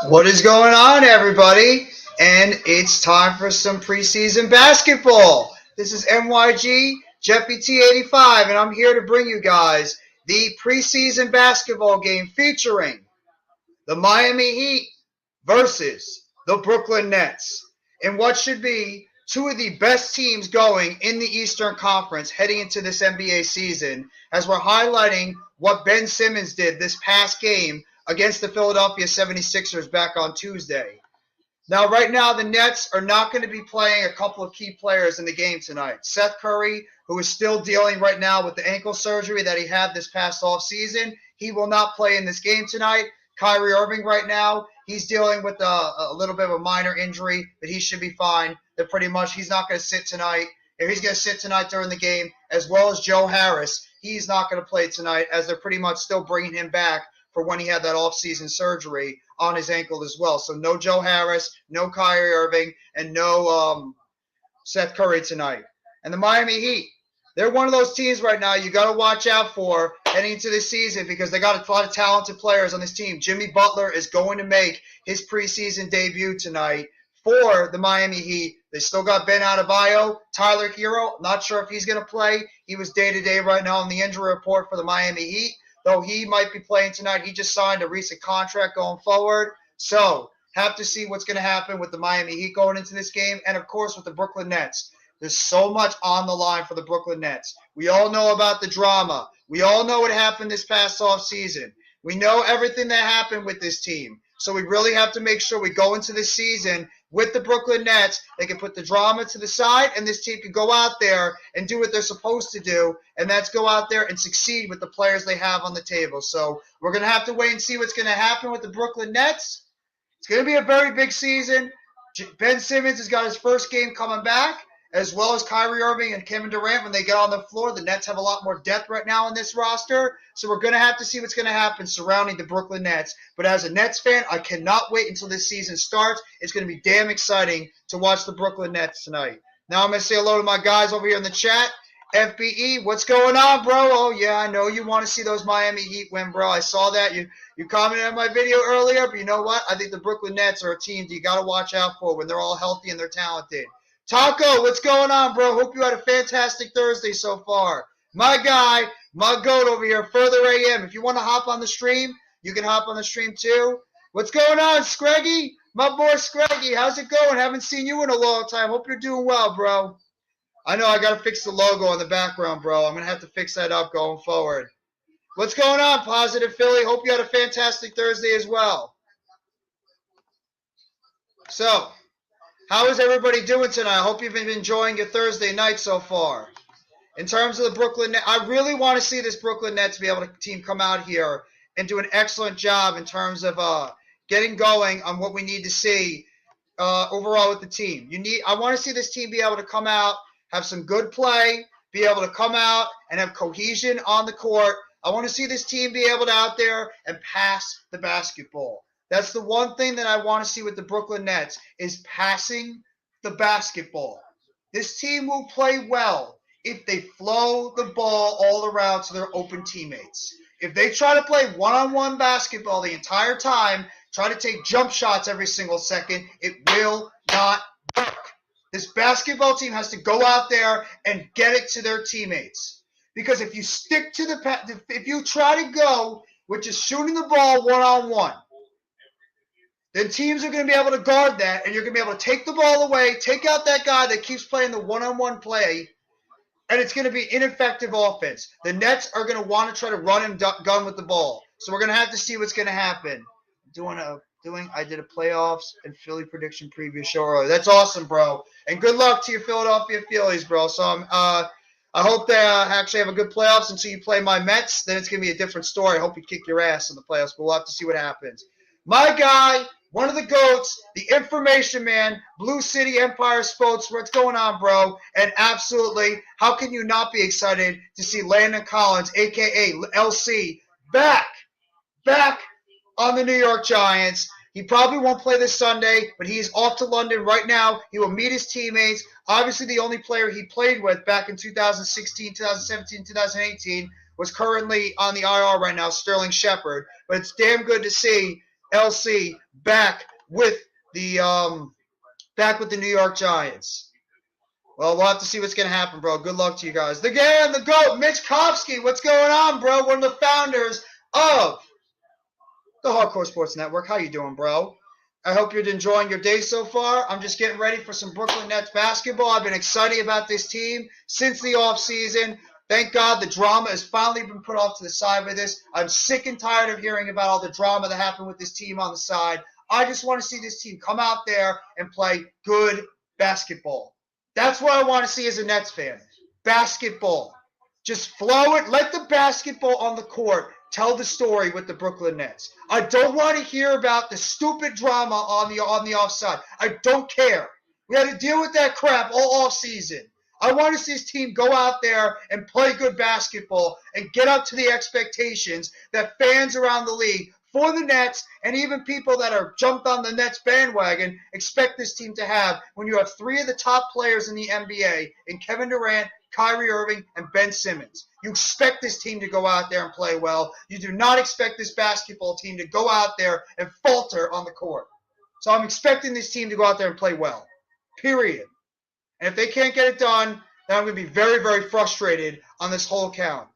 What is going on, everybody? And it's time for some preseason basketball. This is MYG Jeppy T85, and I'm here to bring you guys the preseason basketball game featuring the Miami Heat versus the Brooklyn Nets in what should be two of the best teams going in the Eastern Conference heading into this NBA season, as we're highlighting what Ben Simmons did this past game against the Philadelphia 76ers back on Tuesday. Now, right now, the Nets are not going to be playing a couple of key players in the game tonight. Seth Curry, who is still dealing right now with the ankle surgery that he had this past offseason, he will not play in this game tonight. Kyrie Irving right now, he's dealing with a little bit of a minor injury, but he should be fine. They're pretty much, he's not going to sit tonight. If he's going to sit tonight during the game, as well as Joe Harris, he's not going to play tonight, as they're pretty much still bringing him back for when he had that offseason surgery on his ankle as well. So no Joe Harris, no Kyrie Irving, and no Seth Curry tonight. And the Miami Heat, they're one of those teams right now you got to watch out for heading into this season because they got a lot of talented players on this team. Jimmy Butler is going to make his preseason debut tonight for the Miami Heat. They still got Ben Adebayo, Tyler Hero. Not sure if he's going to play. He was day-to-day right now on the injury report for the Miami Heat, though he might be playing tonight. He just signed a recent contract going forward. So have to see what's going to happen with the Miami Heat going into this game, and, of course, with the Brooklyn Nets. There's so much on the line for the Brooklyn Nets. We all know about the drama. We all know what happened this past offseason. We know everything that happened with this team. So we really have to make sure we go into this season with the Brooklyn Nets. They can put the drama to the side, and this team can go out there and do what they're supposed to do, and that's go out there and succeed with the players they have on the table. So we're going to have to wait and see what's going to happen with the Brooklyn Nets. It's going to be a very big season. Ben Simmons has got his first game coming back, as well as Kyrie Irving and Kevin Durant when they get on the floor. The Nets have a lot more depth right now in this roster, so we're going to have to see what's going to happen surrounding the Brooklyn Nets. But as a Nets fan, I cannot wait until this season starts. It's going to be damn exciting to watch the Brooklyn Nets tonight. Now I'm going to say hello to my guys over here in the chat. FBE, what's going on, bro? Oh, yeah, I know you want to see those Miami Heat win, bro. I saw that. You commented on my video earlier, but you know what? I think the Brooklyn Nets are a team that you got to watch out for when they're all healthy and they're talented. Taco, what's going on, bro? Hope you had a fantastic Thursday so far. My guy, my goat over here, Further AM. If you want to hop on the stream, you can hop on the stream too. What's going on, Screggy? My boy Screggy, how's it going? Haven't seen you in a long time. Hope you're doing well, bro. I know I got to fix the logo on the background, bro. I'm going to have to fix that up going forward. What's going on, Positive Philly? Hope you had a fantastic Thursday as well. So, how is everybody doing tonight? I hope you've been enjoying your Thursday night so far. In terms of the Brooklyn Nets, I really want to see this Brooklyn Nets be able to team come out here and do an excellent job in terms of getting going on what we need to see overall with the team. I want to see this team be able to come out, have some good play, be able to come out and have cohesion on the court. I want to see this team be able to out there and pass the basketball. That's the one thing that I want to see with the Brooklyn Nets is passing the basketball. This team will play well if they flow the ball all around to their open teammates. If they try to play one-on-one basketball the entire time, try to take jump shots every single second, it will not work. This basketball team has to go out there and get it to their teammates. Because if you stick to if you try to go with just shooting the ball one-on-one, then teams are going to be able to guard that, and you're going to be able to take the ball away, take out that guy that keeps playing the one-on-one play, and it's going to be ineffective offense. The Nets are going to want to try to run and gun with the ball. So we're going to have to see what's going to happen. I did a playoffs and Philly prediction preview show earlier. That's awesome, bro. And good luck to your Philadelphia Phillies, bro. So I hope they actually have a good playoffs until you play my Mets. Then it's going to be a different story. I hope you kick your ass in the playoffs, but we'll have to see what happens. My guy, one of the GOATs, the information man, Blue City Empire Sports. What's going on, bro? And absolutely, how can you not be excited to see Landon Collins, a.k.a. LC, back on the New York Giants? He probably won't play this Sunday, but he is off to London right now. He will meet his teammates. Obviously, the only player he played with back in 2016, 2017, 2018 was currently on the IR right now, Sterling Shepard. But it's damn good to see LC back with the New York Giants. Well, we'll have to see what's going to happen, bro. Good luck to you guys. The GOAT, Mitch Kofsky. What's going on, bro? One of the founders of the Hardcore Sports Network. How you doing, bro? I hope you're enjoying your day so far. I'm just getting ready for some Brooklyn Nets basketball. I've been excited about this team since the offseason. Thank God the drama has finally been put off to the side with this. I'm sick and tired of hearing about all the drama that happened with this team on the side. I just want to see this team come out there and play good basketball. That's what I want to see as a Nets fan. Basketball. Just flow it. Let the basketball on the court tell the story with the Brooklyn Nets. I don't want to hear about the stupid drama on the offside. I don't care. We had to deal with that crap all offseason. I want to see his team go out there and play good basketball and get up to the expectations that fans around the league for the Nets and even people that are jumped on the Nets bandwagon expect this team to have when you have three of the top players in the NBA in Kevin Durant, Kyrie Irving, and Ben Simmons. You expect this team to go out there and play well. You do not expect this basketball team to go out there and falter on the court. So I'm expecting this team to go out there and play well. Period. And if they can't get it done, then I'm going to be very, very frustrated on this whole count.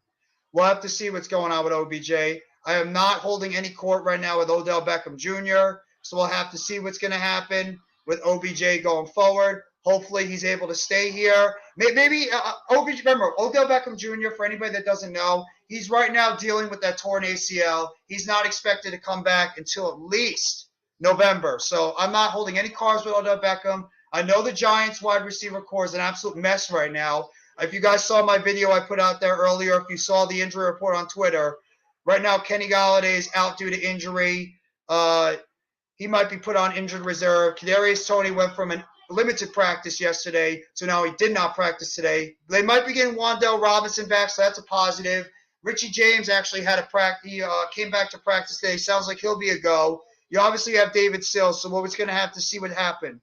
We'll have to see what's going on with OBJ. I am not holding any court right now with Odell Beckham Jr., so we'll have to see what's going to happen with OBJ going forward. Hopefully he's able to stay here. Maybe OBJ, remember, Odell Beckham Jr., for anybody that doesn't know, he's right now dealing with that torn ACL. He's not expected to come back until at least November. So I'm not holding any cards with Odell Beckham. I know the Giants wide receiver core is an absolute mess right now. If you guys saw my video I put out there earlier, if you saw the injury report on Twitter, right now Kenny Golladay is out due to injury. He might be put on injured reserve. Kadarius Toney went from a limited practice yesterday, so now he did not practice today. They might be getting Wan'Dale Robinson back, so that's a positive. Richie James actually had a practice. He came back to practice today. Sounds like he'll be a go. You obviously have David Sills, so we're going to have to see what happened.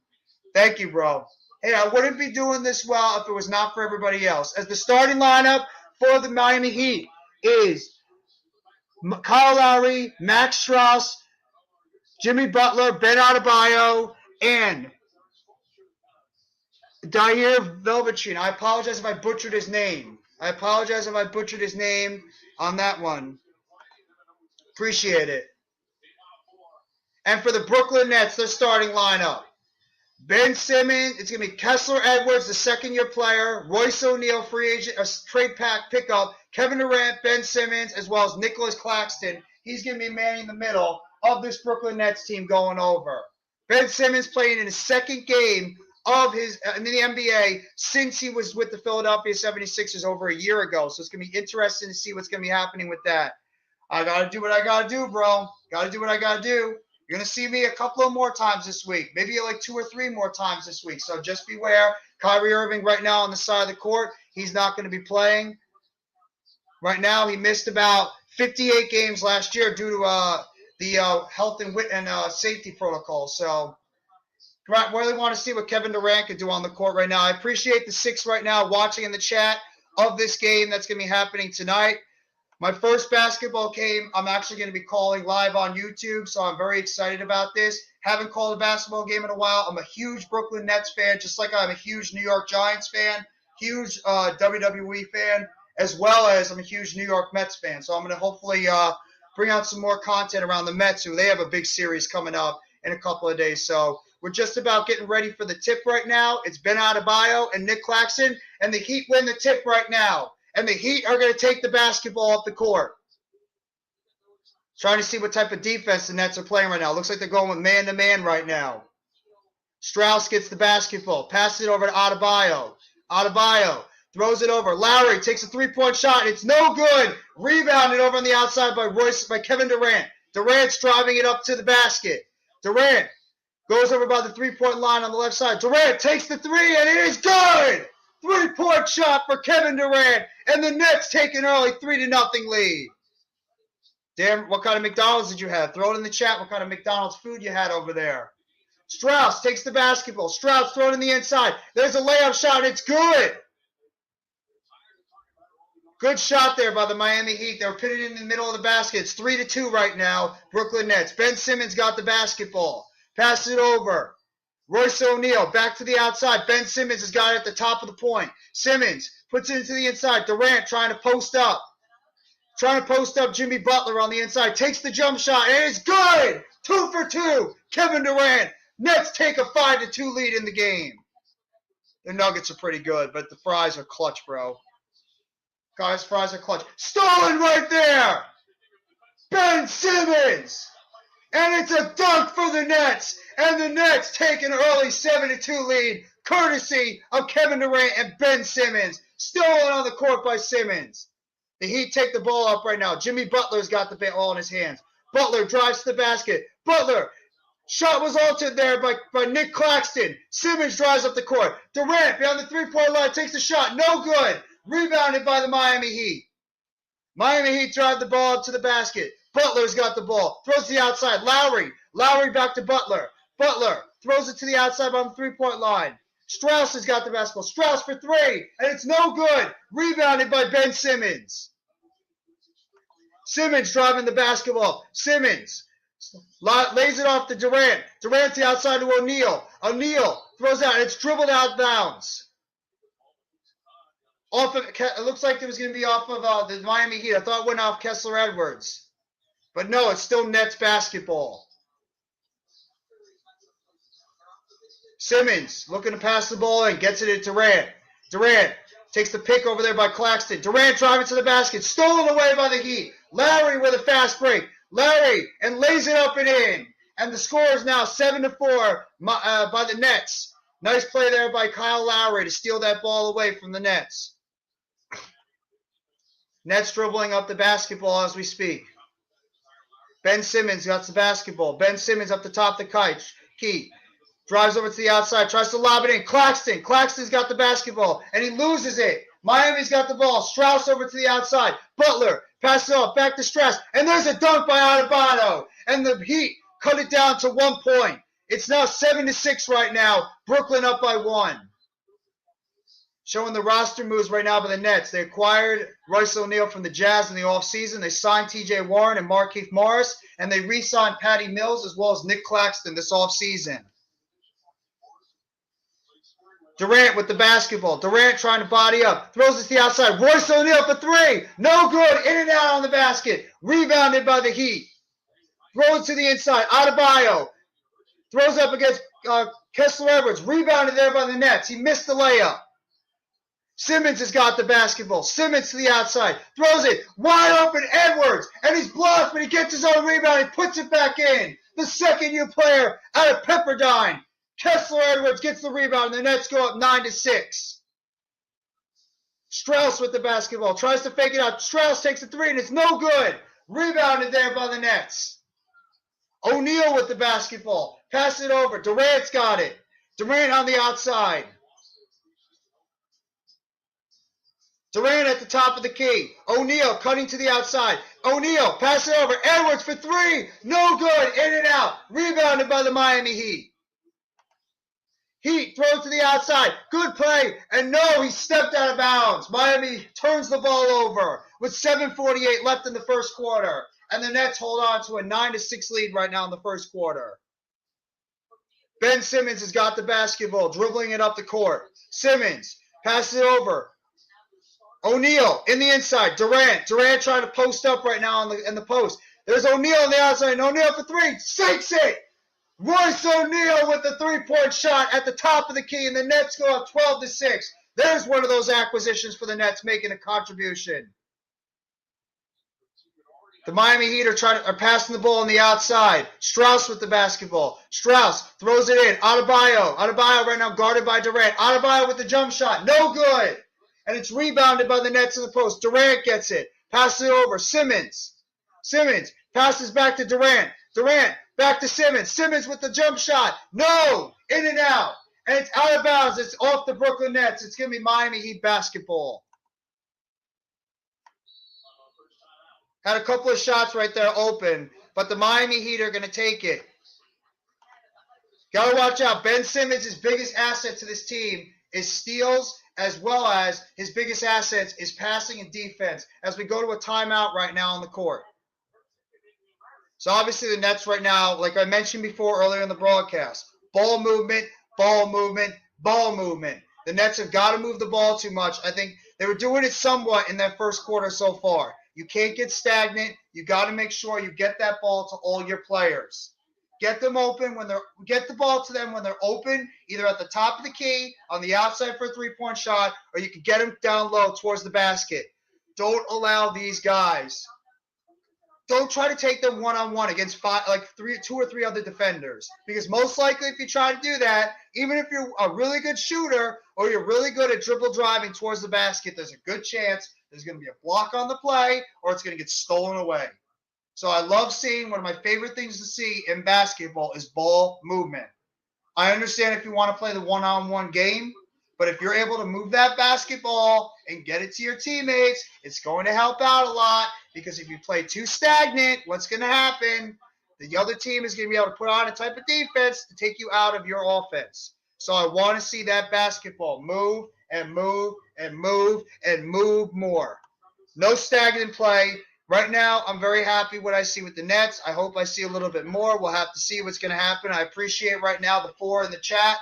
Thank you, bro. Hey, I wouldn't be doing this well if it was not for everybody else. As the starting lineup for the Miami Heat is Kyle Lowry, Max Strus, Jimmy Butler, Ben Adebayo, and Dair Velveteen. I apologize if I butchered his name. On that one. Appreciate it. And for the Brooklyn Nets, their starting lineup. Ben Simmons, it's going to be Kessler Edwards, the second-year player, Royce O'Neal, free agent, trade pack pickup, Kevin Durant, Ben Simmons, as well as Nicholas Claxton. He's going to be manning the middle of this Brooklyn Nets team going over. Ben Simmons playing in his second game of his in the NBA since he was with the Philadelphia 76ers over a year ago. So it's going to be interesting to see what's going to be happening with that. I got to do what I got to do, bro. Got to do what I got to do. You're going to see me a couple of more times this week, maybe like 2 or 3 more times this week. So just beware. Kyrie Irving right now on the side of the court, he's not going to be playing. Right now, he missed about 58 games last year due to the health and safety protocol. So I really want to see what Kevin Durant can do on the court right now. I appreciate the 6 right now watching in the chat of this game that's going to be happening tonight. My first basketball game, I'm actually going to be calling live on YouTube, so I'm very excited about this. Haven't called a basketball game in a while. I'm a huge Brooklyn Nets fan, just like I'm a huge New York Giants fan, huge WWE fan, as well as I'm a huge New York Mets fan. So I'm going to hopefully bring out some more content around the Mets, who they have a big series coming up in a couple of days. So we're just about getting ready for the tip right now. It's Ben Adebayo and Nick Claxton, and the Heat win the tip right now. And the Heat are going to take the basketball off the court. Trying to see what type of defense the Nets are playing right now. Looks like they're going with man-to-man right now. Strauss gets the basketball. Passes it over to Adebayo. Adebayo throws it over. Lowry takes a three-point shot. It's no good. Rebounded over on the outside by Kevin Durant. Durant's driving it up to the basket. Durant goes over by the three-point line on the left side. Durant takes the three, and it is good. Three-point shot for Kevin Durant, and the Nets take an early 3-0 lead. Damn, what kind of McDonald's did you have? Throw it in the chat what kind of McDonald's food you had over there. Strauss takes the basketball. Strauss throw it in the inside. There's a layup shot. It's good. Good shot there by the Miami Heat. They're pitted in the middle of the basket. It's 3-2 right now. Brooklyn Nets. Ben Simmons got the basketball. Passes it over. Royce O'Neal back to the outside. Ben Simmons has got it at the top of the point. Simmons puts it into the inside. Durant trying to post up. Trying to post up Jimmy Butler on the inside. Takes the jump shot, and it's good! 2 for 2. Kevin Durant. Nets take a 5-2 lead in the game. The Nuggets are pretty good, but the fries are clutch, bro. Guys, fries are clutch. Stolen right there! Ben Simmons! And it's a dunk for the Nets. And the Nets take an early 7-2 lead, courtesy of Kevin Durant and Ben Simmons. Stolen on the court by Simmons. The Heat take the ball up right now. Jimmy Butler's got the ball in his hands. Butler drives to the basket. Butler, shot was altered there by Nick Claxton. Simmons drives up the court. Durant beyond the three-point line takes the shot. No good. Rebounded by the Miami Heat. Miami Heat drive the ball up to the basket. Butler's got the ball. Throws to the outside. Lowry back to Butler. Butler throws it to the outside on the three-point line. Strauss has got the basketball. Strauss for three, and it's no good. Rebounded by Ben Simmons. Simmons driving the basketball. Simmons lays it off to Durant. Durant to the outside to O'Neal. O'Neal throws out. It's dribbled out of bounds. It looks like it was going to be off of the Miami Heat. I thought it went off Kessler Edwards. But no, it's still Nets basketball. Simmons looking to pass the ball in, gets it to Durant. Durant takes the pick over there by Claxton. Durant driving to the basket, stolen away by the Heat. Lowry with a fast break. Lowry and lays it up and in. And the score is now 7-4 by the Nets. Nice play there by Kyle Lowry to steal that ball away from the Nets. Nets dribbling up the basketball as we speak. Ben Simmons got the basketball. Ben Simmons up the top of the key. Drives over to the outside, tries to lob it in. Claxton. Claxton's got the basketball, and he loses it. Miami's got the ball. Strauss over to the outside. Butler passes it off back to Strauss, and there's a dunk by Adebayo. And the Heat cut it down to 1 point. It's now 7-6 right now. Brooklyn up by 1. Showing the roster moves right now by the Nets. They acquired Royce O'Neal from the Jazz in the offseason. They signed T.J. Warren and Markieff Morris, and they re-signed Patty Mills as well as Nick Claxton this offseason. Durant with the basketball. Durant trying to body up. Throws it to the outside. Royce O'Neal for three. No good. In and out on the basket. Rebounded by the Heat. Throws to the inside. Adebayo. Throws up against Kessler Edwards. Rebounded there by the Nets. He missed the layup. Simmons has got the basketball. Simmons to the outside. Throws it. Wide open Edwards. And he's blocked, but he gets his own rebound. He puts it back in. The second-year player out of Pepperdine. Kessler Edwards gets the rebound, and the Nets go up 9-6. Strauss with the basketball. Tries to fake it out. Strauss takes a three, and it's no good. Rebounded there by the Nets. O'Neal with the basketball. Pass it over. Durant's got it. Durant on the outside. Durant at the top of the key. O'Neal cutting to the outside. O'Neal pass it over. Edwards for three. No good. In and out. Rebounded by the Miami Heat. Heat throws to the outside. Good play. And no, he stepped out of bounds. Miami turns the ball over with 7:48 left in the first quarter. And the Nets hold on to a 9-6 lead right now in the first quarter. Ben Simmons has got the basketball, dribbling it up the court. Simmons passes it over. O'Neal in the inside. Durant trying to post up right now in the post. There's O'Neal on the outside. And O'Neal for three. Sinks it. Royce O'Neal with the three-point shot at the top of the key, and the Nets go up 12-6. There's one of those acquisitions for the Nets making a contribution. The Miami Heat are passing the ball on the outside. Strauss with the basketball. Strauss throws it in. Adebayo right now guarded by Durant. Adebayo with the jump shot. No good. and it's rebounded by the Nets in the post. Durant gets it, passes it over. Simmons passes back to Durant. Durant back to Simmons. Simmons with the jump shot. No, in and out, and it's out of bounds. It's off the Brooklyn Nets. It's gonna be Miami Heat basketball. Had a couple of shots right there open, but the Miami Heat are gonna take it. Gotta watch out. Ben Simmons' biggest asset to this team is steals, as well as his biggest assets is passing and defense as we go to a timeout right now on the court. So obviously the Nets right now, like I mentioned before earlier in the broadcast, ball movement, ball movement, ball movement. The Nets have got to move the ball too much. I think they were doing it somewhat in that first quarter so far. You can't get stagnant. You got to make sure you get that ball to all your players. Get them open get the ball to them when they're open, either at the top of the key, on the outside for a three-point shot, or you can get them down low towards the basket. Don't allow these guys. Don't try to take them one-on-one against two or three other defenders. Because most likely if you try to do that, even if you're a really good shooter or you're really good at dribble driving towards the basket, there's a good chance there's going to be a block on the play or it's going to get stolen away. So I love seeing, one of my favorite things to see in basketball is ball movement. I understand if you want to play the one-on-one game, but if you're able to move that basketball and get it to your teammates, it's going to help out a lot, because if you play too stagnant, what's going to happen? The other team is going to be able to put on a type of defense to take you out of your offense. So I want to see that basketball move and move and move and move more. No stagnant play. Right now, I'm very happy what I see with the Nets. I hope I see a little bit more. We'll have to see what's going to happen. I appreciate right now the 4 in the chat.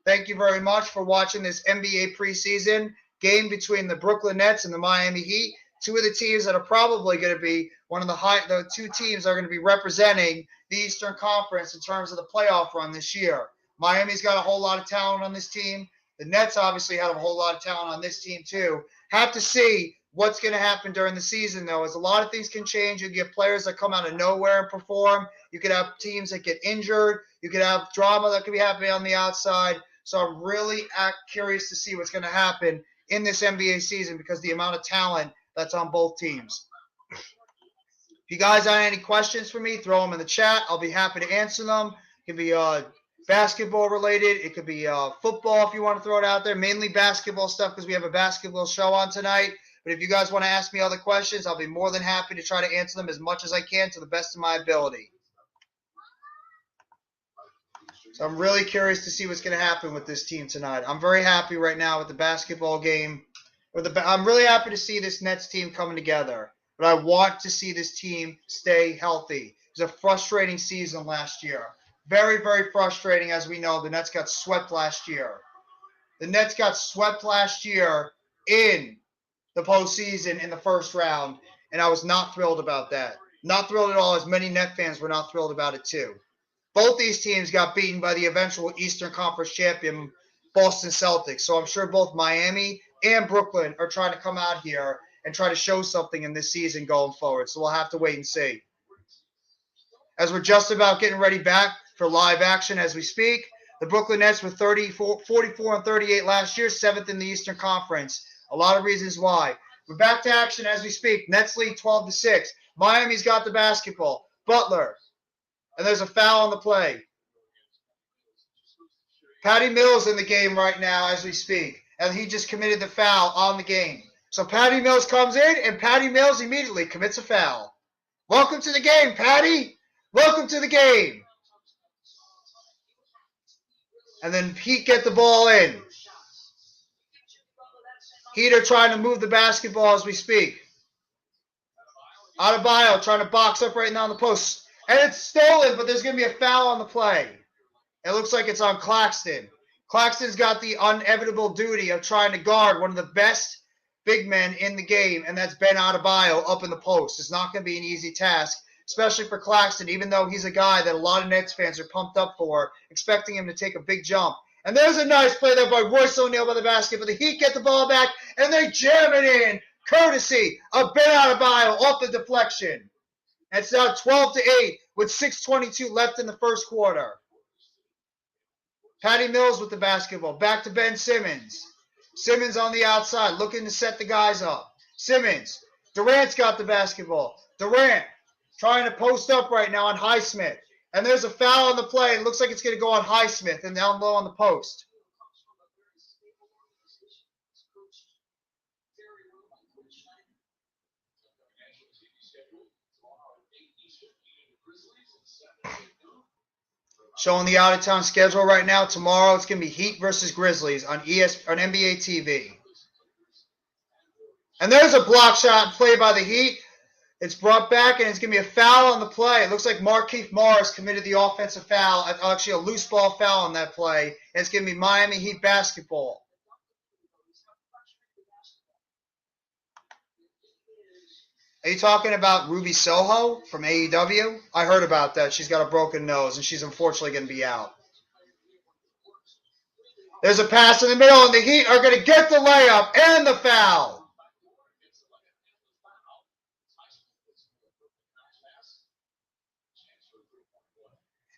Thank you very much for watching this NBA preseason game between the Brooklyn Nets and the Miami Heat. Two of the teams that are probably going to be the two teams are going to be representing the Eastern Conference in terms of the playoff run this year. Miami's got a whole lot of talent on this team. The Nets obviously have a whole lot of talent on this team too. Have to see what's going to happen during the season, though, as a lot of things can change. You get players that come out of nowhere and perform. You could have teams that get injured. You could have drama that could be happening on the outside. So I'm really curious to see what's going to happen in this NBA season because the amount of talent that's on both teams. If you guys have any questions for me, throw them in the chat. I'll be happy to answer them. It could be basketball related. It could be football if you want to throw it out there. Mainly basketball stuff because we have a basketball show on tonight. But if you guys want to ask me other questions, I'll be more than happy to try to answer them as much as I can to the best of my ability. So I'm really curious to see what's going to happen with this team tonight. I'm very happy right now with the basketball game. I'm really happy to see this Nets team coming together. But I want to see this team stay healthy. It was a frustrating season last year. Very, very frustrating, as we know. The Nets got swept last year. The Nets got swept last year in the postseason in the first round, and I was not thrilled about that. Not thrilled at all, as many Net fans were not thrilled about it too. Both these teams got beaten by the eventual Eastern Conference champion Boston Celtics, so I'm sure both Miami and Brooklyn are trying to come out here and try to show something in this season going forward, so we'll have to wait and see. As we're just about getting ready back for live action as we speak, the Brooklyn Nets were 44 and 38 last year, 7th in the Eastern Conference. A lot of reasons why. We're back to action as we speak. Nets lead 12-6. Miami's got the basketball. Butler. And there's a foul on the play. Patty Mills in the game right now as we speak. And he just committed the foul on the game. So Patty Mills comes in, and Patty Mills immediately commits a foul. Welcome to the game, Patty. Welcome to the game. And then Heat get the ball in. Heat are trying to move the basketball as we speak. Adebayo trying to box up right now on the post. And it's stolen, but there's going to be a foul on the play. It looks like it's on Claxton. Claxton's got the inevitable duty of trying to guard one of the best big men in the game, and that's Ben Adebayo up in the post. It's not going to be an easy task, especially for Claxton, even though he's a guy that a lot of Nets fans are pumped up for, expecting him to take a big jump. And there's a nice play there by Royce O'Neal by the basket, but the Heat get the ball back, and they jam it in, courtesy of Ben Adebayo off the deflection. And it's now 12-8 with 6:22 left in the first quarter. Patty Mills with the basketball. Back to Ben Simmons. Simmons on the outside, looking to set the guys up. Simmons. Durant's got the basketball. Durant trying to post up right now on Highsmith. And there's a foul on the play. It looks like it's going to go on Highsmith and down low on the post. Showing the out-of-town schedule right now. Tomorrow it's going to be Heat versus Grizzlies on NBA TV. And there's a block shot play by the Heat. It's brought back, and it's going to be a foul on the play. It looks like Markieff Morris committed the offensive foul, actually a loose ball foul on that play. And it's going to be Miami Heat basketball. Are you talking about Ruby Soho from AEW? I heard about that. She's got a broken nose, and she's unfortunately going to be out. There's a pass in the middle, and the Heat are going to get the layup and the foul.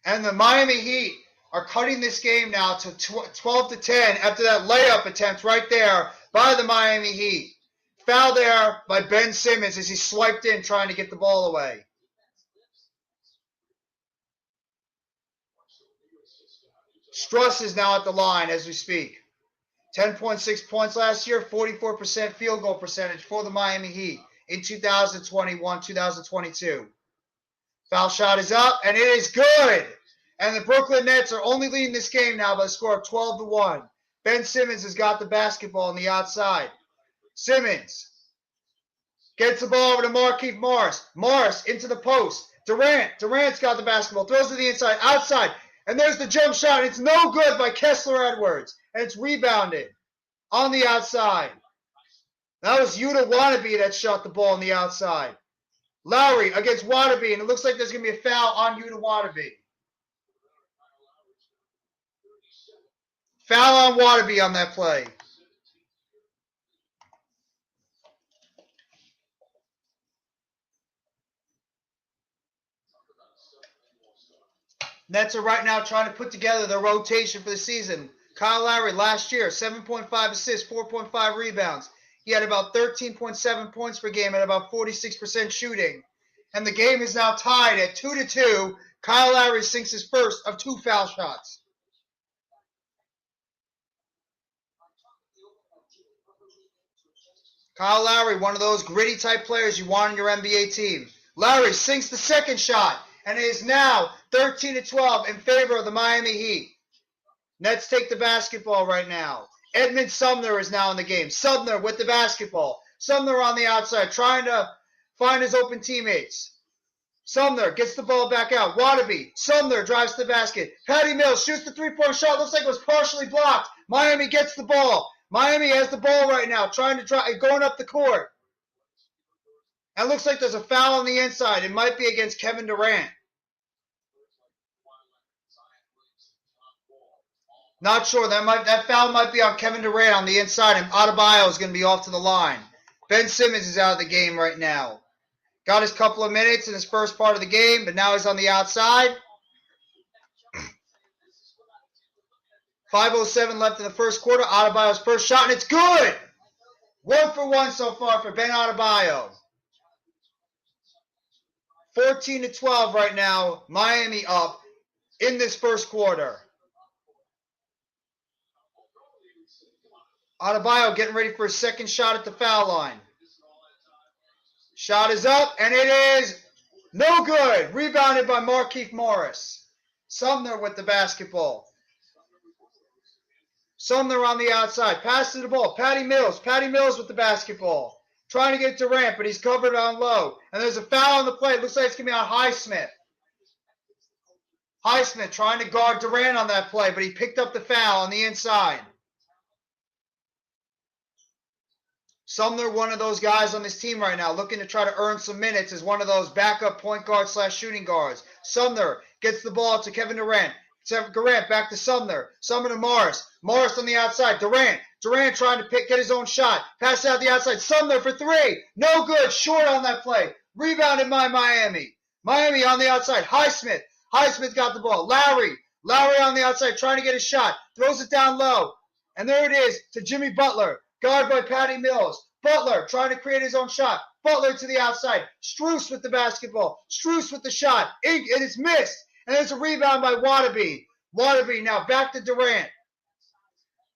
And the Miami Heat are cutting this game now to 12-10 after that layup attempt right there by the Miami Heat. Foul there by Ben Simmons as he swiped in trying to get the ball away. Struss is now at the line as we speak. 10.6 points last year, 44% field goal percentage for the Miami Heat in 2021-2022. Foul shot is up, and it is good. And the Brooklyn Nets are only leading this game now by a score of 12-1. Ben Simmons has got the basketball on the outside. Simmons gets the ball over to Markieff Morris. Morris into the post. Durant's got the basketball. Throws to the inside, outside. And there's the jump shot. It's no good by Kessler Edwards. And it's rebounded on the outside. That was Yuta Wannabe that shot the ball on the outside. Lowry against Wannabe, and it looks like there's going to be a foul on Yuta Wannabe. Foul on Wannabe on that play. Nets are right now trying to put together their rotation for the season. Kyle Lowry last year, 7.5 assists, 4.5 rebounds. He had about 13.7 points per game at about 46% shooting. And the game is now tied at 2-2. Kyle Lowry sinks his first of 2 foul shots. Kyle Lowry, one of those gritty type players you want on your NBA team. Lowry sinks the second shot, and it is now 13-12 in favor of the Miami Heat. Nets take the basketball right now. Edmund Sumner is now in the game. Sumner with the basketball. Sumner on the outside trying to find his open teammates. Sumner gets the ball back out. Wannabe. Sumner drives to the basket. Patty Mills shoots the three-point shot. Looks like it was partially blocked. Miami gets the ball. Miami has the ball right now, trying to drive, going up the court. And it looks like there's a foul on the inside. It might be against Kevin Durant. Not sure. That foul might be on Kevin Durant on the inside, and Adebayo is going to be off to the line. Ben Simmons is out of the game right now. Got his couple of minutes in his first part of the game, but now he's on the outside. 5:07 left in the first quarter. Adebayo's first shot, and it's good! 1 for 1 so far for Ben Adebayo. 14-12 right now. Miami up in this first quarter. Adebayo getting ready for his second shot at the foul line. Shot is up, and it is no good. Rebounded by Markieff Morris. Sumner with the basketball. Sumner on the outside. Passes the ball. Patty Mills. Patty Mills with the basketball. Trying to get Durant, but he's covered on low. And there's a foul on the play. It looks like it's going to be on Highsmith. Highsmith trying to guard Durant on that play, but he picked up the foul on the inside. Sumner, one of those guys on this team right now, looking to try to earn some minutes as one of those backup point guard / shooting guards. Sumner gets the ball to Kevin Durant. Durant back to Sumner. Sumner to Morris. Morris on the outside. Durant trying to get his own shot. Pass out the outside. Sumner for 3. No good. Short on that play. Rebounded by Miami. Miami on the outside. Highsmith. Highsmith got the ball. Lowry on the outside trying to get a shot. Throws it down low. And there it is to Jimmy Butler, guarded by Patty Mills. Butler trying to create his own shot. Butler to the outside. Strus with the basketball. Strus with the shot. It is missed. And there's a rebound by Wadabe. Wadabe now back to Durant.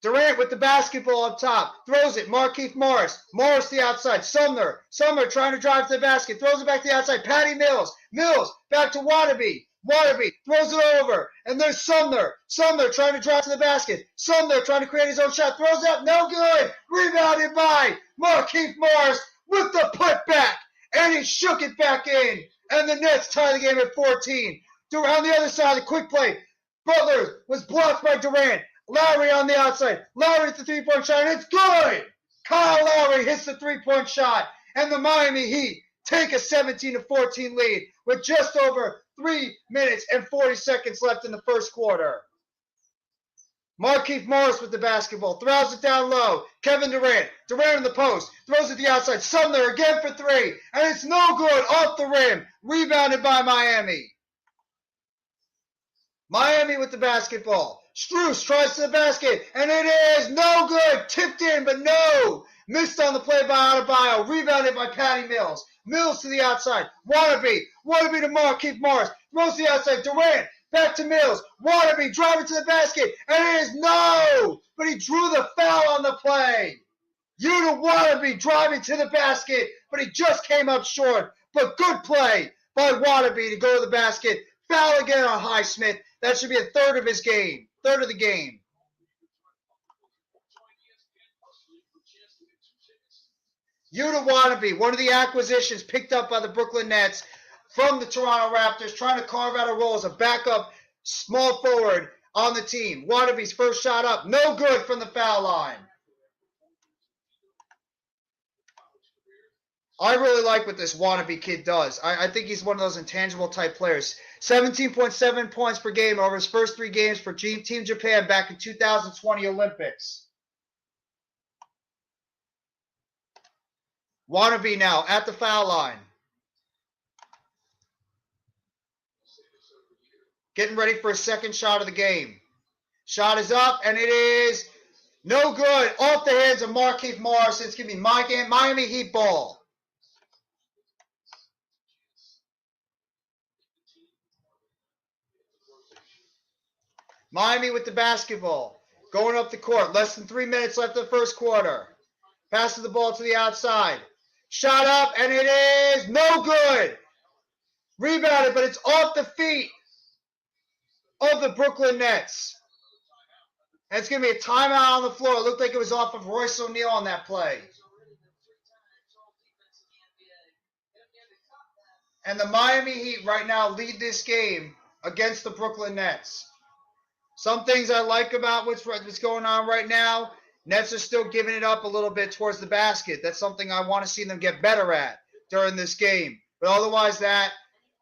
Durant with the basketball up top. Throws it. Markieff Morris. Morris to the outside. Sumner. Sumner trying to drive to the basket. Throws it back to the outside. Patty Mills. Mills back to Wadabe. Wadabe throws it over. And there's Sumner. Sumner trying to drive to the basket. Sumner trying to create his own shot. Throws it up. No good. Rebounded by Markieff Morris with the putback. And he shook it back in. And the Nets tie the game at 14. On the other side, the quick play. Butler was blocked by Durant. Lowry on the outside. Lowry at the three-point shot, and it's good! Kyle Lowry hits the three-point shot, and the Miami Heat take a 17-14 lead with just over 3 minutes and 40 seconds left in the first quarter. Markieff Morris with the basketball. Throws it down low. Kevin Durant. Durant in the post. Throws it to the outside. Sumner again for three, and it's no good off the rim. Rebounded by Miami. Miami with the basketball. Strus tries to the basket, and it is no good. Tipped in, but no. Missed on the play by Adebayo. Rebounded by Patty Mills. Mills to the outside. Wadabe. Wadabe to Markieff Morris. Throws to the outside. Durant. Back to Mills. Wadabe driving to the basket, and it is no. But he drew the foul on the play. Yuta Wadabe driving to the basket, but he just came up short. But good play by Wadabe to go to the basket. Foul again on Highsmith. That should be a third of his game. Third of the game. Yuta Wadabe, one of the acquisitions picked up by the Brooklyn Nets from the Toronto Raptors, trying to carve out a role as a backup small forward on the team. Wadabe's first shot up, no good from the foul line. I really like what this Wadabe kid does. I think he's one of those intangible type players. 17.7 points per game over his first 3 games for Team Japan back in 2020 Olympics. Wadabe now at the foul line. Getting ready for a second shot of the game. Shot is up, and it is no good. Off the hands of Markieff Morris. It's going to be Miami Heat ball. Miami with the basketball. Going up the court. Less than 3 minutes left in the first quarter. Passes the ball to the outside. Shot up, and it is no good. Rebounded, but it's off the feet of the Brooklyn Nets. And it's going to be a timeout on the floor. It looked like it was off of Royce O'Neal on that play. And the Miami Heat right now lead this game against the Brooklyn Nets. Some things I like about what's going on right now, Nets are still giving it up a little bit towards the basket. That's something I want to see them get better at during this game. But otherwise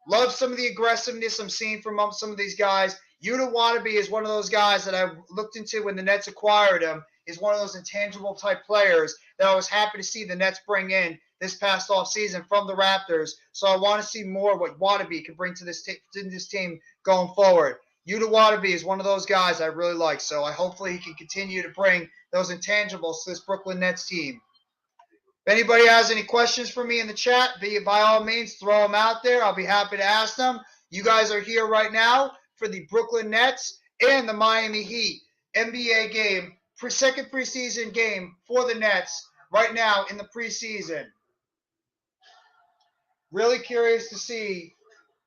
love some of the aggressiveness I'm seeing from some of these guys. Yuta Wadabe is one of those guys that I looked into when the Nets acquired him, is one of those intangible type players that I was happy to see the Nets bring in this past offseason from the Raptors. So I want to see more what Wadabe can bring to this team going forward. Yuta Wadabe is one of those guys I really like, so hopefully he can continue to bring those intangibles to this Brooklyn Nets team. If anybody has any questions for me in the chat, by all means, throw them out there. I'll be happy to ask them. You guys are here right now for the Brooklyn Nets and the Miami Heat NBA game, second preseason game for the Nets right now in the preseason. Really curious to see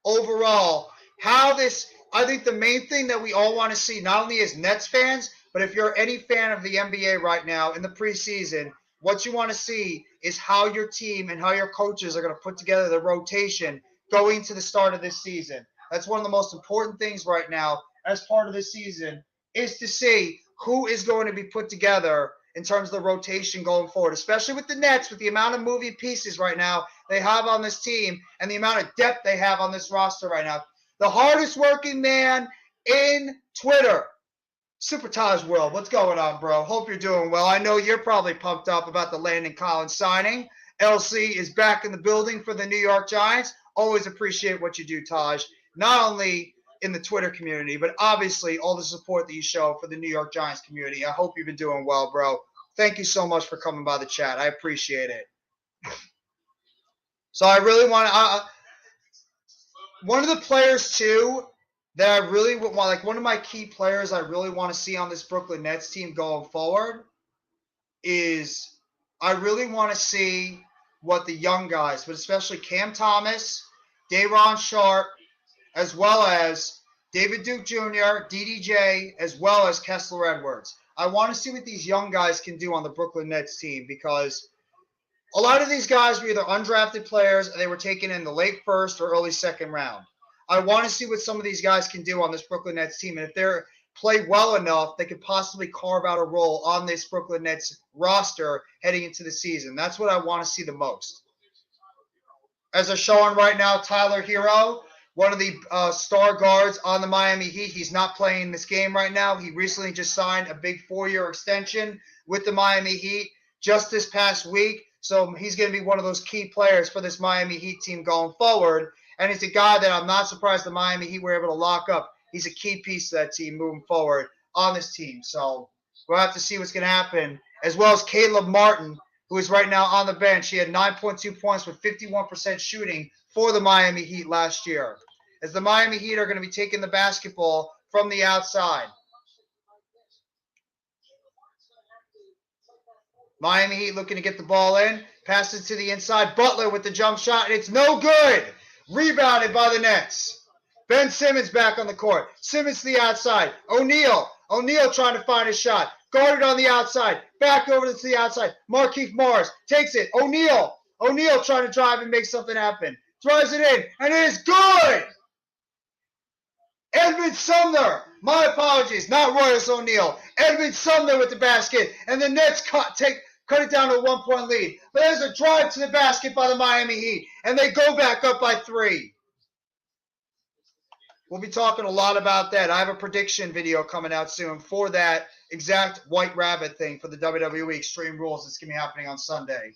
overall how this – I think the main thing that we all want to see, not only as Nets fans, but if you're any fan of the NBA right now in the preseason, what you want to see is how your team and how your coaches are going to put together the rotation going to the start of this season. That's one of the most important things right now as part of this season is to see who is going to be put together in terms of the rotation going forward, especially with the Nets, with the amount of moving pieces right now they have on this team and the amount of depth they have on this roster right now. The hardest working man in Twitter, Super Taj World. What's going on, bro? Hope you're doing well. I know you're probably pumped up about the Landon Collins signing. LC is back in the building for the New York Giants. Always appreciate what you do, Taj. Not only in the Twitter community, but obviously all the support that you show for the New York Giants community. I hope you've been doing well, bro. Thank you so much for coming by the chat. I appreciate it. So I really want to one of the players too that I really want, like one of my key players I really want to see on this Brooklyn Nets team going forward is I really want to see what the young guys, but especially Cam Thomas, Day'Ron Sharpe, as well as David Duke Jr., DDJ, as well as Kessler Edwards. I want to see what these young guys can do on the Brooklyn Nets team because a lot of these guys were either undrafted players and they were taken in the late first or early second round. I want to see what some of these guys can do on this Brooklyn Nets team. And if they're play well enough, they could possibly carve out a role on this Brooklyn Nets roster heading into the season. That's what I want to see the most. As they're showing right now, Tyler Hero, one of the star guards on the Miami Heat. He's not playing this game right now. He recently just signed a big 4-year extension with the Miami Heat just this past week. So he's going to be one of those key players for this Miami Heat team going forward. And he's a guy that I'm not surprised the Miami Heat were able to lock up. He's a key piece of that team moving forward on this team. So we'll have to see what's going to happen. As well as Caleb Martin, who is right now on the bench. He had 9.2 points with 51% shooting for the Miami Heat last year. As the Miami Heat are going to be taking the basketball from the outside. Miami Heat looking to get the ball in. Passes to the inside. Butler with the jump shot. And it's no good. Rebounded by the Nets. Ben Simmons back on the court. Simmons to the outside. O'Neal trying to find a shot. Guarded on the outside. Back over to the outside. Markieff Morris takes it. O'Neal trying to drive and make something happen. Throws it in. And it is good. Edmund Sumner. My apologies. Not Royce O'Neal. Edmund Sumner with the basket. And the Nets cut it down to a 1-point lead. But there's a drive to the basket by the Miami Heat. And they go back up by 3. We'll be talking a lot about that. I have a prediction video coming out soon for that exact White Rabbit thing for the WWE Extreme Rules that's going to be happening on Sunday.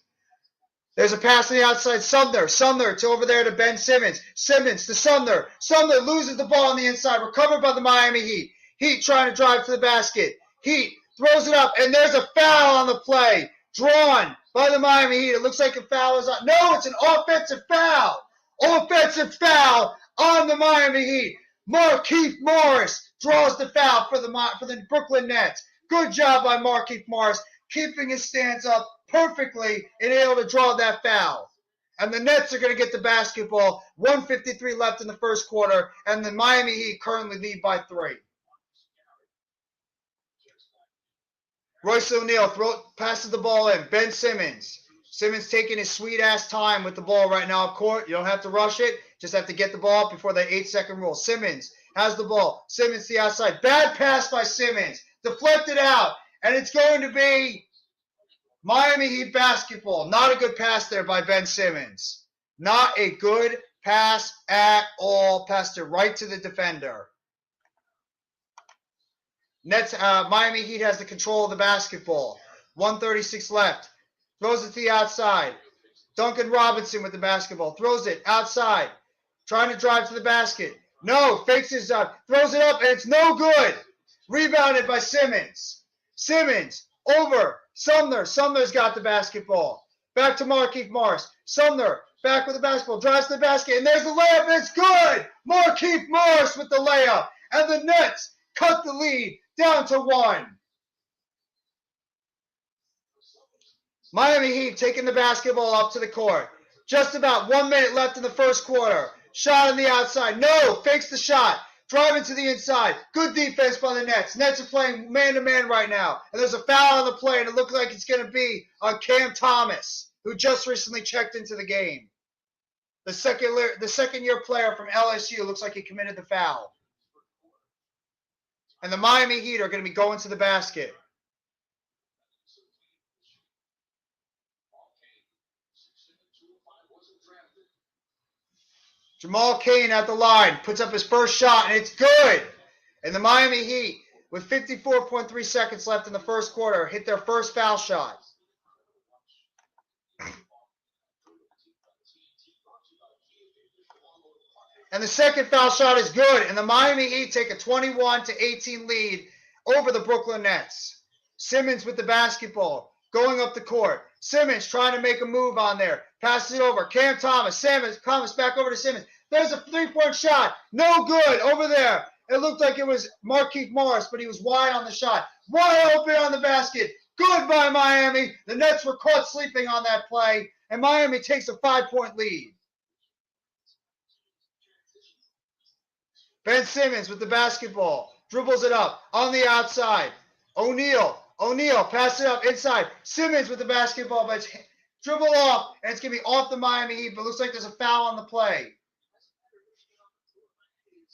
There's a pass on the outside. Sumner to over there to Ben Simmons. Simmons to Sumner. Sumner loses the ball on the inside. Recovered by the Miami Heat. Heat trying to drive to the basket. Heat throws it up, and there's a foul on the play. Drawn by the Miami Heat. It looks like a foul is on. No, it's an offensive foul. Offensive foul on the Miami Heat. Markieff Morris draws the foul for the Brooklyn Nets. Good job by Markieff Morris, keeping his stance up perfectly and able to draw that foul. And the Nets are going to get the basketball. 1:53 left in the first quarter, and the Miami Heat currently lead by 3. Royce O'Neal passes the ball in. Ben Simmons. Simmons taking his sweet-ass time with the ball right now up court. You don't have to rush it. Just have to get the ball before the 8-second rule. Simmons has the ball. Simmons to the outside. Bad pass by Simmons. Deflected out. And it's going to be Miami Heat basketball. Not a good pass there by Ben Simmons. Not a good pass at all. Passed it right to the defender. Miami Heat has the control of the basketball. 1:36 left. Throws it to the outside. Duncan Robinson with the basketball. Throws it outside. Trying to drive to the basket. No. Fakes his throws it up, and it's no good. Rebounded by Simmons. Simmons over. Sumner. Sumner's got the basketball. Back to Markieff Morris. Sumner back with the basketball. Drives to the basket, and there's the layup. It's good. Markieff Morris with the layup. And the Nets cut the lead down to 1. Miami Heat taking the basketball up to the court. Just about 1 minute left in the first quarter. Shot on the outside. No. Fakes the shot. Driving to the inside. Good defense by the Nets. Nets are playing man-to-man right now. And there's a foul on the play, and it looks like it's going to be on Cam Thomas, who just recently checked into the game. The second-year player from LSU looks like he committed the foul. And the Miami Heat are going to be going to the basket. Jamal Cain at the line, puts up his first shot, and it's good. And the Miami Heat, with 54.3 seconds left in the first quarter, hit their first foul shot. And the second foul shot is good. And the Miami Heat take a 21-18 lead over the Brooklyn Nets. Simmons with the basketball, going up the court. Simmons trying to make a move on there. Passes it over. Cam Thomas. Thomas back over to Simmons. There's a three-point shot. No good over there. It looked like it was Markieff Morris, but he was wide on the shot. Wide open on the basket. Good by Miami. The Nets were caught sleeping on that play, and Miami takes a 5-point lead. Ben Simmons with the basketball. Dribbles it up on the outside. O'Neal passes it up inside. Simmons with the basketball, but it's dribble off, and it's going to be off the Miami Heat, but it looks like there's a foul on the play.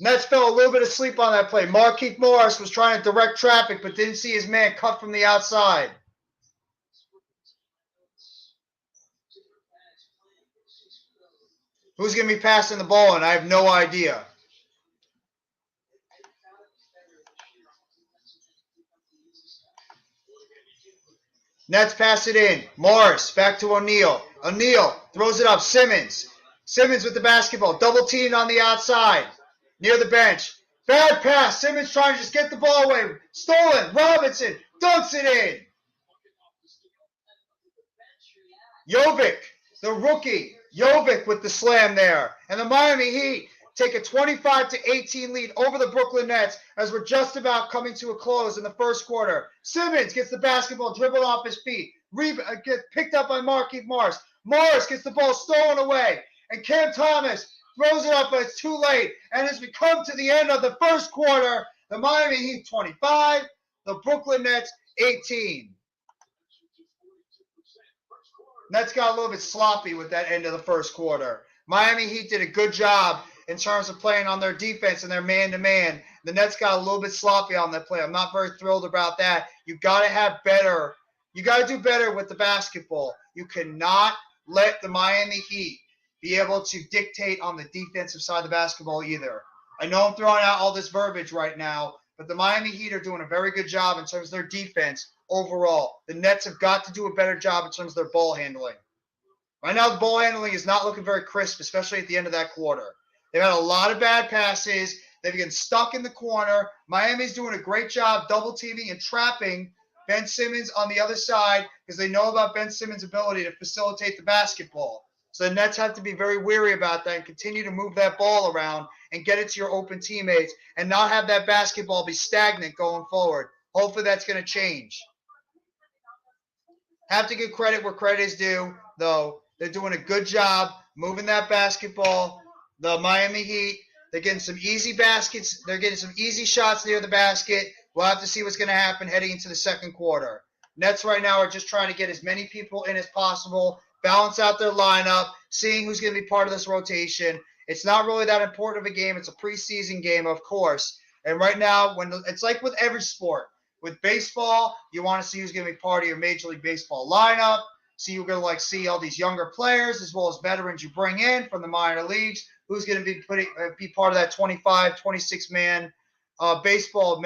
Nets fell a little bit asleep on that play. Markieff Morris was trying to direct traffic, but didn't see his man cut from the outside. Who's going to be passing the ball? And I have no idea. Nets pass it in. Morris back to O'Neal. O'Neal throws it up. Simmons with the basketball. Double teamed on the outside. Near the bench. Bad pass. Simmons trying to just get the ball away. Stolen. Robinson dunks it in. Jovic, the rookie. Jovic with the slam there. And the Miami Heat take a 25-18 lead over the Brooklyn Nets as we're just about coming to a close in the first quarter. Simmons gets the basketball dribbled off his feet. Gets picked up by Markieff Morris. Morris gets the ball stolen away. And Cam Thomas throws it up, but it's too late. And as we come to the end of the first quarter, the Miami Heat 25, the Brooklyn Nets 18. Nets got a little bit sloppy with that end of the first quarter. Miami Heat did a good job in terms of playing on their defense and their man-to-man. The Nets got a little bit sloppy on that play. I'm not very thrilled about that. You got to have better. You got to do better with the basketball. You cannot let the Miami Heat be able to dictate on the defensive side of the basketball either. I know I'm throwing out all this verbiage right now, but the Miami Heat are doing a very good job in terms of their defense overall. The Nets have got to do a better job in terms of their ball handling. Right now, the ball handling is not looking very crisp, especially at the end of that quarter. They've had a lot of bad passes. They've been stuck in the corner. Miami's doing a great job double teaming and trapping Ben Simmons on the other side because they know about Ben Simmons' ability to facilitate the basketball. So the Nets have to be very wary about that and continue to move that ball around and get it to your open teammates and not have that basketball be stagnant going forward. Hopefully that's going to change. Have to give credit where credit is due, though. They're doing a good job moving that basketball. The Miami Heat, they're getting some easy baskets. They're getting some easy shots near the basket. We'll have to see what's going to happen heading into the second quarter. Nets right now are just trying to get as many people in as possible, balance out their lineup, seeing who's going to be part of this rotation. It's not really that important of a game. It's a preseason game, of course. And right now, it's like with every sport. With baseball, you want to see who's going to be part of your Major League Baseball lineup. So you're going to see all these younger players as well as veterans you bring in from the minor leagues. Who's going to be part of that 25, 26-man baseball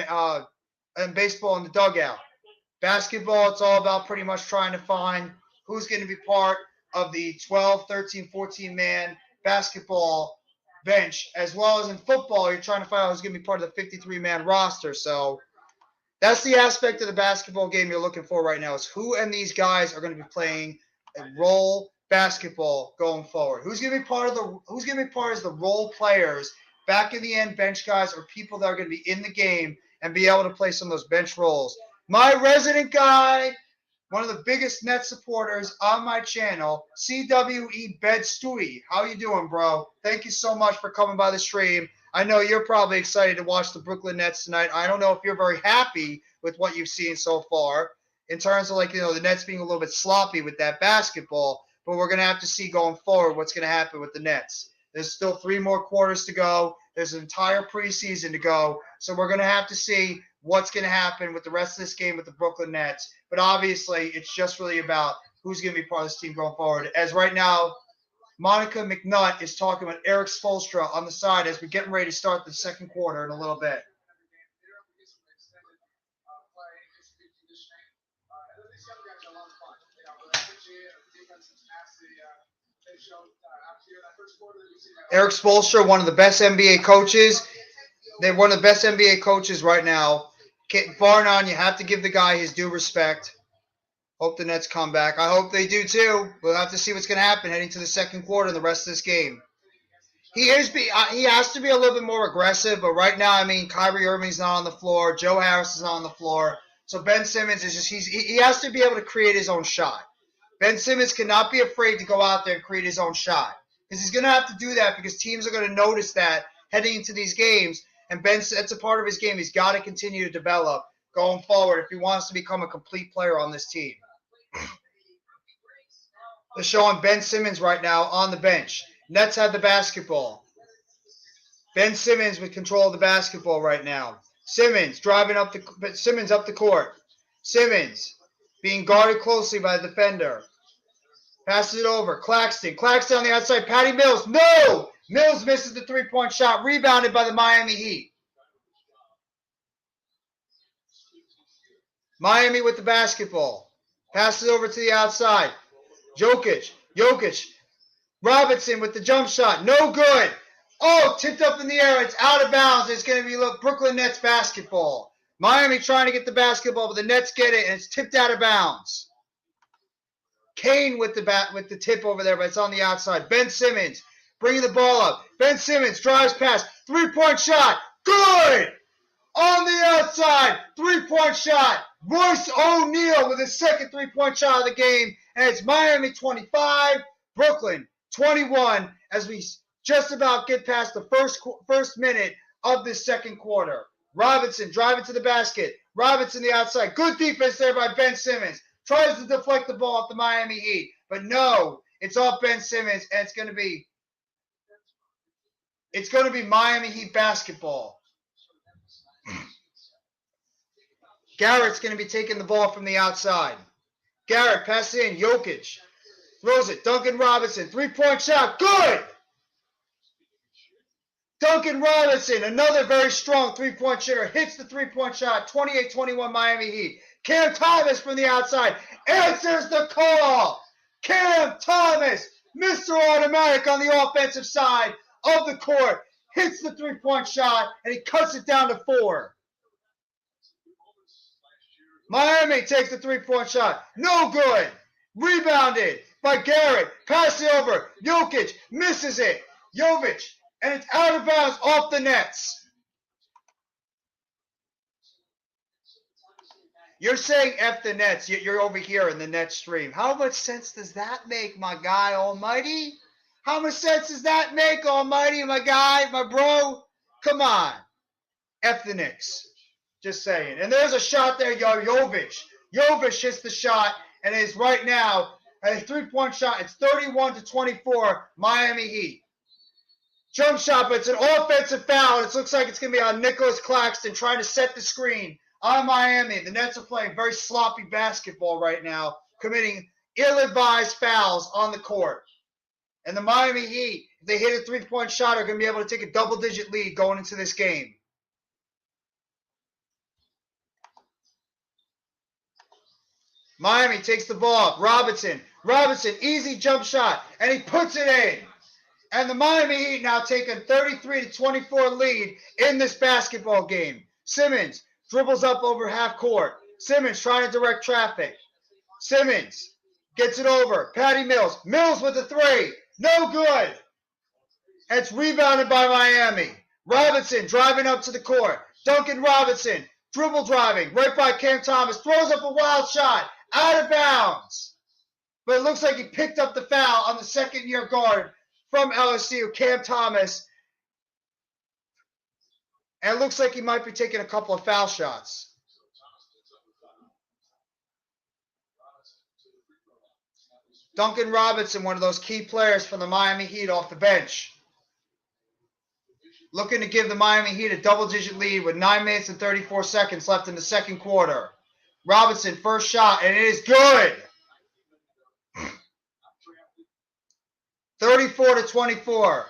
and baseball in the dugout. Basketball, it's all about pretty much trying to find who's going to be part of the 12, 13, 14-man basketball bench, as well as in football, you're trying to find out who's going to be part of the 53-man roster. So that's the aspect of the basketball game you're looking for right now is who and these guys are going to be playing a role basketball going forward. Who's going to be part as the role players, back in the end bench guys or people that are going to be in the game and be able to play some of those bench roles. My resident guy, one of the biggest net supporters on my channel, CWE Bed Stewie. How you doing, bro? Thank you so much for coming by the stream. I know you're probably excited to watch the Brooklyn Nets tonight. I don't know if you're very happy with what you've seen so far in terms of the Nets being a little bit sloppy with that basketball, but we're going to have to see going forward what's going to happen with the Nets. There's still 3 more quarters to go. There's an entire preseason to go. So we're going to have to see what's going to happen with the rest of this game with the Brooklyn Nets. But obviously, it's just really about who's going to be part of this team going forward. As right now, Monica McNutt is talking with Eric Spoelstra on the side as we're getting ready to start the second quarter in a little bit. Eric Spoelstra, one of the best NBA coaches. They're one of the best NBA coaches right now. Bar none, you have to give the guy his due respect. Hope the Nets come back. I hope they do too. We'll have to see what's going to happen heading to the second quarter and the rest of this game. He has to be a little bit more aggressive, but right now, I mean, Kyrie Irving's not on the floor. Joe Harris is not on the floor. So Ben Simmons is just he has to be able to create his own shot. Ben Simmons cannot be afraid to go out there and create his own shot because he's going to have to do that because teams are going to notice that heading into these games. And that's a part of his game. He's got to continue to develop going forward if he wants to become a complete player on this team. They're showing Ben Simmons right now on the bench. Nets have the basketball. Ben Simmons with control of the basketball right now. Simmons up the court. Simmons being guarded closely by the defender. Passes it over. Claxton on the outside. Patty Mills. No! Mills misses the three-point shot. Rebounded by the Miami Heat. Miami with the basketball. Passes over to the outside. Jokic. Robinson with the jump shot. No good. Oh, tipped up in the air. It's out of bounds. It's going to be Brooklyn Nets basketball. Miami trying to get the basketball, but the Nets get it, and it's tipped out of bounds. Kane with the tip over there, but it's on the outside. Ben Simmons bringing the ball up. Ben Simmons drives past. Three-point shot. Good! On the outside. Three-point shot. Royce O'Neal with his second three-point shot of the game. And it's Miami 25, Brooklyn 21 as we just about get past the first minute of this second quarter. Robinson driving to the basket. Robinson the outside. Good defense there by Ben Simmons. Tries to deflect the ball off the Miami Heat. But no, it's off Ben Simmons, and it's going to be Miami Heat basketball. Garrett's going to be taking the ball from the outside. Garrett passes in. Jokic throws it. Duncan Robinson. Three-point shot. Good! Duncan Robinson, another very strong three-point shooter, hits the three-point shot. 28-21 Miami Heat. Cam Thomas from the outside answers the call. Cam Thomas, Mr. Automatic on the offensive side of the court, hits the three-point shot, and he cuts it down to 4. Miami takes the three-point shot. No good. Rebounded by Garrett. Pass it over. Jokic misses it. Jovic. And it's out of bounds off the Nets. You're saying F the Nets. You're over here in the Nets stream. How much sense does that make, my guy almighty? How much sense does that make, almighty, my guy, my bro? Come on. F the Knicks. Just saying. And there's a shot there, Jovic. Jovic hits the shot, and it's right now a three-point shot. It's 31-24, Miami Heat. Jump shot, but it's an offensive foul. It looks like it's going to be on Nicholas Claxton trying to set the screen on Miami. The Nets are playing very sloppy basketball right now, committing ill-advised fouls on the court. And the Miami Heat, if they hit a three-point shot, are going to be able to take a double-digit lead going into this game. Miami takes the ball up. Robinson, easy jump shot, and he puts it in. And the Miami Heat now take a 33-24 lead in this basketball game. Simmons dribbles up over half court. Simmons trying to direct traffic. Simmons gets it over. Patty Mills. Mills with the three. No good. And it's rebounded by Miami. Robinson driving up to the court. Duncan Robinson dribble driving right by Cam Thomas. Throws up a wild shot. Out of bounds. But it looks like he picked up the foul on the second-year guard from LSU, Cam Thomas. And it looks like he might be taking a couple of foul shots. Duncan Robinson, one of those key players for the Miami Heat off the bench. Looking to give the Miami Heat a double-digit lead with 9 minutes and 34 seconds left in the second quarter. Robinson, first shot, and it is good. 34-24.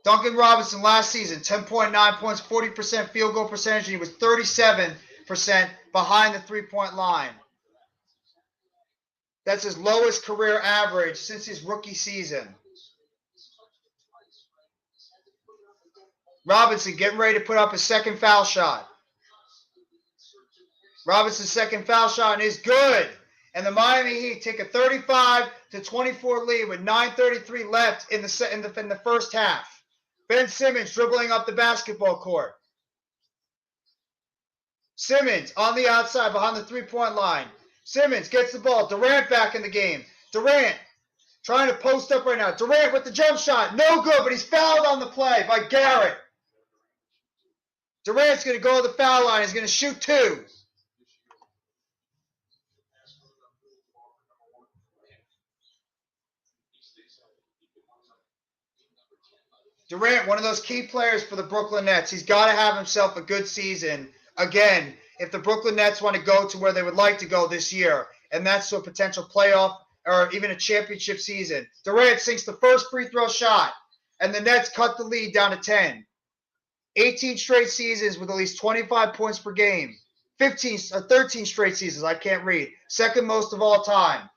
Duncan Robinson last season, 10.9 points, 40% field goal percentage, and he was 37% behind the three-point line. That's his lowest career average since his rookie season. Robinson getting ready to put up his second foul shot. Robinson's second foul shot is good. And the Miami Heat take a 35-24 lead with 9:33 left in the first half. Ben Simmons dribbling up the basketball court. Simmons on the outside behind the three-point line. Simmons gets the ball. Durant back in the game. Durant trying to post up right now. Durant with the jump shot. No good, but he's fouled on the play by Garrett. Durant's going to go to the foul line. He's going to shoot two. Durant, one of those key players for the Brooklyn Nets. He's got to have himself a good season. Again, if the Brooklyn Nets want to go to where they would like to go this year, and that's to a potential playoff or even a championship season. Durant sinks the first free throw shot, and the Nets cut the lead down to 10. 18 straight seasons with at least 25 points per game. 13 straight seasons, I can't read. Second most of all time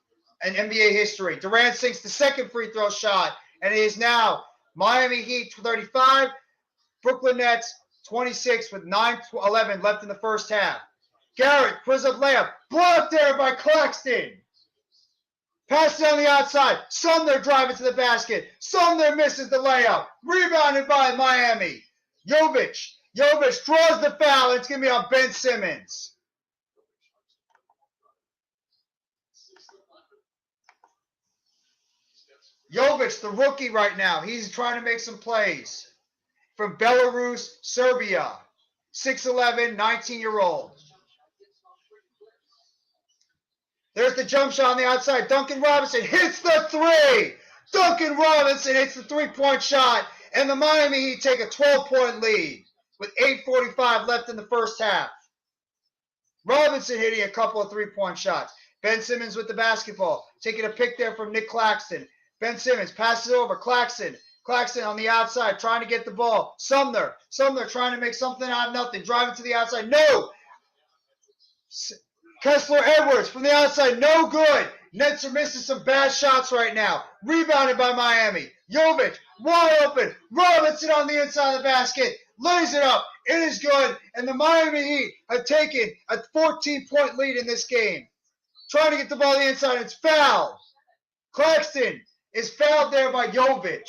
in NBA history. Durant sinks the second free throw shot, and it is now Miami Heat 35, Brooklyn Nets 26 with 9:11 left in the first half. Garrett, quiz up layup, blocked there by Claxton. Pass it on the outside. Sumner driving to the basket. Sumner misses the layup. Rebounded by Miami. Jovic draws the foul. It's going to be on Ben Simmons. Jovic, the rookie right now, he's trying to make some plays. From Belarus, Serbia. 6'11", 19-year-old. There's the jump shot on the outside. Duncan Robinson hits the three. Duncan Robinson hits the three-point shot, and the Miami Heat take a 12-point lead with 8:45 left in the first half. Robinson hitting a couple of three-point shots. Ben Simmons with the basketball, taking a pick there from Nick Claxton. Ben Simmons passes it over. Claxton on the outside, trying to get the ball. Sumner trying to make something out of nothing. Driving to the outside. No! Kessler Edwards from the outside. No good. Nets are missing some bad shots right now. Rebounded by Miami. Jovic, wide open. Robinson on the inside of the basket. Lays it up. It is good. And the Miami Heat have taken a 14-point lead in this game. Trying to get the ball on the inside. It's fouled. Claxton is fouled there by Jovic.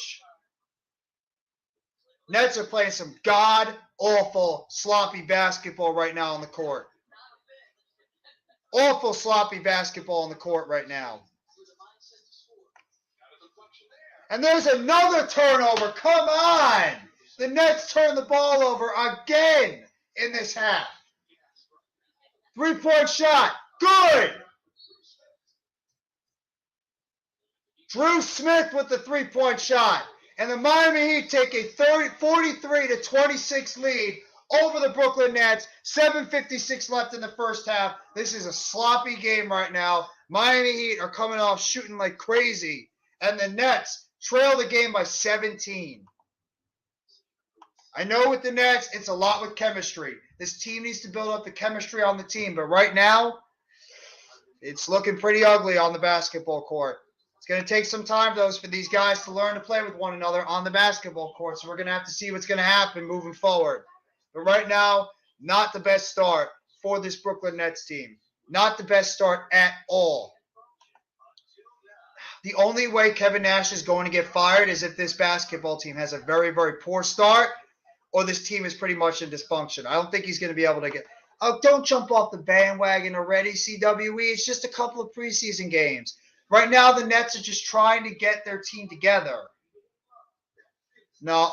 Nets are playing some god-awful, sloppy basketball right now on the court. Awful, sloppy basketball on the court right now. And there's another turnover. Come on! The Nets turn the ball over again in this half. Three-point shot. Good! Drew Smith with the three-point shot. And the Miami Heat take a 43-26 lead over the Brooklyn Nets. 7:56 left in the first half. This is a sloppy game right now. Miami Heat are coming off shooting like crazy. And the Nets trail the game by 17. I know with the Nets, it's a lot with chemistry. This team needs to build up the chemistry on the team. But right now, it's looking pretty ugly on the basketball court. It's going to take some time, though, for these guys to learn to play with one another on the basketball court. So we're going to have to see what's going to happen moving forward. But right now, not the best start for this Brooklyn Nets team. Not the best start at all. The only way Kevin Nash is going to get fired is if this basketball team has a very, very poor start or this team is pretty much in dysfunction. I don't think he's going to be able to get – oh, don't jump off the bandwagon already, CWE. It's just a couple of preseason games. Right now, the Nets are just trying to get their team together. No.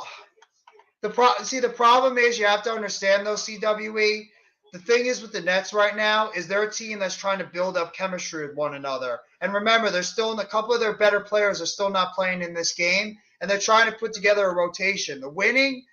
The problem is you have to understand, though, CWE. The thing is with the Nets right now is they're a team that's trying to build up chemistry with one another. And remember, they're still in a couple of their better players are still not playing in this game, and they're trying to put together a rotation. The winning,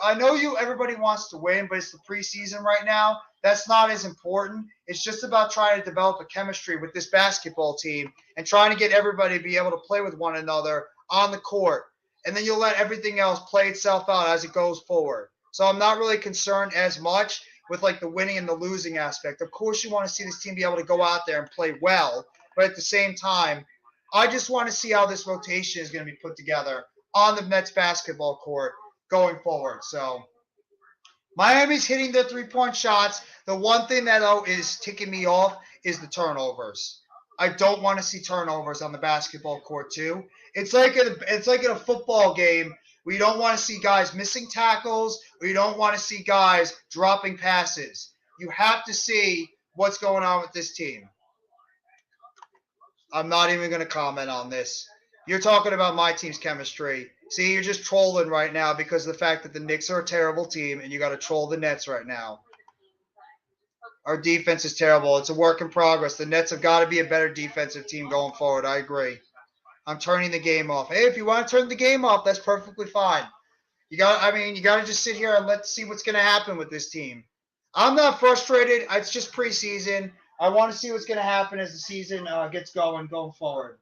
I know everybody wants to win, but it's the preseason right now. That's not as important. It's just about trying to develop a chemistry with this basketball team and trying to get everybody to be able to play with one another on the court. And then you'll let everything else play itself out as it goes forward. So I'm not really concerned as much with like the winning and the losing aspect. Of course, you want to see this team be able to go out there and play well, but at the same time, I just want to see how this rotation is going to be put together on the Nets basketball court going forward. So Miami's hitting their three-point shots. The one thing that is ticking me off is the turnovers. I don't want to see turnovers on the basketball court too. It's like in a football game. We don't want to see guys missing tackles. We don't want to see guys dropping passes. You have to see what's going on with this team. I'm not even going to comment on this. You're talking about my team's chemistry. See, you're just trolling right now because of the fact that the Knicks are a terrible team and you got to troll the Nets right now. Our defense is terrible. It's a work in progress. The Nets have got to be a better defensive team going forward. I agree. I'm turning the game off. Hey, if you want to turn the game off, that's perfectly fine. You got to just sit here and let's see what's going to happen with this team. I'm not frustrated. It's just preseason. I want to see what's going to happen as the season gets going forward.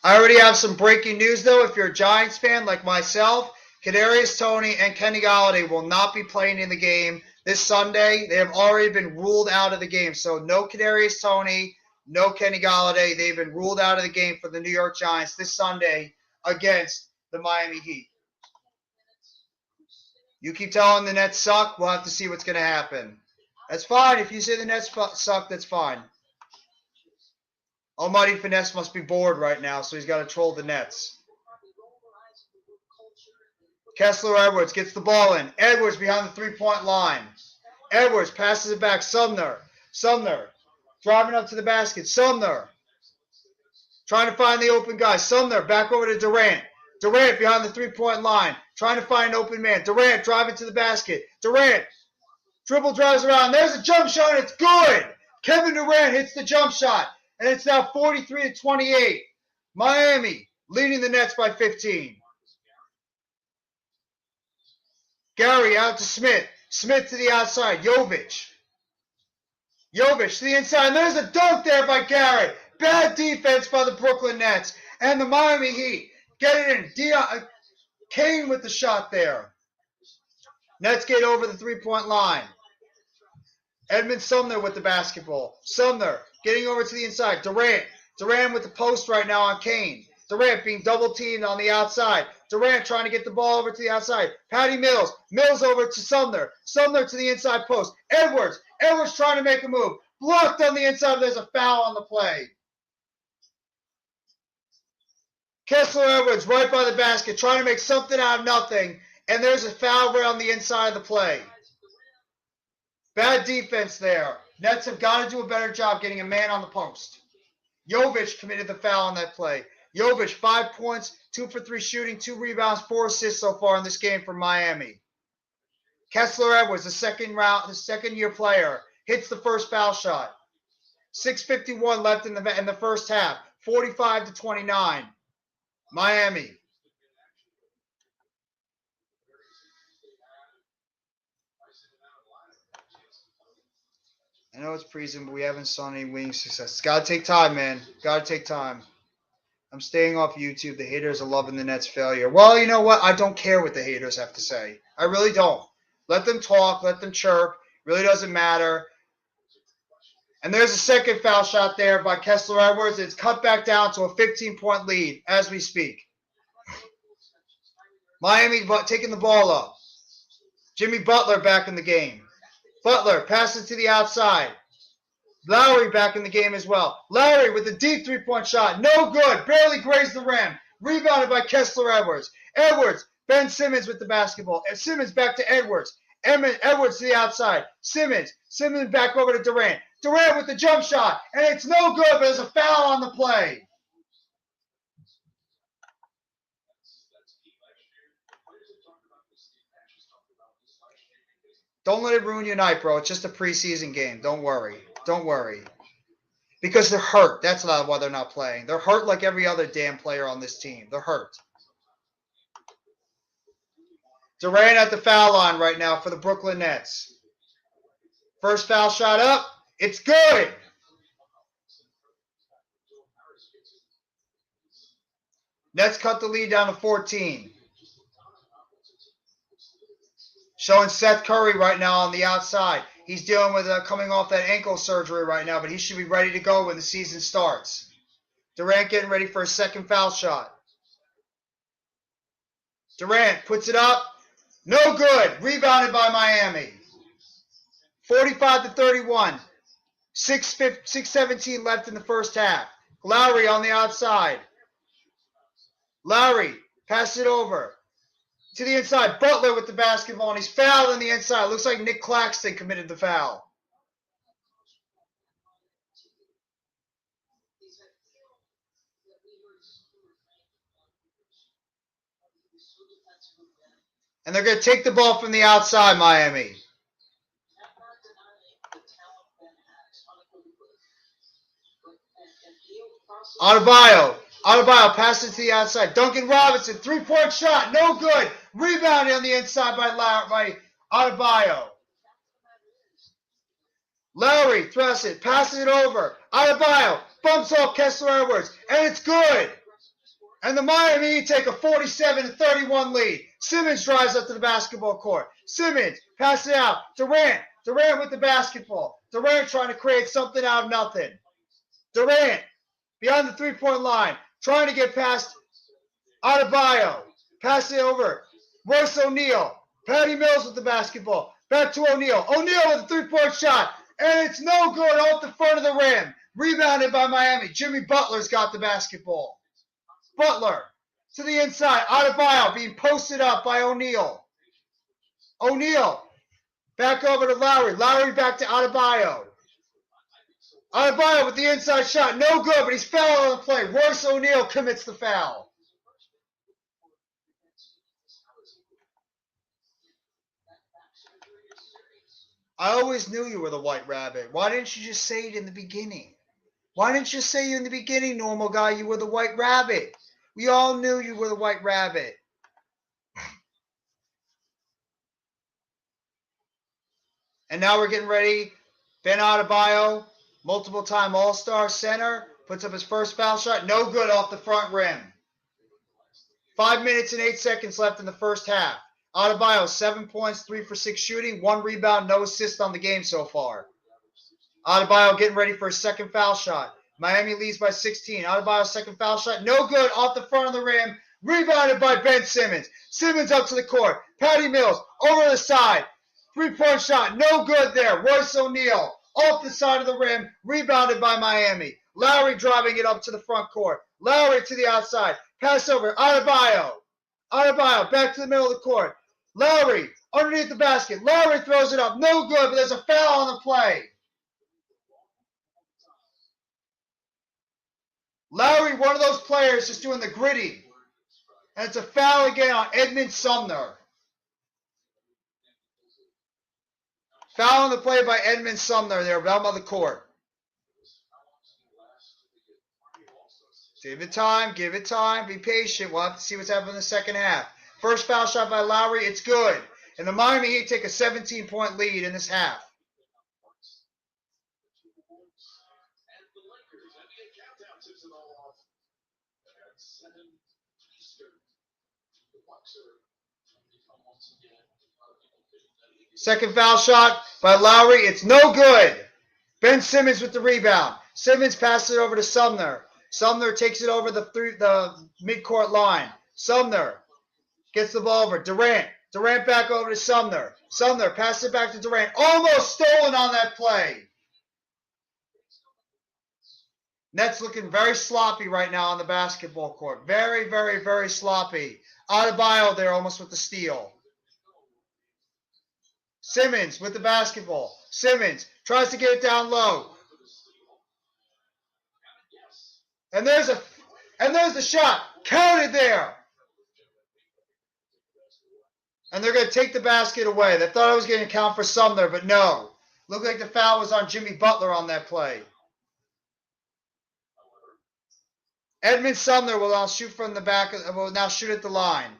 I already have some breaking news, though. If you're a Giants fan like myself, Kadarius Toney and Kenny Golladay will not be playing in the game this Sunday. They have already been ruled out of the game. So no Kadarius Toney, no Kenny Golladay. They've been ruled out of the game for the New York Giants this Sunday against the Miami Heat. You keep telling the Nets suck, we'll have to see what's going to happen. That's fine. If you say the Nets suck, that's fine. Almighty Finesse must be bored right now, so he's got to troll the Nets. Kessler Edwards gets the ball in. Edwards behind the three-point line. Edwards passes it back. Sumner driving up to the basket. Sumner trying to find the open guy. Sumner back over to Durant. Durant behind the three-point line trying to find an open man. Durant driving to the basket. Durant dribble drives around. There's a jump shot, and it's good. Kevin Durant hits the jump shot, and it's now 43-28. Miami leading the Nets by 15. Gary out to Smith. Smith to the outside. Jovic to the inside. And there's a dunk there by Gary. Bad defense by the Brooklyn Nets. And the Miami Heat get it in. Kane with the shot there. Nets get over the three-point line. Edmund Sumner with the basketball. Sumner getting over to the inside. Durant with the post right now on Kane. Durant being double-teamed on the outside. Durant trying to get the ball over to the outside. Patty Mills. Mills over to Sumner. Sumner to the inside post. Edwards trying to make a move. Blocked on the inside. There's a foul on the play. Kessler Edwards right by the basket trying to make something out of nothing. And there's a foul right on the inside of the play. Bad defense there. Nets have got to do a better job getting a man on the post. Jovic committed the foul on that play. Jovic, 5 points, 2 for 3 shooting, 2 rebounds, 4 assists so far in this game for Miami. Kessler Edwards, the second-year player, hits the first foul shot. 6:51 left in the first half. 45-29. Miami. I know it's preseason, but we haven't saw any winning success. It's got to take time, man. Got to take time. I'm staying off YouTube. The haters are loving the Nets' failure. Well, you know what? I don't care what the haters have to say. I really don't. Let them talk. Let them chirp. Really doesn't matter. And there's a second foul shot there by Kessler Edwards. It's cut back down to a 15-point lead as we speak. Miami taking the ball up. Jimmy Butler back in the game. Butler passes to the outside. Lowry back in the game as well. Lowry with a deep three-point shot. No good. Barely grazed the rim. Rebounded by Kessler Edwards. Ben Simmons with the basketball. And Simmons back to Edwards. Edwards to the outside. Simmons back over to Durant. Durant with the jump shot. And it's no good, but there's a foul on the play. Don't let it ruin your night, bro. It's just a preseason game. Don't worry. Because they're hurt. That's not why they're not playing. They're hurt like every other damn player on this team. They're hurt. Durant at the foul line right now for the Brooklyn Nets. First foul shot up. It's good. Nets cut the lead down to 14. Showing Seth Curry right now on the outside. He's dealing with coming off that ankle surgery right now, but he should be ready to go when the season starts. Durant getting ready for a second foul shot. Durant puts it up. No good. Rebounded by Miami. 45-31. 6:17 left in the first half. Lowry on the outside. Lowry passes it over to the inside. Butler with the basketball, and he's fouled on the inside. Looks like Nick Claxton committed the foul. And they're going to take the ball from the outside, Miami. Adebayo passes to the outside. Duncan Robinson, three-point shot, no good. Rebounded on the inside by Adebayo. Lowry thrusts it, passes it over. Adebayo bumps off Kessler Edwards, and it's good. And the Miami Heat take a 47-31 lead. Simmons drives up to the basketball court. Simmons passes it out. Durant with the basketball. Durant trying to create something out of nothing. Durant beyond the three-point line, trying to get past Adebayo. Pass it over. Royce O'Neal. Patty Mills with the basketball. Back to O'Neal. O'Neal with a three-point shot. And it's no good off the front of the rim. Rebounded by Miami. Jimmy Butler's got the basketball. Butler to the inside. Adebayo being posted up by O'Neal. O'Neal back over to Lowry. Lowry back to Adebayo. Adebayo with the inside shot. No good, but he's fouled on the play. Royce O'Neal commits the foul. I always knew you were the White Rabbit. Why didn't you just say it in the beginning? Why didn't you say in the beginning, normal guy, you were the White Rabbit? We all knew you were the White Rabbit. And now we're getting ready. Ben Adebayo, multiple-time All-Star center, puts up his first foul shot. No good off the front rim. 5 minutes and 8 seconds left in the first half. Adebayo, 7 points, 3 for 6 shooting, 1 rebound, no assist on the game so far. Adebayo getting ready for a second foul shot. Miami leads by 16. Adebayo's second foul shot, no good off the front of the rim. Rebounded by Ben Simmons. Simmons up to the court. Patty Mills over the side. 3-point shot, no good there. Royce O'Neal off the side of the rim. Rebounded by Miami. Lowry driving it up to the front court. Lowry to the outside. Pass over. Adebayo. Adebayo back to the middle of the court. Lowry underneath the basket. Lowry throws it up. No good, but there's a foul on the play. Lowry, one of those players just doing the gritty. And it's a foul again on Edmund Sumner. Foul on the play by Edmund Sumner there, down by the court. Give it time, be patient. We'll have to see what's happening in the second half. First foul shot by Lowry, it's good. And the Miami Heat take a 17-point lead in this half. Second foul shot by Lowry, it's no good. Ben Simmons with the rebound. Simmons passes it over to Sumner. Sumner takes it over the midcourt line. Sumner gets the ball over. Durant back over to Sumner. Sumner passes it back to Durant. Almost stolen on that play. Nets looking very sloppy right now on the basketball court. Very, very, very sloppy. Adebayo there almost with the steal. Simmons with the basketball. Simmons tries to get it down low. And there's the shot. Counted there. And they're going to take the basket away. They thought I was going to count for Sumner, but no. Looked like the foul was on Jimmy Butler on that play. Edmund Sumner will now shoot from the back. Will now shoot at the line.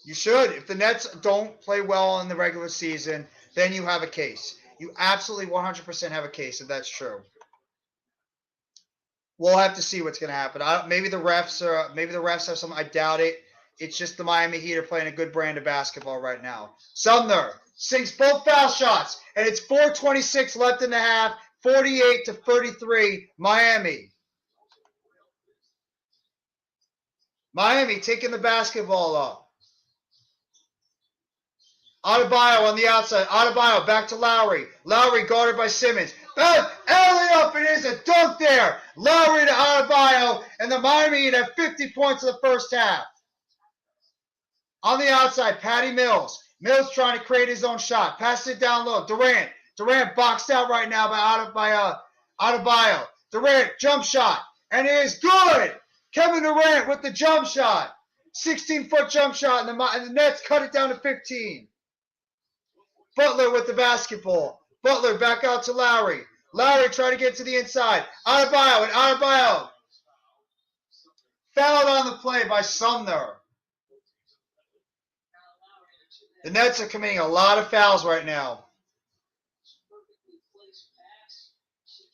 You should. If the Nets don't play well in the regular season, then you have a case. You absolutely 100% have a case if that's true. We'll have to see what's going to happen. Maybe the refs have some. I doubt it. It's just the Miami Heat are playing a good brand of basketball right now. Sumner sinks both foul shots, and it's 4:26 left in the half, 48-33, Miami. Miami taking the basketball up. Adebayo on the outside. Adebayo back to Lowry. Lowry guarded by Simmons. Alley up, it is a dunk there. Lowry to Adebayo, and the Miami Heat have 50 points in the first half. On the outside, Patty Mills. Mills trying to create his own shot. Passes it down low. Durant. Durant boxed out right now by Adebayo. Durant jump shot, and it is good. Kevin Durant with the jump shot. 16-foot jump shot, and the Nets cut it down to 15. Butler with the basketball. Butler back out to Lowry. Lowry trying to get to the inside. Adebayo, and Adebayo fouled on the play by Sumner. The Nets are committing a lot of fouls right now.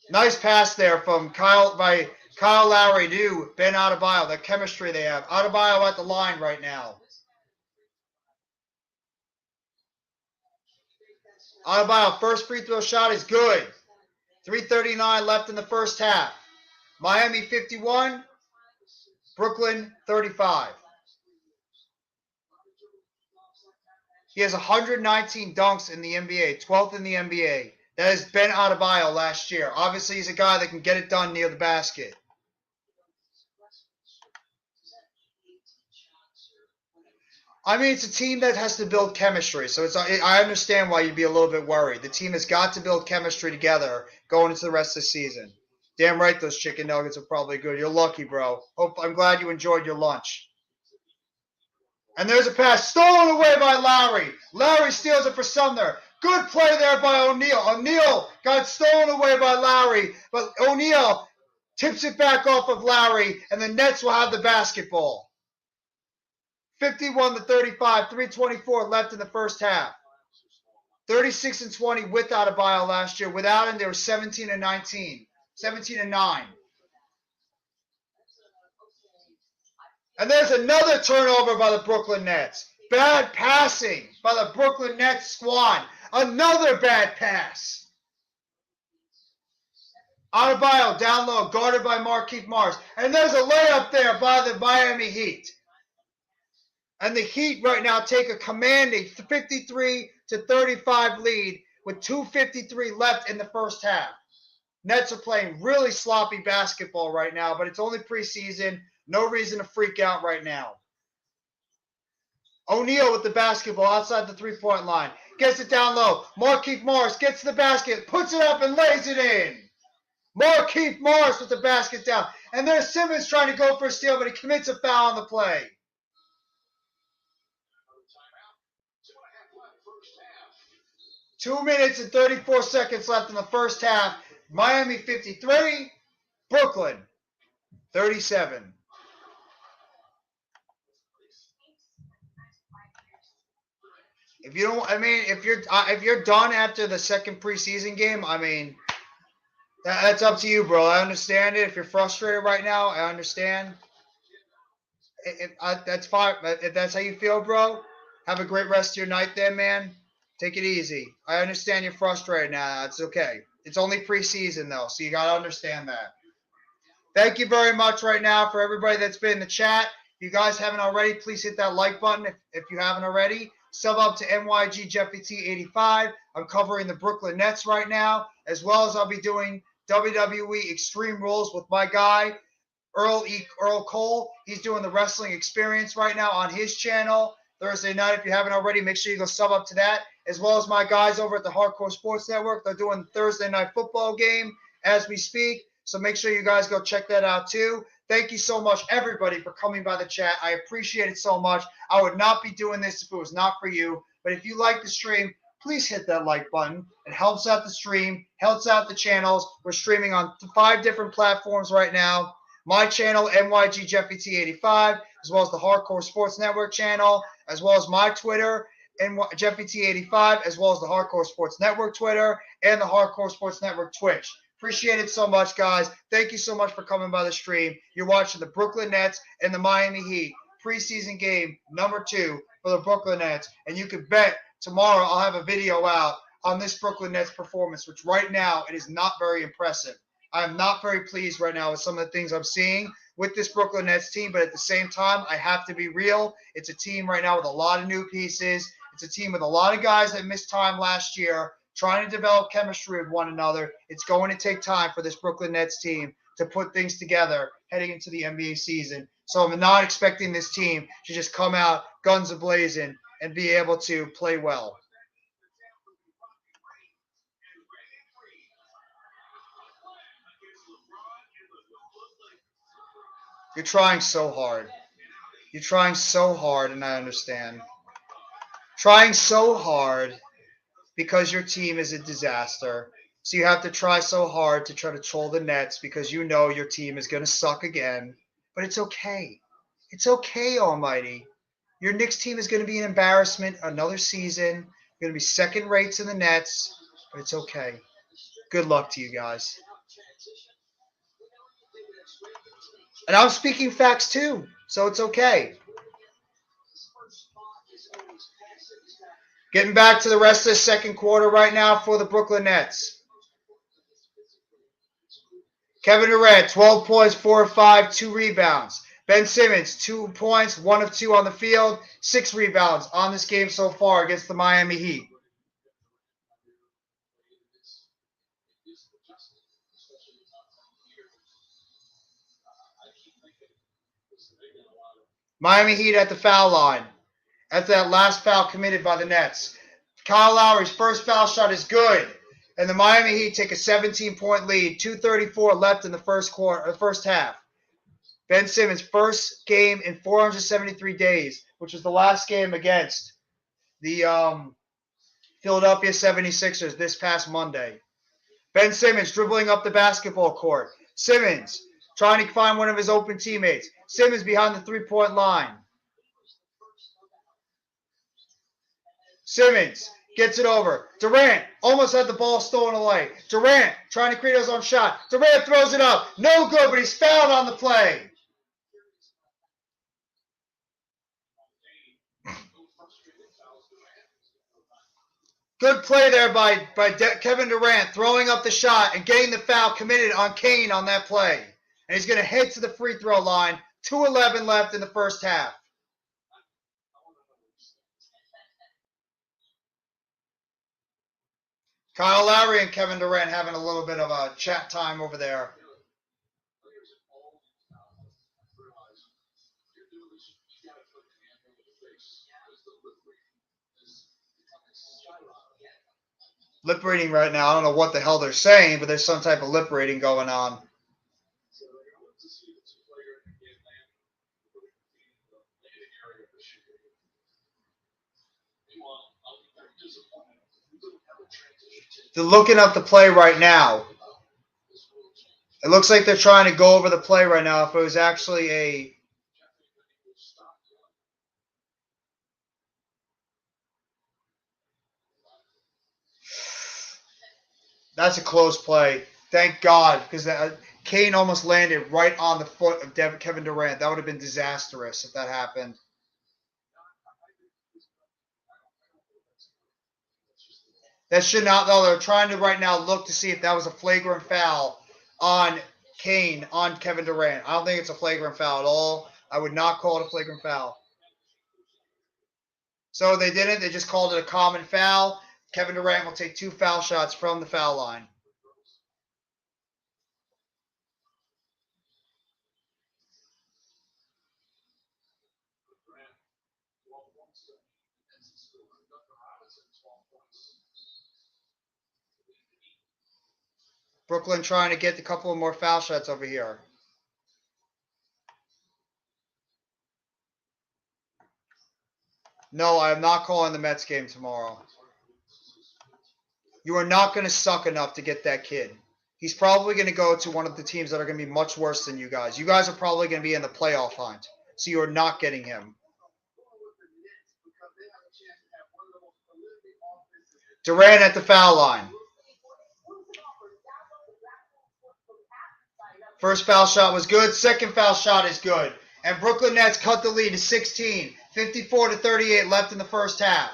Nice pass there from Kyle Lowry to Ben Adebayo. The chemistry they have. Adebayo at the line right now. Adebayo, first free throw shot is good. 3:39 left in the first half. Miami 51, Brooklyn 35. He has 119 dunks in the NBA, 12th in the NBA. That is Ben Adebayo last year. Obviously, he's a guy that can get it done near the basket. I mean, it's a team that has to build chemistry, so I understand why you'd be a little bit worried. The team has got to build chemistry together going into the rest of the season. Damn right those chicken nuggets are probably good. You're lucky, bro. I'm glad you enjoyed your lunch. And there's a pass stolen away by Lowry. Lowry steals it for Sumner. Good play there by O'Neal. O'Neal got stolen away by Lowry, but O'Neal tips it back off of Lowry, and the Nets will have the basketball. 51-35, 3:24 left in the first half. 36-20 with Adebayo last year. Without him, they were 17-19, 17-9. And there's another turnover by the Brooklyn Nets. Bad passing by the Brooklyn Nets squad. Another bad pass. Adebayo down low, guarded by Markieff Morris. And there's a layup there by the Miami Heat. And the Heat right now take a commanding 53-35 lead with 2:53 left in the first half. Nets are playing really sloppy basketball right now, but it's only preseason. No reason to freak out right now. O'Neal with the basketball outside the three-point line. Gets it down low. Markieff Morris gets to the basket, puts it up, and lays it in. Markieff Morris with the basket down. And there's Simmons trying to go for a steal, but he commits a foul on the play. 2 minutes and 34 seconds left in the first half. Miami 53, Brooklyn 37. If you don't, I mean, if you're done after the second preseason game, I mean, that's up to you, bro. I understand it. If you're frustrated right now, I understand. That's fine. If that's how you feel, bro, have a great rest of your night then, man. Take it easy. I understand you're frustrated now. It's okay. It's only preseason, though, so you got to understand that. Thank you very much right now for everybody that's been in the chat. If you guys haven't already, please hit that like button if you haven't already. Sub up to NYG Jeffy T85. I'm covering the Brooklyn Nets right now, as well as I'll be doing WWE Extreme Rules with my guy, Earl Cole. He's doing the Wrestling Experience right now on his channel. Thursday night, if you haven't already, make sure you go sub up to that, as well as my guys over at the Hardcore Sports Network. They're doing the Thursday night football game as we speak, so make sure you guys go check that out too. Thank you so much, everybody, for coming by the chat. I appreciate it so much. I would not be doing this if it was not for you, but if you like the stream, please hit that like button. It helps out the stream, helps out the channels. We're streaming on 5 different platforms right now. My channel, NYG Jeffy T85, as well as the Hardcore Sports Network channel, as well as my Twitter, Jeffy T85, as well as the Hardcore Sports Network Twitter and the Hardcore Sports Network Twitch. Appreciate it so much, guys. Thank you so much for coming by the stream. You're watching the Brooklyn Nets and the Miami Heat. preseason game number 2 for the Brooklyn Nets. And you can bet tomorrow I'll have a video out on this Brooklyn Nets performance, which right now it is not very impressive. I am not very pleased right now with some of the things I'm seeing with this Brooklyn Nets team, but at the same time, I have to be real. It's a team right now with a lot of new pieces. It's a team with a lot of guys that missed time last year, trying to develop chemistry with one another. It's going to take time for this Brooklyn Nets team to put things together heading into the NBA season. So I'm not expecting this team to just come out guns a-blazing and be able to play well. You're trying so hard. You're trying so hard, and I understand. Trying so hard because your team is a disaster. So you have to try so hard to try to troll the Nets because you know your team is going to suck again. But it's okay. It's okay, Almighty. Your Knicks team is going to be an embarrassment another season. You're going to be second rates in the Nets, but it's okay. Good luck to you guys. And I'm speaking facts too, so it's okay. Getting back to the rest of the second quarter right now for the Brooklyn Nets. Kevin Durant, 12 points, 4 of 5, 2 rebounds. Ben Simmons, 2 points, 1 of 2 on the field, 6 rebounds on this game so far against the Miami Heat. Miami Heat at the foul line. That's that last foul committed by the Nets. Kyle Lowry's first foul shot is good. And the Miami Heat take a 17-point lead. 2:34 left in the first half. Ben Simmons' first game in 473 days, which was the last game against the Philadelphia 76ers this past Monday. Ben Simmons dribbling up the basketball court. Simmons trying to find one of his open teammates. Simmons behind the three-point line. Simmons gets it over. Durant almost had the ball stolen away. Durant trying to create his own shot. Durant throws it up. No good, but he's fouled on the play. Good play there by Kevin Durant, throwing up the shot and getting the foul committed on Kane on that play. And he's going to head to the free throw line. 2:11 left in the first half. Kyle Lowry and Kevin Durant having a little bit of a chat time over there. Lip reading right now. I don't know what the hell they're saying, but there's some type of lip reading going on. They're looking up the play right now. It looks like they're trying to go over the play right now. If it was actually a... That's a close play. Thank God, because Kane almost landed right on the foot of Kevin Durant. That would have been disastrous if that happened. That should not, though. They're trying to right now look to see if that was a flagrant foul on Kane, on Kevin Durant. I don't think it's a flagrant foul at all. I would not call it a flagrant foul. So they didn't. They just called it a common foul. Kevin Durant will take 2 foul shots from the foul line. Brooklyn trying to get a couple of more foul shots over here. No, I am not calling the Mets game tomorrow. You are not going to suck enough to get that kid. He's probably going to go to one of the teams that are going to be much worse than you guys. You guys are probably going to be in the playoff hunt. So you are not getting him. Durant at the foul line. First foul shot was good. Second foul shot is good. And Brooklyn Nets cut the lead to 16. 54-38 left in the first half.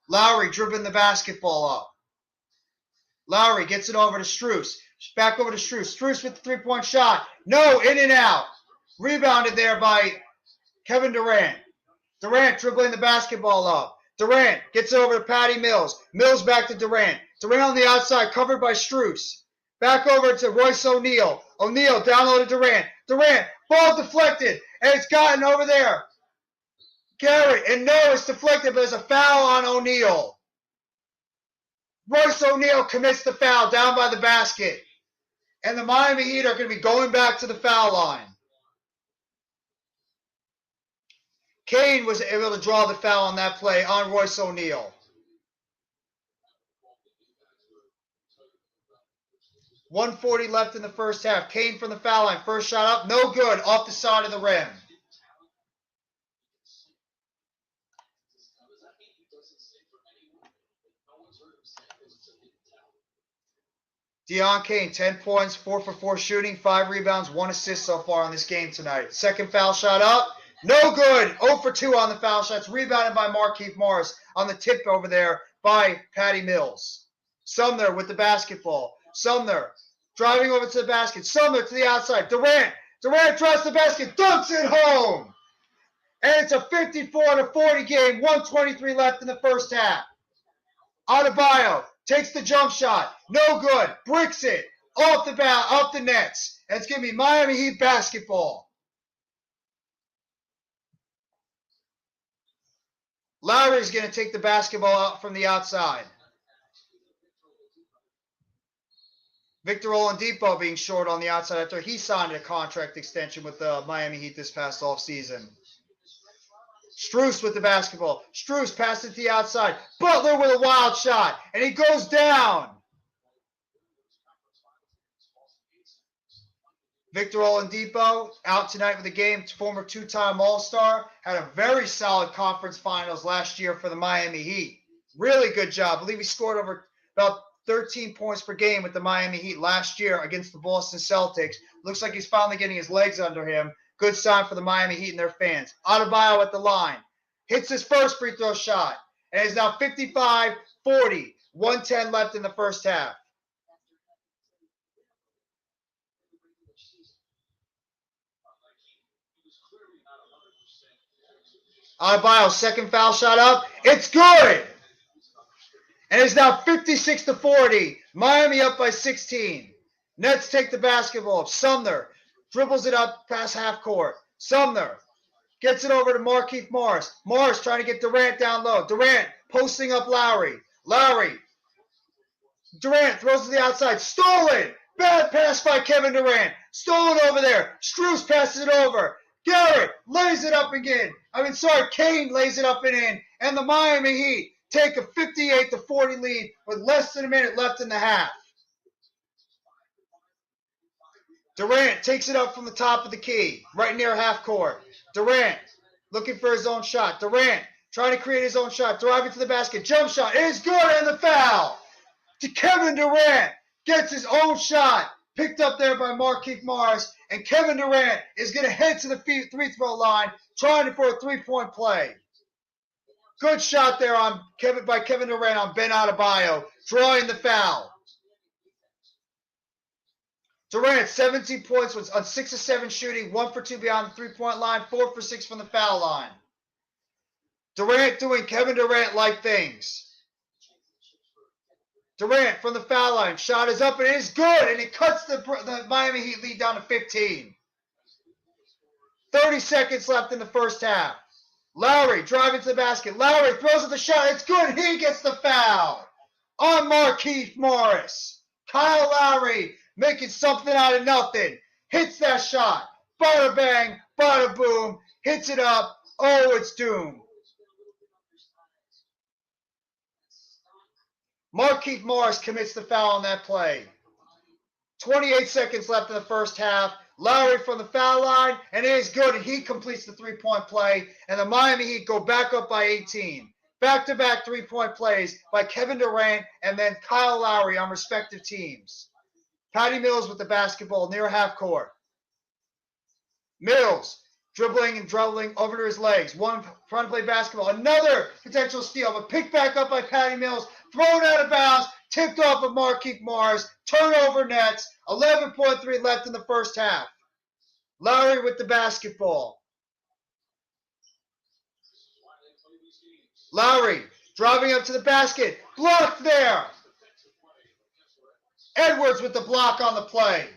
Lowry dribbling the basketball up. Lowry gets it over to Strus. Back over to Strus. Strus with the three-point shot. No, in and out. Rebounded there by Kevin Durant. Durant dribbling the basketball up. Durant gets it over to Patty Mills. Mills back to Durant. Durant on the outside, covered by Strus. Back over to Royce O'Neal. O'Neal down low to Durant. Durant, ball deflected, and it's gotten over there. Garrett, and no, it's deflected, but there's a foul on O'Neal. Royce O'Neal commits the foul down by the basket. And the Miami Heat are going to be going back to the foul line. Kane was able to draw the foul on that play on Royce O'Neal. 1:40 left in the first half. Kane from the foul line. First shot up. No good. Off the side of the rim. Deion Kane, 10 points, 4 for 4 shooting, 5 rebounds, 1 assist so far on this game tonight. Second foul shot up. No good. 0 for 2 on the foul shots. Rebounded by Markieff Morris on the tip over there by Patty Mills. Sumner with the basketball. Sumner driving over to the basket. Sumner to the outside. Durant. Durant drives the basket. Dunks it home. And it's a 54-40 game. 1:23 left in the first half. Adebayo takes the jump shot. No good. Bricks it. Off the nets. And it's going to be Miami Heat basketball. Lowry's going to take the basketball out from the outside. Victor Oladipo being short on the outside after he signed a contract extension with the Miami Heat this past offseason. Strus with the basketball. Strus passes to the outside. Butler with a wild shot. And he goes down. Victor Oladipo out tonight with the game. Former two-time All-Star. Had a very solid conference finals last year for the Miami Heat. Really good job. I believe he scored over about 13 points per game with the Miami Heat last year against the Boston Celtics. Looks like he's finally getting his legs under him. Good sign for the Miami Heat and their fans. Adebayo at the line. Hits his first free throw shot. And it's now 55-40. 1:10 left in the first half. Adebayo's second foul shot up. It's good. And it's now 56-40. Miami up by 16. Nets take the basketball. Sumner dribbles it up past half court. Sumner gets it over to Markieff Morris. Morris trying to get Durant down low. Durant posting up Lowry. Durant throws to the outside. Stolen. Bad pass by Kevin Durant. Stolen over there. Strus passes it over. Garrett lays it up again. Kane lays it up and in. And the Miami Heat take a 58-40 lead with less than a minute left in the half. Durant takes it up from the top of the key, right near half court. Durant looking for his own shot. Durant trying to create his own shot, driving to the basket, jump shot. It is good, and the foul to Kevin Durant. Gets his own shot, picked up there by Markieff Morris, and Kevin Durant is going to head to the free throw line, trying for a three-point play. Good shot there by Kevin Durant on Ben Adebayo, drawing the foul. Durant, 17 points, was on 6 of 7 shooting, 1 for 2 beyond the three-point line, 4 for 6 from the foul line. Durant doing Kevin Durant-like things. Durant from the foul line, shot is up and it is good, and it cuts the Miami Heat lead down to 15. 30 seconds left in the first half. Lowry driving to the basket. Lowry throws at the shot. It's good. He gets the foul on Markieff Morris. Kyle Lowry making something out of nothing. Hits that shot. Bada bang, bada boom. Hits it up. Oh, it's doomed. Markieff Morris commits the foul on that play. 28 seconds left in the first half. Lowry from the foul line, and it is good. He completes the three-point play, and the Miami Heat go back up by 18. Back-to-back three-point plays by Kevin Durant and then Kyle Lowry on respective teams. Patty Mills with the basketball near half court. Mills dribbling and over to his legs. One trying to play basketball. Another potential steal, but picked back up by Patty Mills. Thrown out of bounds. Tipped off of Markieff Morris. Turnover Nets. 11.3 left in the first half. Lowry with the basketball. Lowry driving up to the basket. Blocked there. Edwards with the block on the play.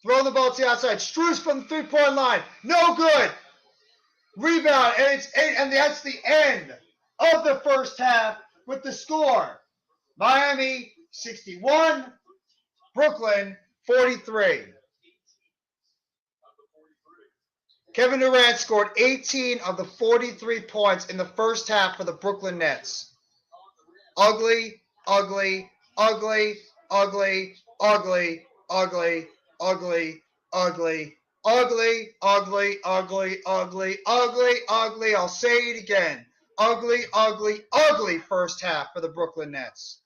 Throw the ball to the outside. Strus from the three-point line. No good. Rebound, and that's the end of the first half with the score. Miami 61, Brooklyn 43. Kevin Durant scored 18 of the 43 points in the first half for the Brooklyn Nets. Ugly, ugly, ugly, ugly, ugly, ugly, ugly, ugly, ugly, ugly, ugly, ugly, ugly, ugly. I'll say it again. Ugly, ugly, ugly first half for the Brooklyn Nets.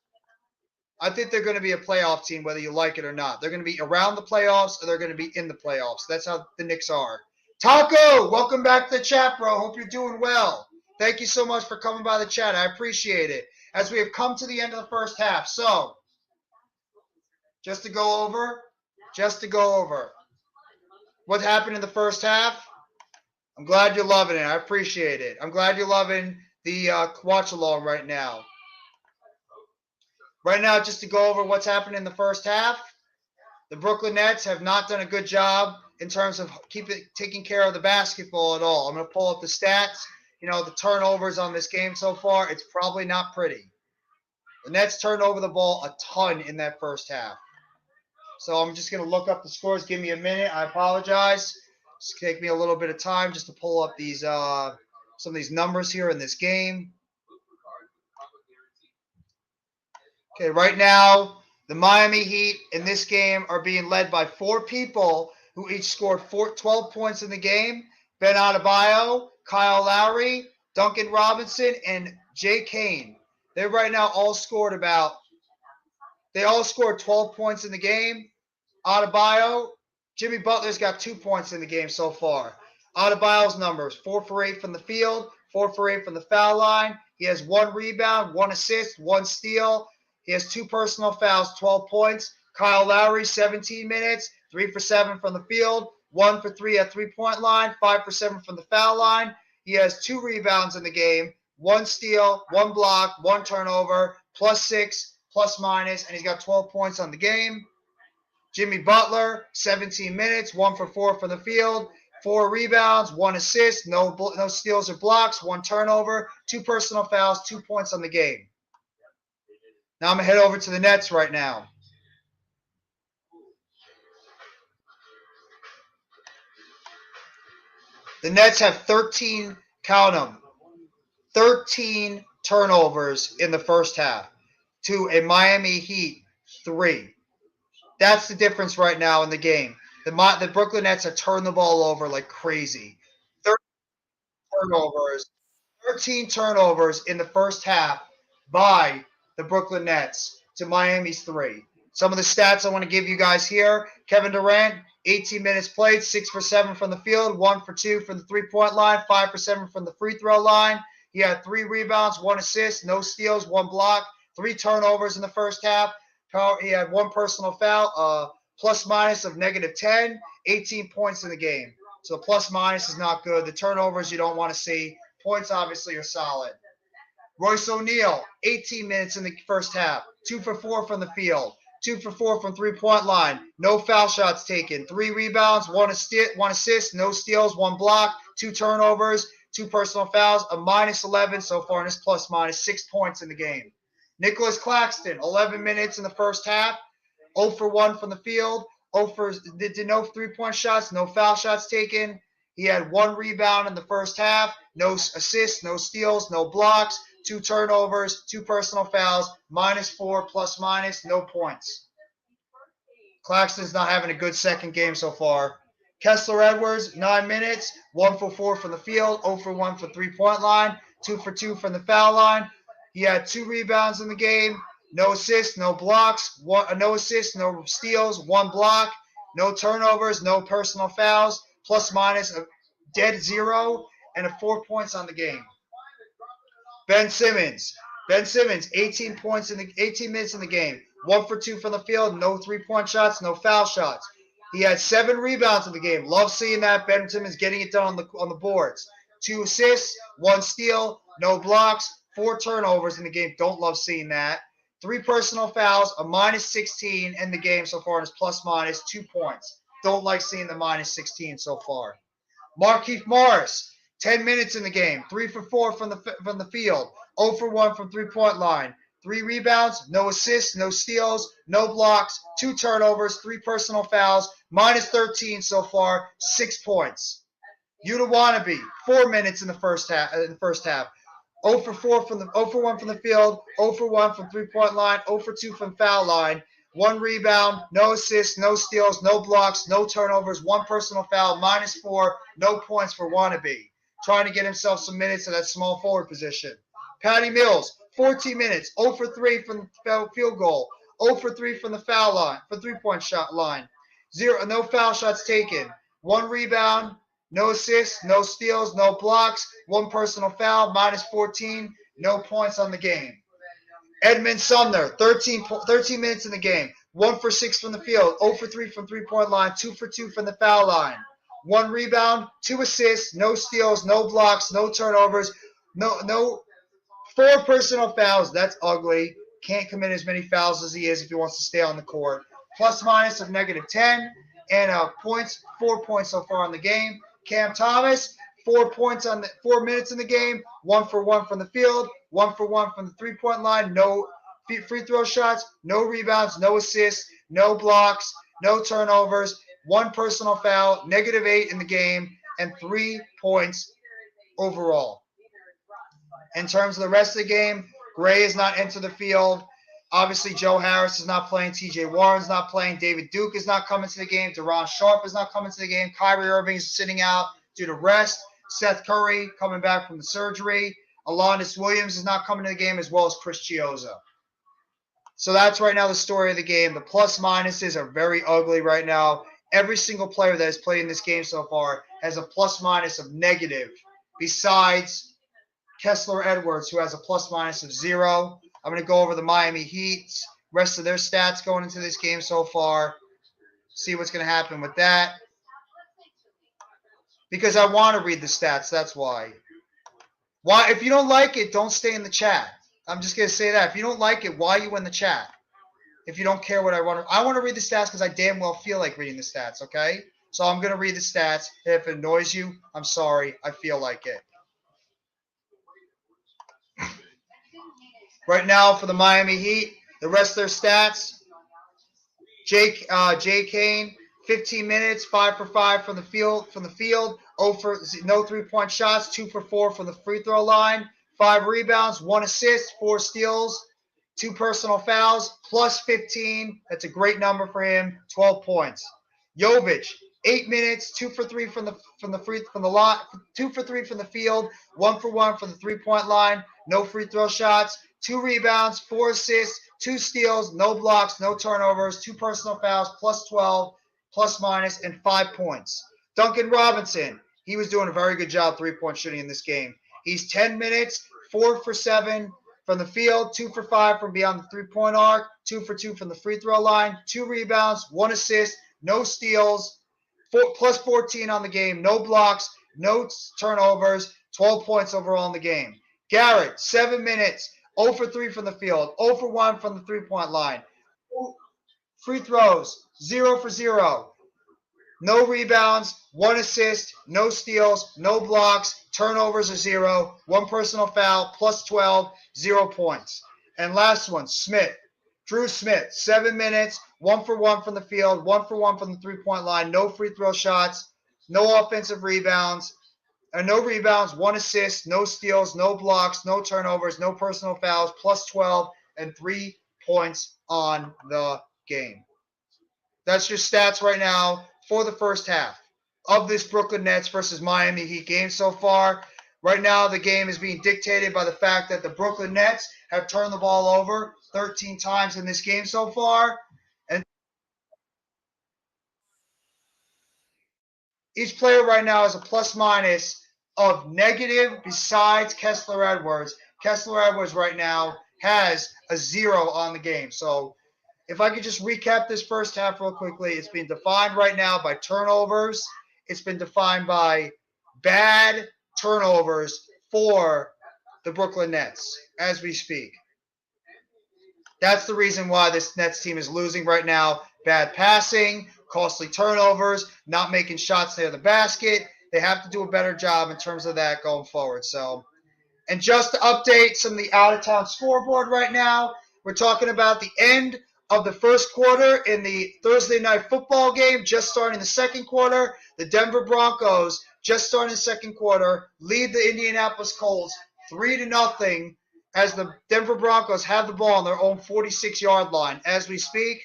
I think they're going to be a playoff team whether you like it or not. They're going to be around the playoffs or they're going to be in the playoffs. That's how the Knicks are. Taco, welcome back to the chat, bro. Hope you're doing well. Thank you so much for coming by the chat. I appreciate it. As we have come to the end of the first half. So, just to go over what happened in the first half. I'm glad you're loving it. I appreciate it. I'm glad you're loving the watch along right now. Right now, just to go over what's happened in the first half, the Brooklyn Nets have not done a good job in terms of taking care of the basketball at all. I'm going to pull up the stats. You know, the turnovers on this game so far, it's probably not pretty. The Nets turned over the ball a ton in that first half. So I'm just going to look up the scores. Give me a minute. I apologize. It's going to take me a little bit of time just to pull up these some of these numbers here in this game. Okay, right now, the Miami Heat in this game are being led by 4 people who each scored 12 points in the game. Ben Adebayo, Kyle Lowry, Duncan Robinson, and Jay Kane. They right now all scored 12 points in the game. Adebayo, Jimmy Butler's got 2 points in the game so far. Adebayo's numbers, 4 for 8 from the field, 4 for 8 from the foul line. He has 1 rebound, 1 assist, 1 steal. He has 2 personal fouls, 12 points. Kyle Lowry, 17 minutes, 3 for 7 from the field, 1 for 3 at three-point line, 5 for 7 from the foul line. He has 2 rebounds in the game, 1 steal, 1 block, 1 turnover, +6, ±, and he's got 12 points on the game. Jimmy Butler, 17 minutes, 1 for 4 from the field, 4 rebounds, 1 assist, no steals or blocks, 1 turnover, 2 personal fouls, 2 points on the game. Now I'm going to head over to the Nets right now. The Nets have 13, count them, 13 turnovers in the first half to a Miami Heat 3. That's the difference right now in the game. The Brooklyn Nets have turned the ball over like crazy. 13 turnovers in the first half by the Brooklyn Nets to Miami's 3. Some of the stats I want to give you guys here. Kevin Durant, 18 minutes played, 6 for 7 from the field, 1 for 2 from the three-point line, 5 for 7 from the free throw line. He had 3 rebounds, 1 assist, no steals, 1 block, 3 turnovers in the first half. He had 1 personal foul, plus-minus of -10, 18 points in the game. So plus-minus is not good. The turnovers you don't want to see. Points obviously are solid. Royce O'Neal, 18 minutes in the first half, 2 for 4 from the field, 2 for 4 from three-point line, no foul shots taken, 3 rebounds, 1 assist, no steals, 1 block, 2 turnovers, 2 personal fouls, a -11 so far in his plus-minus, 6 points in the game. Nicholas Claxton, 11 minutes in the first half, 0 for 1 from the field, did no three-point shots, no foul shots taken. He had 1 rebound in the first half, no assists, no steals, no blocks, 2 turnovers, 2 personal fouls, -4, plus-minus, no points. Claxton's not having a good second game so far. Kessler Edwards, 9 minutes, 1 for 4 from the field, 0 for 1 from three-point line, 2 for 2 from the foul line. He had 2 rebounds in the game, no assists, no blocks, no assists, no steals, 1 block, no turnovers, no personal fouls, plus minus a dead 0, and a 4 points on the game. Ben Simmons. Ben Simmons, 18 points in the 18 minutes in the game. 1 for 2 from the field, no 3-point shots, no foul shots. He had 7 rebounds in the game. Love seeing that. Ben Simmons getting it done on the boards. 2 assists, 1 steal, no blocks, 4 turnovers in the game. Don't love seeing that. 3 personal fouls, a minus 16 in the game so far, and his plus minus 2 points. Don't like seeing the minus 16 so far. Markieff Morris, 10 minutes in the game, 3 for 4 from the field, 0 for 1 from 3-point line, 3 rebounds, no assists, no steals, no blocks, 2 turnovers, 3 personal fouls, minus 13 so far, 6 points. Yuta Wannabe, 4 minutes in the first half. 0 for 4 from the 0 for 1 from the field, 0 for 1 from 3-point line, 0 for 2 from foul line. 1 rebound, no assists, no steals, no blocks, no turnovers, 1 personal foul, minus 4, no points for Wannabe. Trying to get himself some minutes at that small forward position. Patty Mills, 14 minutes, 0 for 3 from the field goal, 0 for 3 from the foul line, for 3-point shot line. 0, no foul shots taken. 1 rebound, no assists, no steals, no blocks, 1 personal foul, minus 14, no points on the game. Edmund Sumner, 13 minutes in the game, 1 for 6 from the field, 0 for 3 from 3-point line, 2 for 2 from the foul line. 1 rebound, 2 assists, no steals, no blocks, no turnovers, no 4 personal fouls. That's ugly. Can't commit as many fouls as he is if he wants to stay on the court. Plus minus of negative 10, and 4 points so far on the game. Cam Thomas, 4 minutes in the game, 1 for 1 from the field, 1 for 1 from the 3-point line, no free throw shots, no rebounds, no assists, no blocks, no turnovers, 1 personal foul, negative 8 in the game, and 3 points overall. In terms of the rest of the game, Gray has not entered the field. Obviously, Joe Harris is not playing. T.J. Warren's not playing. David Duke is not coming to the game. Deron Sharp is not coming to the game. Kyrie Irving is sitting out due to rest. Seth Curry coming back from the surgery. Alonnis Williams is not coming to the game, as well as Chris Chiozza. So that's right now the story of the game. The plus minuses are very ugly right now. Every single player that has played in this game so far has a plus minus of negative, besides Kessler Edwards, who has a plus minus of 0. I'm going to go over the Miami Heat's rest of their stats going into this game so far. See what's going to happen with that. Because I want to read the stats, that's why. If you don't like it, don't stay in the chat. I'm just going to say that. If you don't like it, why are you in the chat? If you don't care what I want to read the stats because I damn well feel like reading the stats, okay? So I'm going to read the stats. If it annoys you, I'm sorry. I feel like it. Right now for the Miami Heat, the rest of their stats, Jay Kane, 15 minutes, 5 for 5 from the field, 0 for no 3-point shots, 2 for 4 from the free throw line, 5 rebounds, 1 assist, 4 steals, 2 personal fouls, plus 15. That's a great number for him. 12 points. Jovic, 8 minutes, 2 for 3 from the lot, 2 for 3 from the field, 1 for 1 from the 3-point line, no free throw shots, 2 rebounds, 4 assists, 2 steals, no blocks, no turnovers, 2 personal fouls, plus 12, plus minus, and 5 points. Duncan Robinson, he was doing a very good job 3-point shooting in this game. He's 10 minutes, 4 for 7 from the field, 2 for 5 from beyond the 3-point arc, 2 for 2 from the free throw line, 2 rebounds, 1 assist, no steals, plus 14 on the game, no blocks, no turnovers, 12 points overall in the game. Garrett, 7 minutes, 0 for 3 from the field, 0 for 1 from the 3-point line. Free throws, 0 for 0. No rebounds, 1 assist, no steals, no blocks, turnovers are 0, 1 personal foul, plus 12, 0 points. And last one, Smith. Drew Smith, 7 minutes, 1 for 1 from the field, 1 for 1 from the 3-point line, no free throw shots, no offensive rebounds, 1 assist, no steals, no blocks, no turnovers, no personal fouls, plus 12, and 3 points on the game. That's your stats right now for the first half of this Brooklyn Nets versus Miami Heat game so far. Right now, the game is being dictated by the fact that the Brooklyn Nets have turned the ball over 13 times in this game so far. And each player right now is a plus-minus of negative besides Kessler Edwards. Kessler Edwards right now has a 0 on the game. So if I could just recap this first half real quickly, it's been defined right now by turnovers. It's been defined by bad turnovers for the Brooklyn Nets as we speak. That's the reason why this Nets team is losing right now. Bad passing, costly turnovers, not making shots near the basket. They have to do a better job in terms of that going forward. So, and just to update some of the out-of-town scoreboard right now, we're talking about the end of the first quarter in the Thursday night football game, just starting the second quarter. The Denver Broncos, just starting the second quarter, lead the Indianapolis Colts 3-0 as the Denver Broncos have the ball on their own 46-yard line as we speak.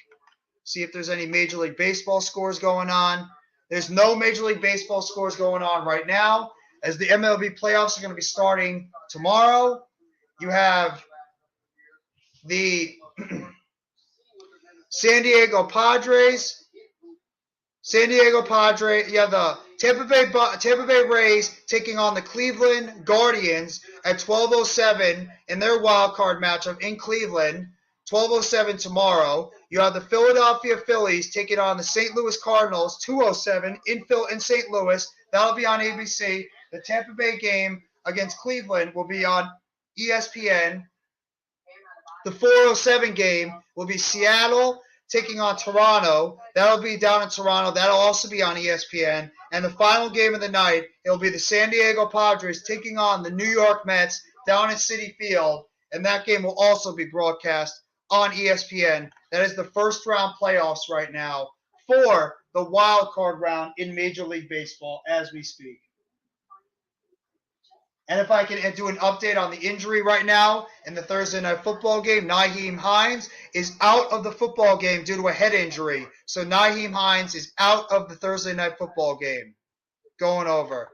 See if there's any Major League Baseball scores going on. There's no Major League Baseball scores going on right now, as the MLB playoffs are going to be starting tomorrow. You have the San Diego Padres. You have the Tampa Bay Rays taking on the Cleveland Guardians at 12:07 in their wild card matchup in Cleveland. 12:07 tomorrow. You have the Philadelphia Phillies taking on the St. Louis Cardinals. 2:07 in St. Louis. That'll be on ABC. The Tampa Bay game against Cleveland will be on ESPN. The 4:07 game will be Seattle taking on Toronto. That'll be down in Toronto. That'll also be on ESPN. And the final game of the night, it'll be the San Diego Padres taking on the New York Mets down at Citi Field. And that game will also be broadcast on ESPN. That is the first round playoffs right now for the wild card round in Major League Baseball as we speak. And if I can do an update on the injury right now in the Thursday night football game, Nyheim Hines is out of the football game due to a head injury. So Nyheim Hines is out of the Thursday night football game. Going over.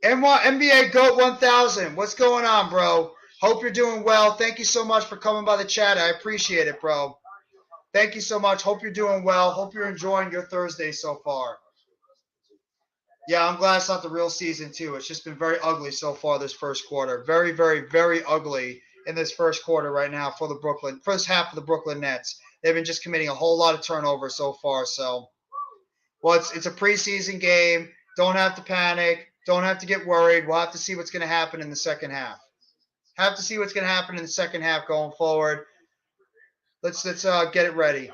NBA GOAT 1000. What's going on, bro? Hope you're doing well. Thank you so much for coming by the chat. I appreciate it, bro. Thank you so much. Hope you're doing well. Hope you're enjoying your Thursday so far. Yeah, I'm glad it's not the real season, too. It's just been very ugly so far this first quarter. Very, very, very ugly in this first quarter right now for the first half of the Brooklyn Nets. They've been just committing a whole lot of turnovers so far. So, well, it's a preseason game. Don't have to panic. Don't have to get worried. We'll have to see what's going to happen in the second half. Have to see what's going to happen in the second half going forward. Let's get it ready.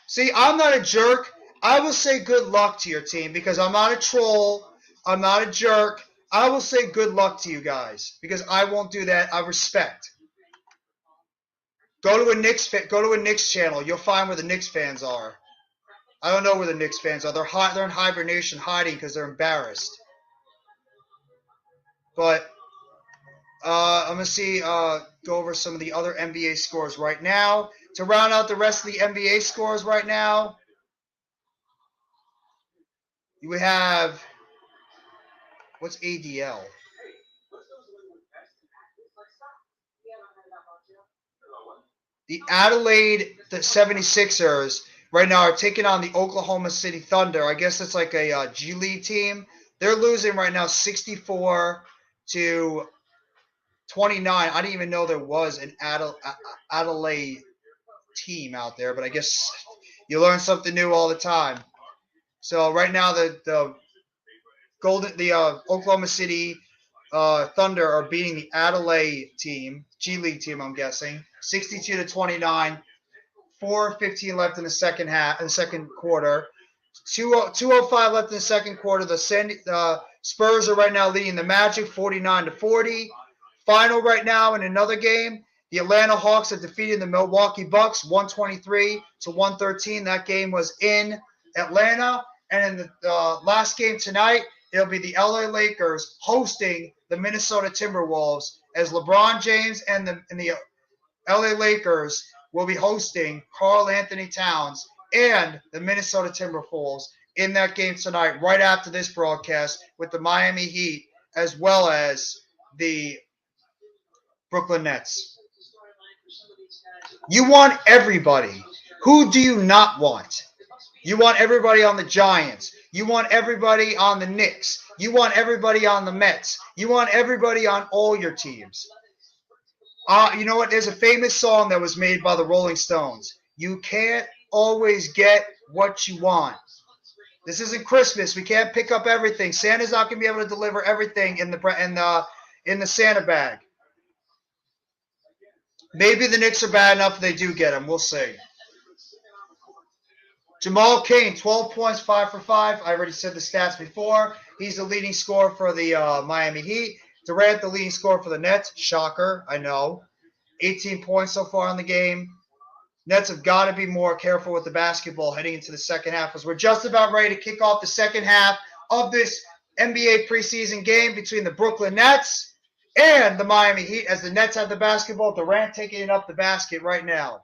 See, I'm not a jerk. I will say good luck to your team because I'm not a troll. I'm not a jerk. I will say good luck to you guys because I won't do that. I respect. Go to a Knicks channel. You'll find where the Knicks fans are. I don't know where the Knicks fans are. They're in hibernation, hiding because they're embarrassed. But I'm gonna go over some of the other NBA scores right now. To round out the rest of the NBA scores right now, you have, what's ADL? The 76ers right now are taking on the Oklahoma City Thunder. I guess it's like a G League team. They're losing right now 64-29. I didn't even know there was an Adelaide team out there, but I guess you learn something new all the time. So right now the Oklahoma City Thunder are beating the Adelaide team, G League team, I'm guessing, 62-29. 4:15 left in the second quarter. 2:05 left in the second quarter. The Spurs are right now leading the Magic 49-40. Final right now in another game, the Atlanta Hawks are defeating the Milwaukee Bucks 123-113. That game was in Atlanta. And in the last game tonight, it'll be the LA Lakers hosting the Minnesota Timberwolves as LeBron James and the LA Lakers will be hosting Karl Anthony Towns and the Minnesota Timberwolves in that game tonight, right after this broadcast, with the Miami Heat as well as the Brooklyn Nets. You want everybody. Who do you not want? You want everybody on the Giants. You want everybody on the Knicks. You want everybody on the Mets. You want everybody on all your teams. You know what? There's a famous song that was made by the Rolling Stones. You can't always get what you want. This isn't Christmas. We can't pick up everything. Santa's not going to be able to deliver everything in the Santa bag. Maybe the Knicks are bad enough if they do get him. We'll see. Jamal Cain, 12 points, 5 for 5. I already said the stats before. He's the leading scorer for the Miami Heat. Durant, the leading scorer for the Nets. Shocker, I know. 18 points so far in the game. Nets have got to be more careful with the basketball heading into the second half, as we're just about ready to kick off the second half of this NBA preseason game between the Brooklyn Nets and the Miami Heat, as the Nets have the basketball. Durant taking it up the basket right now.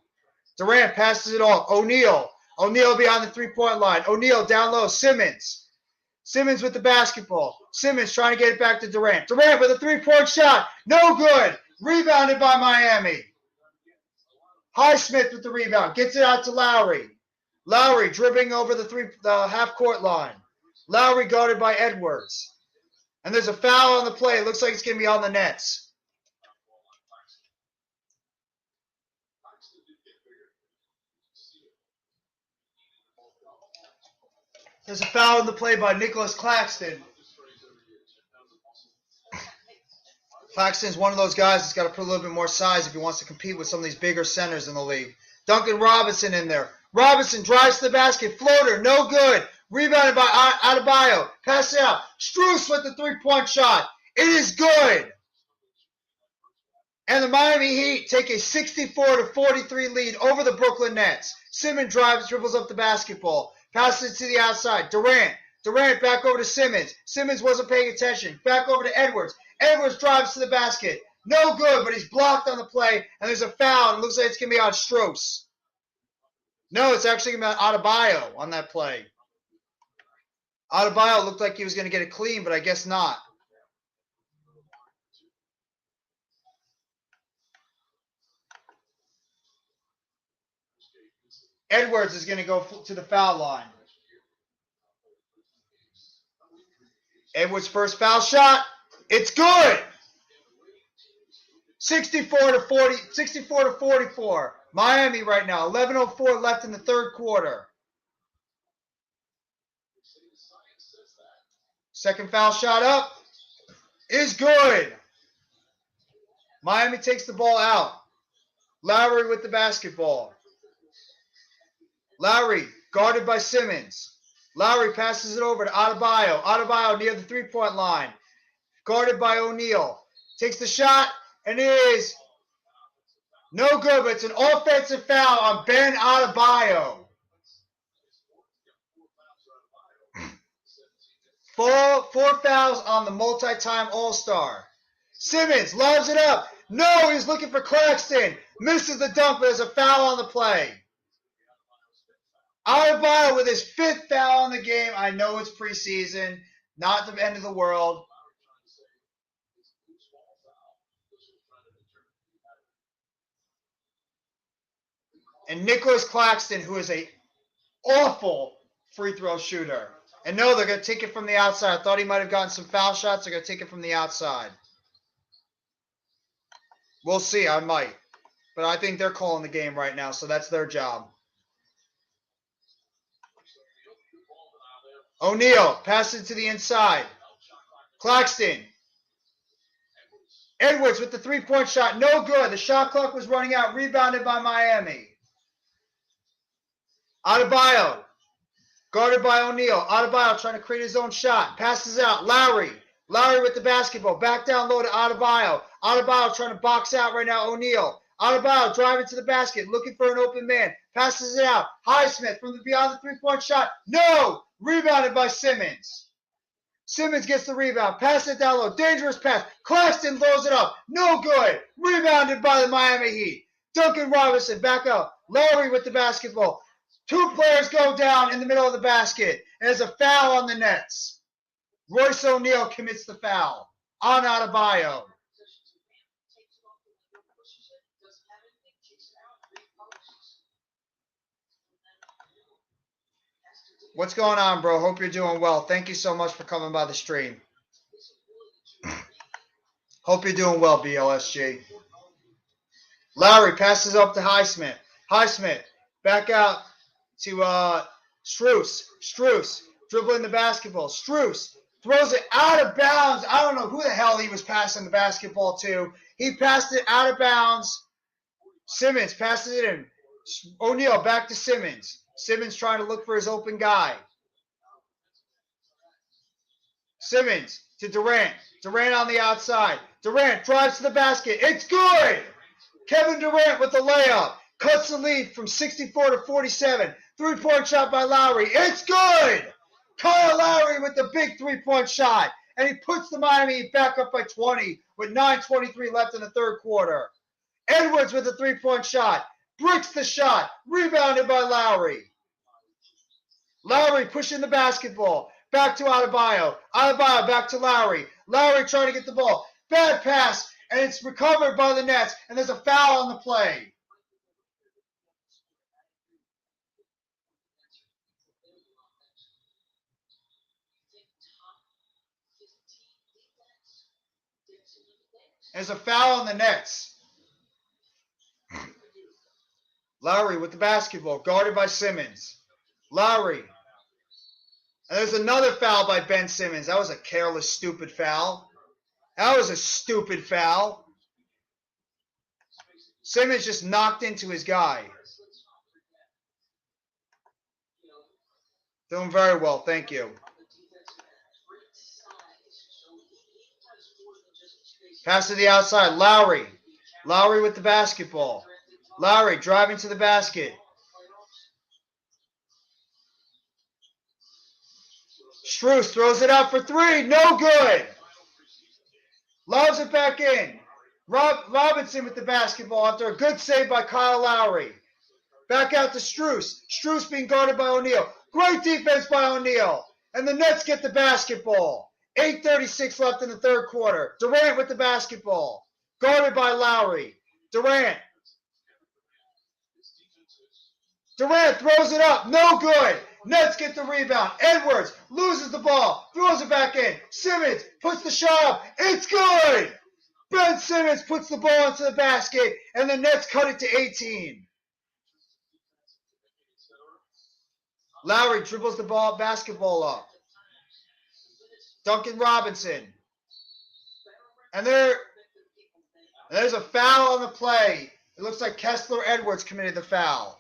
Durant passes it off. O'Neal behind the three-point line. O'Neal down low. Simmons with the basketball. Simmons trying to get it back to Durant. Durant with a three-point shot. No good. Rebounded by Miami. Highsmith with the rebound. Gets it out to Lowry. Lowry dribbling over the half-court line. Lowry guarded by Edwards. And there's a foul on the play. It looks like it's going to be on the Nets. There's a foul on the play by Nicholas Claxton. Claxton's one of those guys that's got to put a little bit more size if he wants to compete with some of these bigger centers in the league. Duncan Robinson in there. Robinson drives to the basket. Floater, no good. Rebounded by Adebayo. Pass it out. Strus with the three-point shot. It is good. And the Miami Heat take a 64-43 lead over the Brooklyn Nets. Simmons dribbles up the basketball. Passes it to the outside. Durant back over to Simmons. Simmons wasn't paying attention. Back over to Edwards. Edwards drives to the basket. No good, but he's blocked on the play, and there's a foul. It looks like it's going to be on Strus. No, it's actually going to be on Adebayo on that play. Adebayo looked like he was going to get it clean, but I guess not. Edwards is going to go to the foul line. Edwards' first foul shot. It's good. 64-44. Miami right now. 11:04 left in the third quarter. Second foul shot up is good. Miami takes the ball out. Lowry with the basketball. Lowry guarded by Simmons. Lowry passes it over to Adebayo. Adebayo near the three-point line. Guarded by O'Neal. Takes the shot, and it is no good, but it's an offensive foul on Ben Adebayo. Four fouls on the multi-time All-Star. Simmons loves it up. No, he's looking for Claxton. Misses the dunk, but there's a foul on the play. Adebayo with his fifth foul in the game. I know it's preseason, not the end of the world. And Nicholas Claxton, who is an awful free throw shooter. And no, they're going to take it from the outside. I thought he might have gotten some foul shots. They're going to take it from the outside. We'll see. I might. But I think they're calling the game right now, so that's their job. O'Neal passes it to the inside. Claxton. Edwards with the three-point shot. No good. The shot clock was running out. Rebounded by Miami. Adebayo. Guarded by O'Neal. Adebayo trying to create his own shot. Passes out. Lowry. Lowry with the basketball. Back down low to Adebayo. Adebayo trying to box out right now. O'Neal. Adebayo driving to the basket. Looking for an open man. Passes it out. Highsmith from beyond the three-point shot. No! Rebounded by Simmons. Simmons gets the rebound. Passes it down low. Dangerous pass. Claxton throws it up. No good. Rebounded by the Miami Heat. Duncan Robinson back up. Lowry with the basketball. Two players go down in the middle of the basket. And there's a foul on the Nets. Royce O'Neal commits the foul on Adebayo. What's going on, bro? Hope you're doing well. Thank you so much for coming by the stream. Hope you're doing well, BLSG. Lowry passes up to Highsmith. Highsmith back out to Strus. Strus dribbling the basketball. Strus throws it out of bounds. I don't know who the hell he was passing the basketball to. He passed it out of bounds. Simmons passes it in. O'Neal back to Simmons. Simmons trying to look for his open guy. Simmons to Durant. Durant on the outside. Durant drives to the basket. It's good! Kevin Durant with the layup. Cuts the lead from 64 to 47. Three-point shot by Lowry. It's good! Kyle Lowry with the big three-point shot. And he puts the Miami Heat back up by 20 with 9:23 left in the third quarter. Edwards with a three-point shot. Bricks the shot. Rebounded by Lowry. Lowry pushing the basketball. Back to Adebayo. Adebayo back to Lowry. Lowry trying to get the ball. Bad pass. And it's recovered by the Nets. And there's a foul on the play. There's a foul on the Nets. Lowry with the basketball. Guarded by Simmons. Lowry. And there's another foul by Ben Simmons. That was a careless, stupid foul. That was a stupid foul. Simmons just knocked into his guy. Doing very well, thank you. Pass to the outside. Lowry. Lowry with the basketball. Lowry driving to the basket. Strus throws it out for three. No good. Lobs it back in. Robinson with the basketball after a good save by Kyle Lowry. Back out to Strus. Strus being guarded by O'Neal. Great defense by O'Neal. And the Nets get the basketball. 8:36 left in the third quarter. Durant with the basketball. Guarded by Lowry. Durant. Durant throws it up. No good. Nets get the rebound. Edwards loses the ball. Throws it back in. Simmons puts the shot up. It's good. Ben Simmons puts the ball into the basket. And the Nets cut it to 18. Lowry dribbles the basketball up. Duncan Robinson. And there's a foul on the play. It looks like Kessler Edwards committed the foul.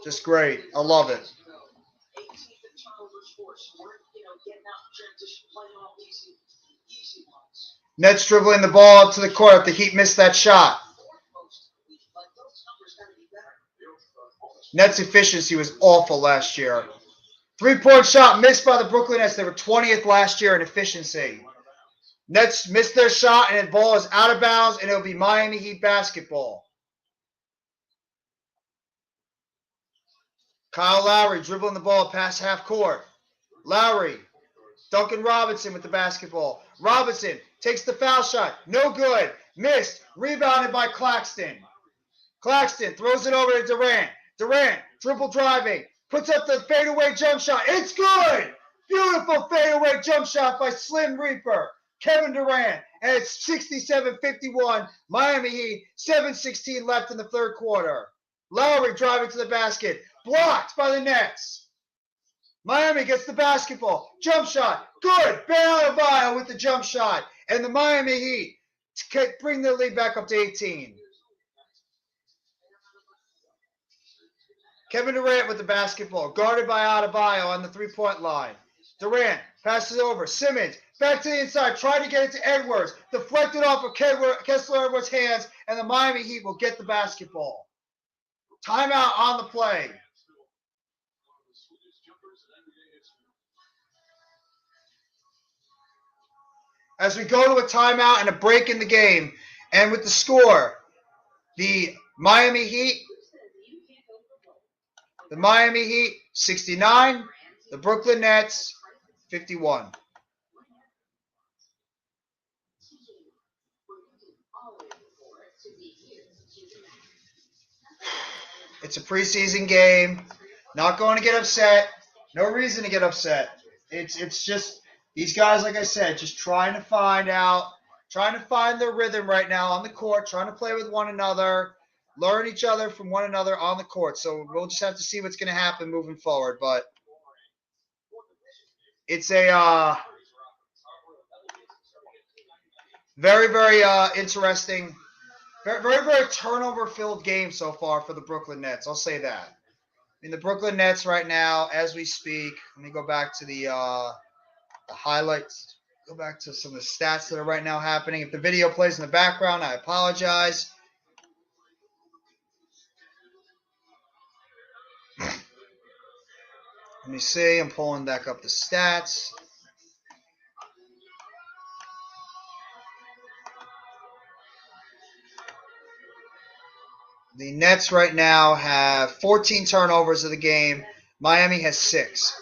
Just great. I love it. Nets dribbling the ball up to the court. The Heat missed that shot. Nets efficiency was awful last year. Three-point shot missed by the Brooklyn Nets. They were 20th last year in efficiency. Nets missed their shot, and the ball is out of bounds, and it'll be Miami Heat basketball. Kyle Lowry dribbling the ball past half court. Lowry. Duncan Robinson with the basketball. Robinson takes the foul shot. No good. Missed. Rebounded by Claxton. Claxton throws it over to Durant. Durant, dribble driving. Puts up the fadeaway jump shot. It's good. Beautiful fadeaway jump shot by Slim Reaper. Kevin Durant. And it's 67-51. Miami Heat. 7:16 left in the third quarter. Lowry driving to the basket. Blocked by the Nets. Miami gets the basketball. Jump shot. Good. Ben Adebayo with the jump shot. And the Miami Heat bring their lead back up to 18. Kevin Durant with the basketball. Guarded by Adebayo on the three-point line. Durant passes over. Simmons back to the inside. Tried to get it to Edwards. Deflected off of Kessler Edwards' hands. And the Miami Heat will get the basketball. Timeout on the play. as we go to a timeout and a break in the game. And with the score, the Miami Heat 69, the Brooklyn Nets 51. It's a preseason game. Not going to get upset. No reason to get upset. It's just these guys, like I said, just trying to find their rhythm right now on the court, trying to play with one another, learn each other from one another on the court. So we'll just have to see what's going to happen moving forward. But it's a very, very interesting, very, very, very turnover-filled game so far for the Brooklyn Nets. I'll say that. I mean, the Brooklyn Nets right now, as we speak, let me go back to the highlights. Go back to some of the stats that are right now happening. If the video plays in the background, I apologize. Let me see. I'm pulling back up the stats. The Nets right now have 14 turnovers of the game. Miami has 6.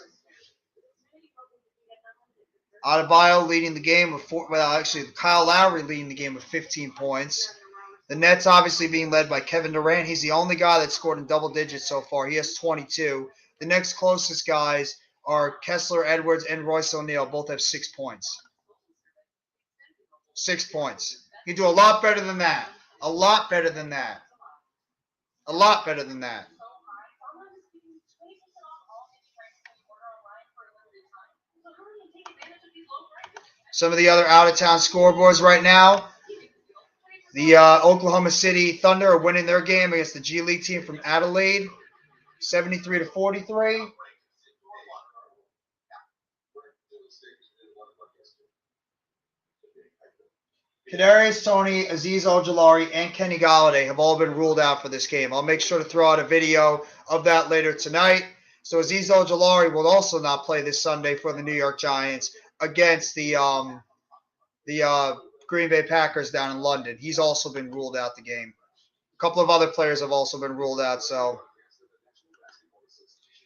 Adebayo leading the game with Kyle Lowry leading the game with 15 points. The Nets obviously being led by Kevin Durant. He's the only guy that's scored in double digits so far. He has 22. The next closest guys are Kessler Edwards and Royce O'Neal. Both have 6 points. 6 points. You do a lot better than that. A lot better than that. A lot better than that. Some of the other out-of-town scoreboards right now. The Oklahoma City Thunder are winning their game against the G League team from Adelaide, 73-43. Kadarius Toney, Aziz Ojolari, and Kenny Galladay have all been ruled out for this game. I'll make sure to throw out a video of that later tonight. So Aziz Ojolari will also not play this Sunday for the New York Giants against the Green Bay Packers down in London. He's also been ruled out the game. A couple of other players have also been ruled out. So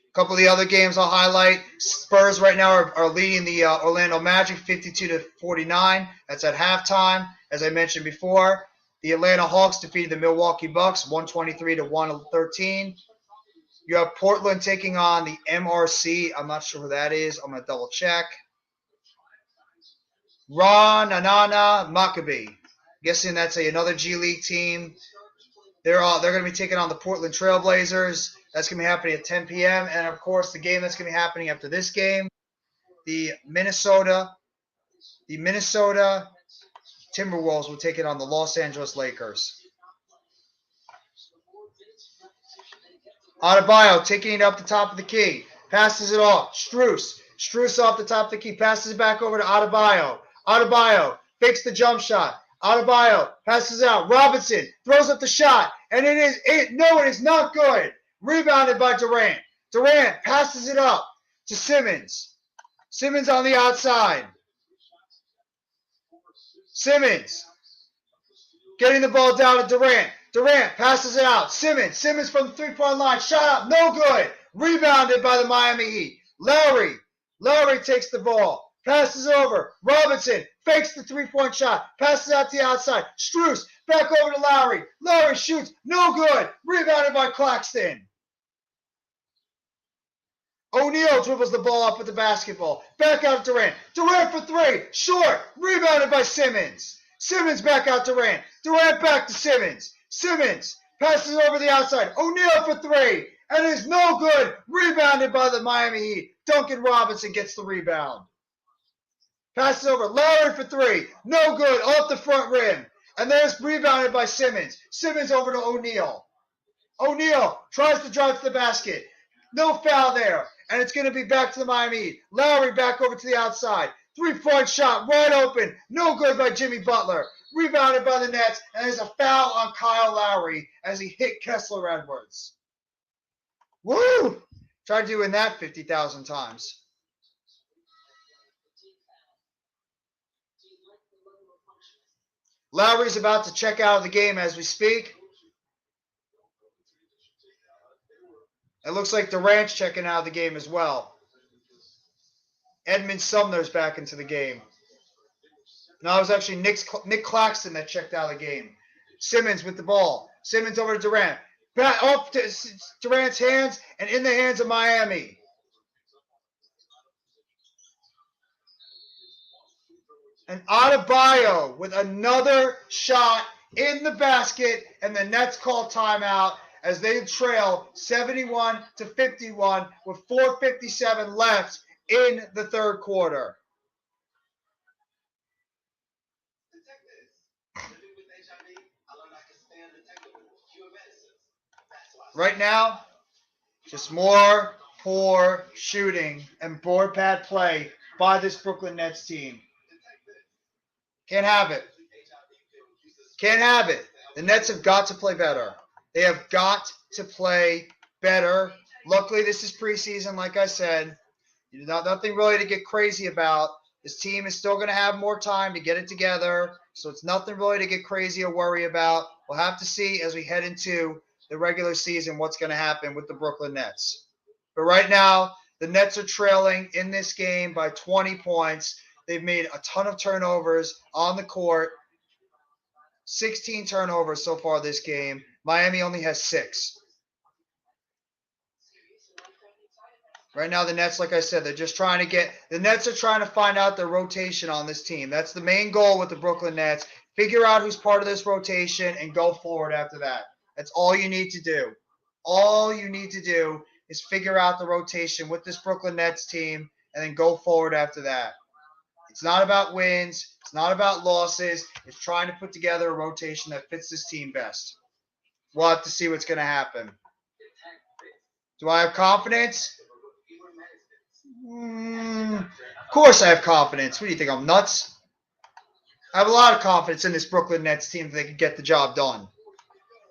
a couple of the other games I'll highlight. Spurs right now are leading the Orlando Magic 52-49. That's at halftime. As I mentioned before, the Atlanta Hawks defeated the Milwaukee Bucks 123-113. You have Portland taking on the MRC. I'm not sure who that is. I'm going to double check. Ranana Maccabi. Guessing that's another G League team. They're going to be taking on the Portland Trailblazers. That's going to be happening at 10 p.m. And, of course, the game that's going to be happening after this game, the Minnesota Timberwolves will take it on the Los Angeles Lakers. Adebayo taking it up the top of the key. Passes it off. Strus off the top of the key. Passes it back over to Adebayo. Adebayo fakes the jump shot. Adebayo passes out. Robinson throws up the shot. And it is not good. Rebounded by Durant. Durant passes it up to Simmons. Simmons on the outside. Simmons getting the ball down to Durant. Durant passes it out. Simmons from the three-point line. Shot up. No good. Rebounded by the Miami Heat. Lowry takes the ball. Passes over. Robinson fakes the three-point shot. Passes out to the outside. Strus back over to Lowry. Lowry shoots. No good. Rebounded by Claxton. O'Neal dribbles the ball up with the basketball. Back out to Durant. Durant for 3. Short. Rebounded by Simmons. Simmons back out to Durant. Durant back to Simmons. Simmons passes over the outside. O'Neal for 3. And it is no good. Rebounded by the Miami Heat. Duncan Robinson gets the rebound. Passes over. Lowry for 3. No good. Off the front rim. And there's rebounded by Simmons. Simmons over to O'Neal. O'Neal tries to drive to the basket. No foul there. And it's going to be back to the Miami Heat. Lowry back over to the outside. Three-point shot, wide open. No good by Jimmy Butler. Rebounded by the Nets. And there's a foul on Kyle Lowry as he hit Kessler Edwards. Woo! Tried doing that 50,000 times. Lowry's about to check out of the game as we speak. It looks like Durant's checking out of the game as well. Edmund Sumner's back into the game. No, it was actually Nick Claxton that checked out of the game. Simmons with the ball. Simmons over to Durant. Back up to Durant's hands and in the hands of Miami. And Adebayo with another shot in the basket, and the Nets call timeout as they trail 71-51 with 4:57 left in the third quarter. Right now, just more poor shooting and board pad play by this Brooklyn Nets team. Can't have it. Can't have it. The Nets have got to play better. They have got to play better. Luckily, this is preseason, like I said. Nothing really to get crazy about. This team is still going to have more time to get it together, so it's nothing really to get crazy or worry about. We'll have to see as we head into the regular season what's going to happen with the Brooklyn Nets. But right now, the Nets are trailing in this game by 20 points. They've made a ton of turnovers on the court. 16 turnovers so far this game. Miami only has 6. Right now, the Nets, like I said, the Nets are trying to find out their rotation on this team. That's the main goal with the Brooklyn Nets. Figure out who's part of this rotation and go forward after that. That's all you need to do. All you need to do is figure out the rotation with this Brooklyn Nets team and then go forward after that. It's not about wins. It's not about losses. It's trying to put together a rotation that fits this team best. We'll have to see what's going to happen. Do I have confidence? Of course I have confidence. What do you think? I'm nuts? I have a lot of confidence in this Brooklyn Nets team that they can get the job done.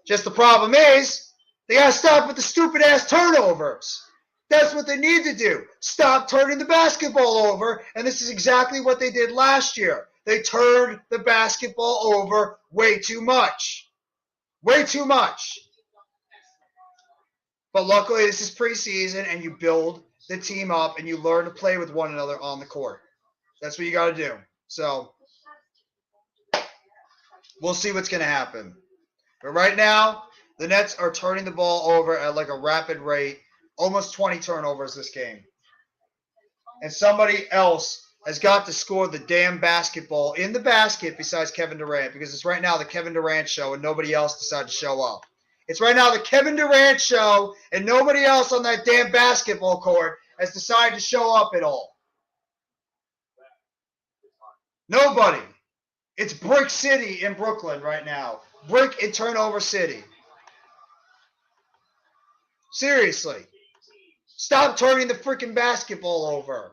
Just the problem is, they got to stop with the stupid-ass turnovers. That's what they need to do. Stop turning the basketball over, and this is exactly what they did last year. They turned the basketball over way too much. Way too much. But luckily, this is preseason, and you build the team up, and you learn to play with one another on the court. That's what you got to do. So, we'll see what's going to happen. But right now, the Nets are turning the ball over at like a rapid rate. Almost 20 turnovers this game. And somebody else has got to score the damn basketball in the basket besides Kevin Durant, because it's right now the Kevin Durant show and nobody else decided to show up. It's right now the Kevin Durant show and nobody else on that damn basketball court has decided to show up at all. Nobody. It's Brick City in Brooklyn right now. Brick and Turnover City. Seriously. Stop turning the freaking basketball over.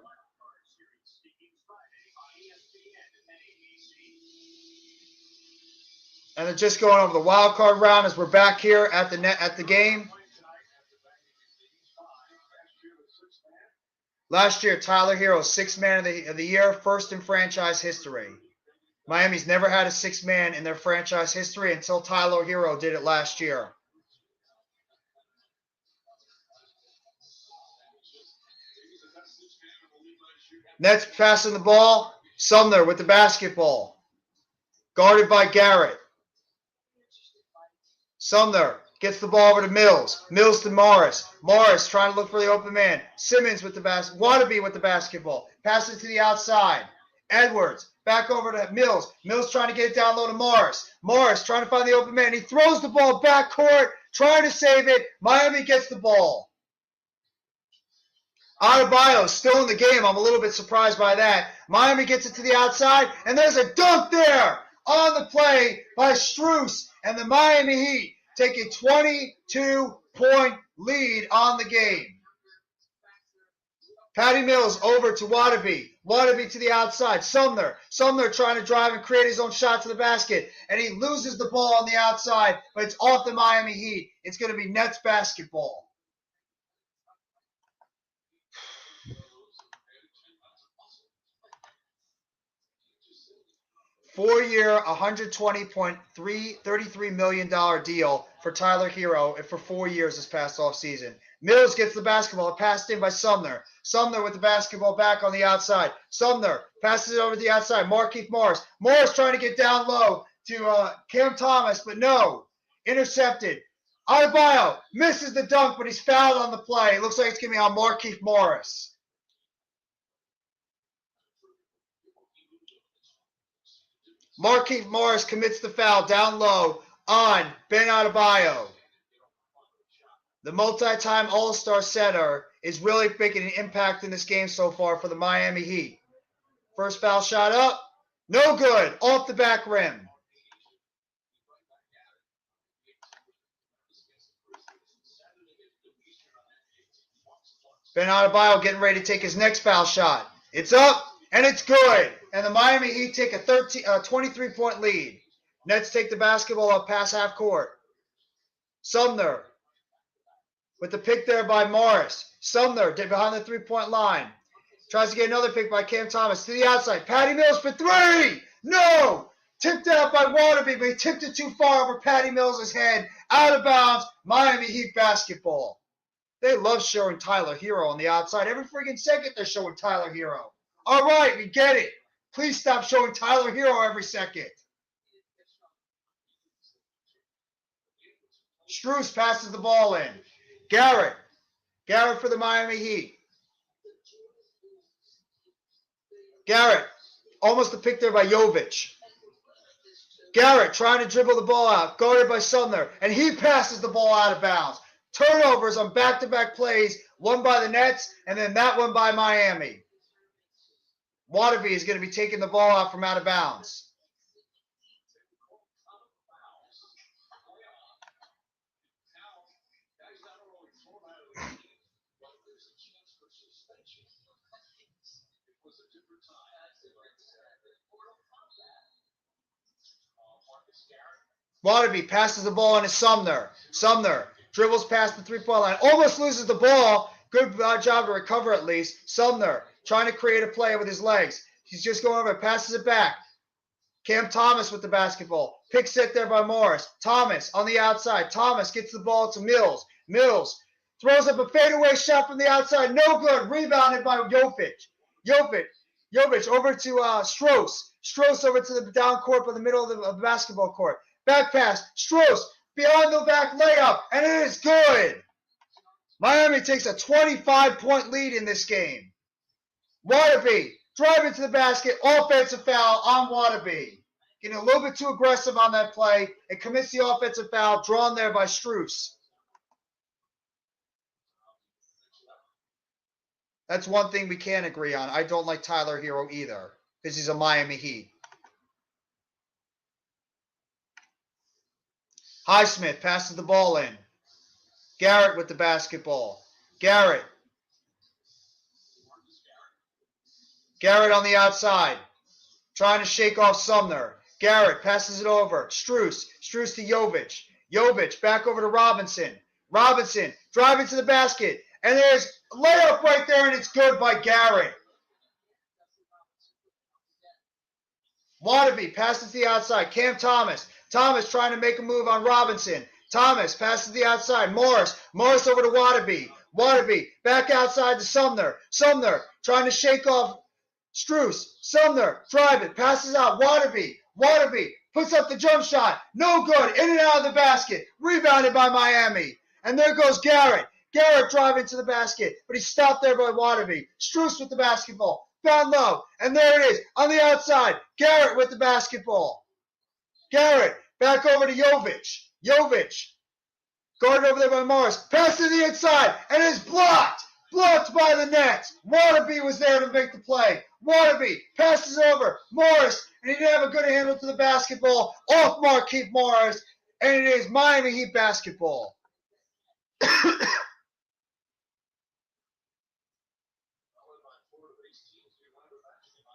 And they're just going over the wild card round as we're back here at the game. Last year, Tyler Hero, 6th man of the year, first in franchise history. Miami's never had a 6th man in their franchise history until Tyler Hero did it last year. Nets passing the ball. Sumner with the basketball. Guarded by Garrett. Sumner gets the ball over to Mills. Mills to Morris. Morris trying to look for the open man. Simmons with the basketball. Wannabe with the basketball. Passes to the outside. Edwards back over to Mills. Mills trying to get it down low to Morris. Morris trying to find the open man. He throws the ball back court, trying to save it. Miami gets the ball. Adebayo still in the game. I'm a little bit surprised by that. Miami gets it to the outside, and there's a dunk there on the play by Strus, and the Miami Heat take a 22-point lead on the game. Patty Mills over to Wannabe. Wannabe to the outside. Sumner trying to drive and create his own shot to the basket, and he loses the ball on the outside, but it's off the Miami Heat. It's going to be Nets basketball. 4-year, $120.33 million deal for Tyler Hero for 4 years this past offseason. Mills gets the basketball, passed in by Sumner. Sumner with the basketball back on the outside. Sumner passes it over to the outside. Markieff Morris. Morris trying to get down low to Cam Thomas, but no. Intercepted. Adebayo misses the dunk, but he's fouled on the play. It looks like it's going to be on Markieff Morris. Markieff Morris commits the foul down low on Ben Adebayo. The multi-time All-Star center is really making an impact in this game so far for the Miami Heat. First foul shot up. No good. Off the back rim. Ben Adebayo getting ready to take his next foul shot. It's up, and it's good. And the Miami Heat take a 23-point lead. Nets take the basketball up past half court. Sumner with the pick there by Morris. Sumner behind the three-point line. Tries to get another pick by Cam Thomas to the outside. Patty Mills for three. No! Tipped out by Waterby, but he tipped it too far over Patty Mills' head. Out of bounds. Miami Heat basketball. They love showing Tyler Hero on the outside. Every freaking second they're showing Tyler Hero. All right, we get it. Please stop showing Tyler Hero every second. Strus passes the ball in. Garrett for the Miami Heat. Garrett, almost a pick there by Jovic. Garrett trying to dribble the ball out, guarded by Sumner, and he passes the ball out of bounds. Turnovers on back-to-back plays, one by the Nets, and then that one by Miami. Waterby is going to be taking the ball out from out of bounds. Waterby passes the ball into Sumner. Sumner dribbles past the three-point line, almost loses the ball. Good job to recover at least. Sumner trying to create a play with his legs. He's just going over, passes it back. Cam Thomas with the basketball. Pick set there by Morris. Thomas on the outside. Thomas gets the ball to Mills. Mills throws up a fadeaway shot from the outside. No good. Rebounded by Jovic. Jovic over to Strus. Strus over to the down court by the middle of the basketball court. Back pass. Strus behind the back layup. And it is good. Miami takes a 25-point lead in this game. Waterby driving to the basket. Offensive foul on Waterby. Getting a little bit too aggressive on that play. It commits the offensive foul drawn there by Strus. That's one thing we can't agree on. I don't like Tyler Hero either because he's a Miami Heat. Highsmith passes the ball in. Garrett with the basketball. Garrett on the outside. Trying to shake off Sumner. Garrett passes it over. Strus to Jovic. Jovic back over to Robinson. Robinson driving to the basket. And there's a layup right there, and it's good by Garrett. Waterby passes to the outside. Cam Thomas. Thomas trying to make a move on Robinson. Thomas passes the outside. Morris over to Waterby. Waterby back outside to Sumner. Sumner trying to shake off Strus. Sumner driving, passes out. Waterby puts up the jump shot. No good. In and out of the basket. Rebounded by Miami. And there goes Garrett. Garrett driving to the basket, but he's stopped there by Waterby. Strus with the basketball. Found low. And there it is on the outside. Garrett with the basketball. Garrett back over to Jovic. Jovic guarded over there by Morris. Pass to the inside, and it's blocked. Blocked by the Nets. Waterby was there to make the play. Waterby passes over. Morris, and he didn't have a good handle to the basketball. Off Markieff Morris, and it is Miami Heat basketball.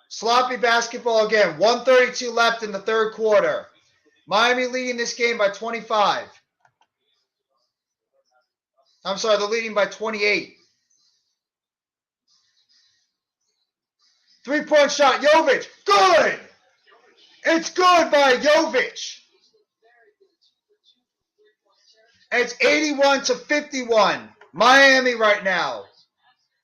Sloppy basketball again. 1:32 left in the third quarter. Miami leading this game by 25. I'm sorry, they're leading by 28. Three-point shot, Jovic, good! It's good by Jovic. And it's 81-51. Miami right now.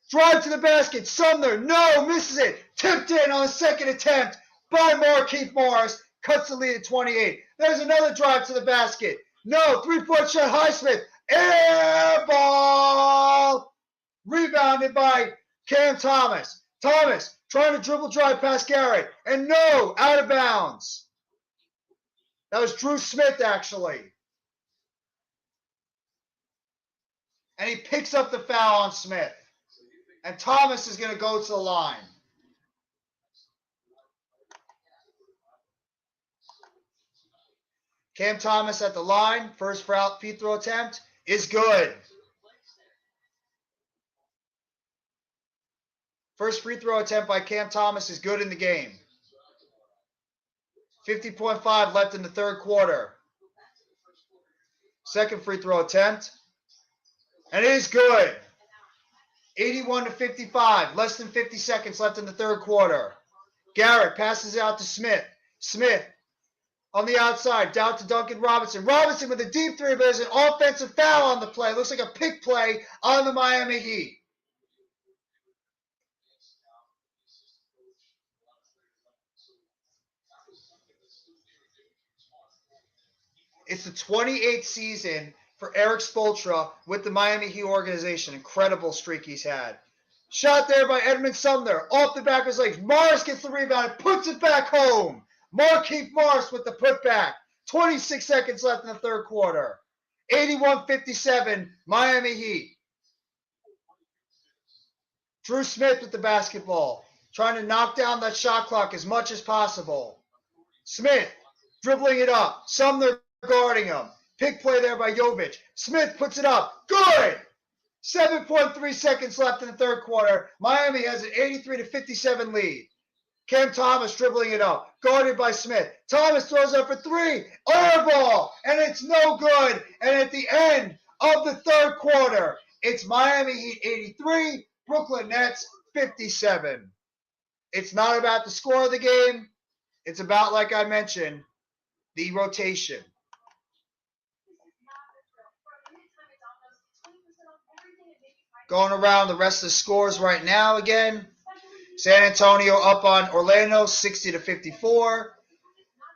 Drive to the basket. Sumner, no, misses it. Tipped in on the second attempt by Markieff Morris. Cuts the lead at 28. There's another drive to the basket. No, three-point shot, Highsmith. Air ball. Rebounded by Cam Thomas. Thomas trying to dribble drive past Garrett. And no, out of bounds. That was Drew Smith, actually. And he picks up the foul on Smith. And Thomas is going to go to the line. Cam Thomas at the line. First free throw attempt is good. First free throw attempt by Cam Thomas is good in the game. 50.5 left in the third quarter. Second free throw attempt. And it is good. 81-55. Less than 50 seconds left in the third quarter. Garrett passes it out to Smith. Smith on the outside, down to Duncan Robinson. Robinson with a deep three, but there's an offensive foul on the play. Looks like a pick play on the Miami Heat. It's the 28th season for Eric Spoelstra with the Miami Heat organization. Incredible streak he's had. Shot there by Edmund Sumner. Off the back of his legs. Morris gets the rebound and puts it back home. Markieff Morris with the putback. 26 seconds left in the third quarter. 81-57, Miami Heat. Drew Smith with the basketball. Trying to knock down that shot clock as much as possible. Smith dribbling it up. Sumner guarding him. Pick play there by Jovic. Smith puts it up. Good! 7.3 seconds left in the third quarter. Miami has an 83-57 lead. Cam Thomas dribbling it up. Guarded by Smith. Thomas throws up for three. Air ball! And it's no good. And at the end of the third quarter, it's Miami Heat 83, Brooklyn Nets 57. It's not about the score of the game. It's about, like I mentioned, the rotation. Going around the rest of the scores right now again. San Antonio up on Orlando 60-54.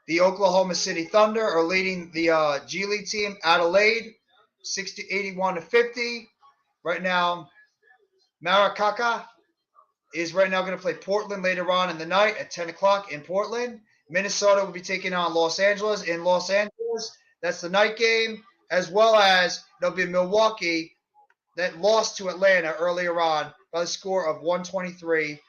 The Oklahoma City Thunder are leading the G League team, Adelaide, 81-50. Right now, Maracaibo is right now going to play Portland later on in the night at 10 o'clock in Portland. Minnesota will be taking on Los Angeles in Los Angeles. That's the night game, as well as there'll be Milwaukee that lost to Atlanta earlier on by the score of 123-113.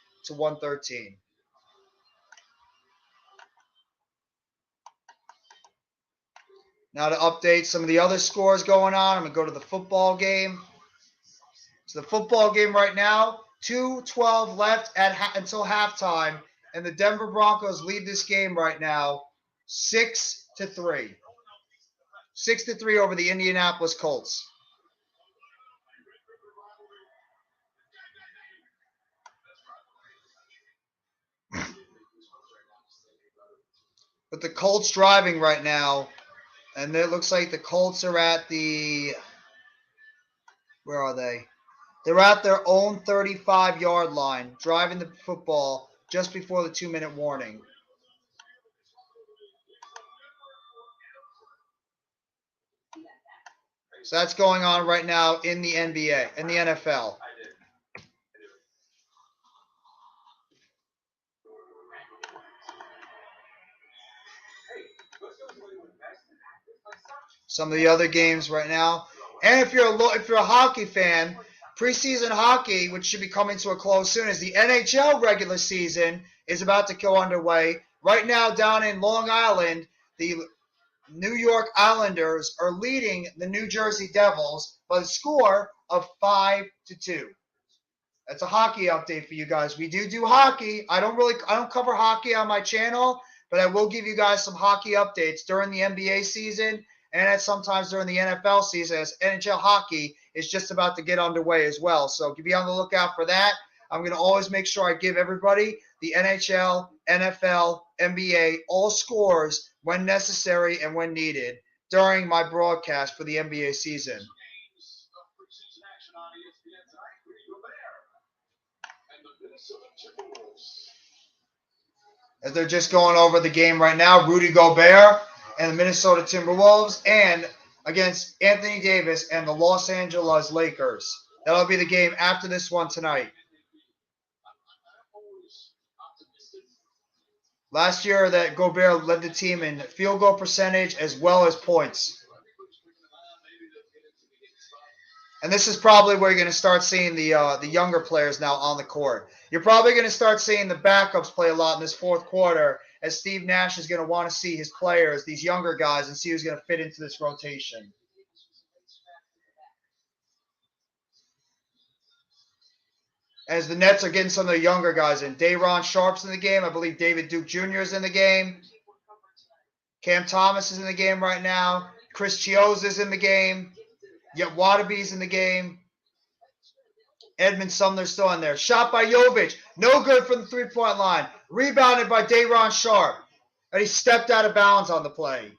Now to update some of the other scores going on, I'm going to go to the football game. So the football game right now, 2:12 left until halftime, and the Denver Broncos lead this game right now 6-3. 6-3 over the Indianapolis Colts. But the Colts driving right now, and it looks like the Colts are at the, where are they? They're at their own 35-yard line, driving the football just before the 2-minute warning. So that's going on right now in the NBA, in the NFL. Some of the other games right now. And if you're a hockey fan, preseason hockey, which should be coming to a close soon, as the NHL regular season is about to go underway. Right now down in Long Island, the New York Islanders are leading the New Jersey Devils by the score of 5-2. That's a hockey update for you guys. We do hockey. I don't cover hockey on my channel, but I will give you guys some hockey updates during the NBA season and sometimes during the NFL season, as NHL hockey is just about to get underway as well. So be on the lookout for that. I'm going to always make sure I give everybody the NHL, NFL, NBA, all scores when necessary and when needed during my broadcast for the NBA season. As they're just going over the game right now, Rudy Gobert and the Minnesota Timberwolves, and against Anthony Davis and the Los Angeles Lakers. That'll be the game after this one tonight. Last year, that Gobert led the team in field goal percentage as well as points. And this is probably where you're going to start seeing the younger players now on the court. You're probably going to start seeing the backups play a lot in this fourth quarter, as Steve Nash is going to want to see his players, these younger guys, and see who's going to fit into this rotation. As the Nets are getting some of the younger guys in. Day'Ron Sharpe's in the game. I believe David Duke Jr. is in the game. Cam Thomas is in the game right now. Chris Chioza is in the game. Yet Wadabe's in the game. Edmund Sumner's still in there. Shot by Jovic. No good from the three-point line. Rebounded by Day'Ron Sharpe. And he stepped out of bounds on the play.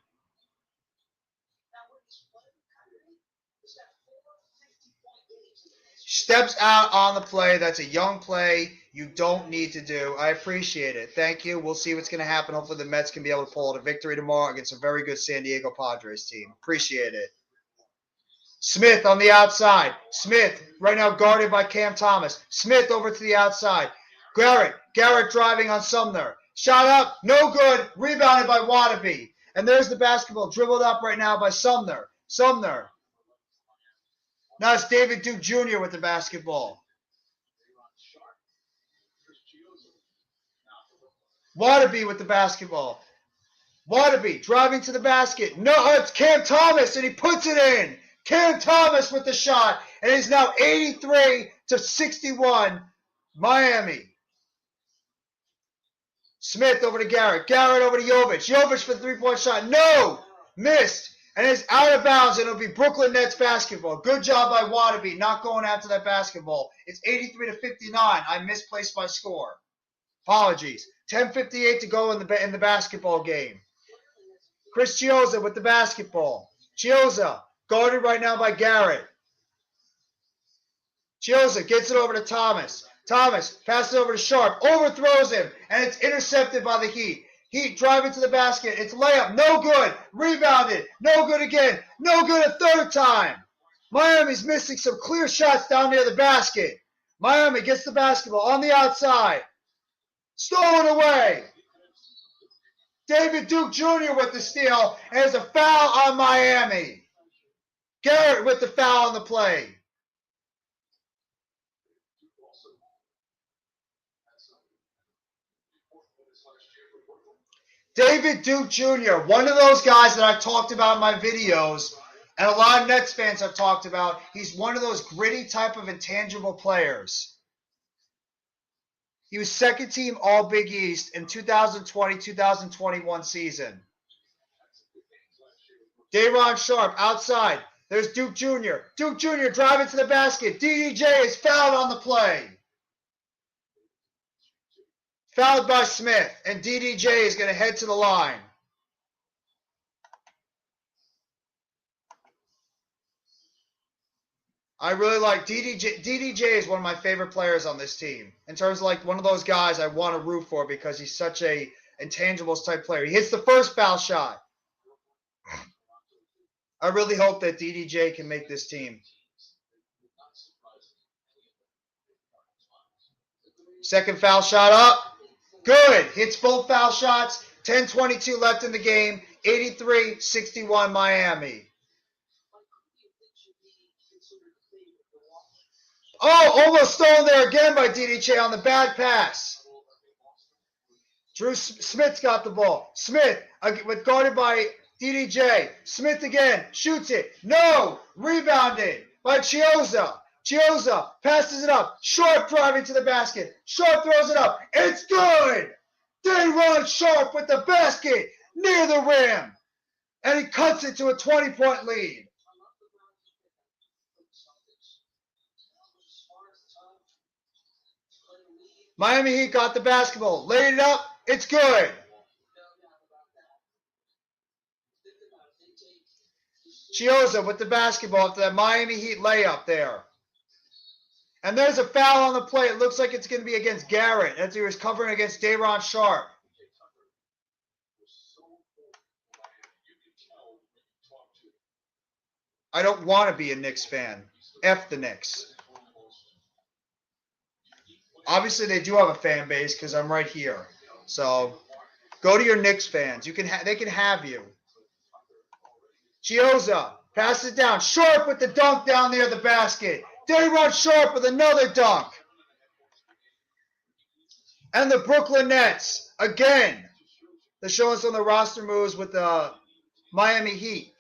Steps out on the play. That's a young play you don't need to do. I appreciate it. Thank you. We'll see what's going to happen. Hopefully the Mets can be able to pull out a victory tomorrow against a very good San Diego Padres team. Appreciate it. Smith on the outside. Smith right now guarded by Cam Thomas. Smith over to the outside. Garrett driving on Sumner. Shot up. No good. Rebounded by Wadabe. And there's the basketball dribbled up right now by Sumner. Now it's David Duke Jr. with the basketball. Wadabe with the basketball. Wadabe driving to the basket. No, it's Cam Thomas, and he puts it in. Cam Thomas with the shot, and it's now 83-61, Miami. Smith over to Garrett. Garrett over to Jovic. Jovic for the three-point shot. No! Missed. And it's out of bounds, and it'll be Brooklyn Nets basketball. Good job by Wadabe not going after that basketball. It's 83-59. I misplaced my score. Apologies. 10:58 to go in the basketball game. Chris Chioza with the basketball. Chioza guarded right now by Garrett. Chioza gets it over to Thomas. Thomas passes it over to Sharpe. Overthrows him, and it's intercepted by the Heat. Heat driving to the basket. It's layup. No good. Rebounded. No good again. No good a third time. Miami's missing some clear shots down near the basket. Miami gets the basketball on the outside. Stolen away. David Duke Jr. with the steal. And there's a foul on Miami. Garrett with the foul on the play. David Duke Jr., one of those guys that I've talked about in my videos, and a lot of Nets fans have talked about. He's one of those gritty type of intangible players. He was second team All Big East in 2020-2021 season. Day'Ron Sharpe outside. There's Duke Jr. Duke Jr. driving to the basket. DDJ is fouled on the play. Fouled by Smith, and DDJ is going to head to the line. I really like DDJ. DDJ is one of my favorite players on this team. In terms of like one of those guys I want to root for because he's such a intangibles type player. He hits the first foul shot. I really hope that DDJ can make this team. Second foul shot up. Good. Hits both foul shots. 10:22 left in the game. 83-61 Miami. Oh, almost stolen there again by DDJ on the bad pass. Drew Smith's got the ball. Smith guarded by DDJ. Smith again. Shoots it. No. Rebounded by Chioza. Chioza passes it up. Sharpe driving to the basket. Sharpe throws it up. It's good. Day'Ron Sharpe with the basket near the rim. And he cuts it to a 20-point lead. Miami Heat got the basketball. Laid it up. It's good. Chioza with the basketball after that Miami Heat layup there. And there's a foul on the play. It looks like it's going to be against Garrett as he was covering against Day'Ron Sharpe. I don't want to be a Knicks fan. F the Knicks. Obviously, they do have a fan base because I'm right here. So go to your Knicks fans. They can have you. Chioza passes it down. Sharpe with the dunk down there at the basket. Day'Ron Sharpe with another dunk. And the Brooklyn Nets, again, they're showing some of the roster moves with the Miami Heat.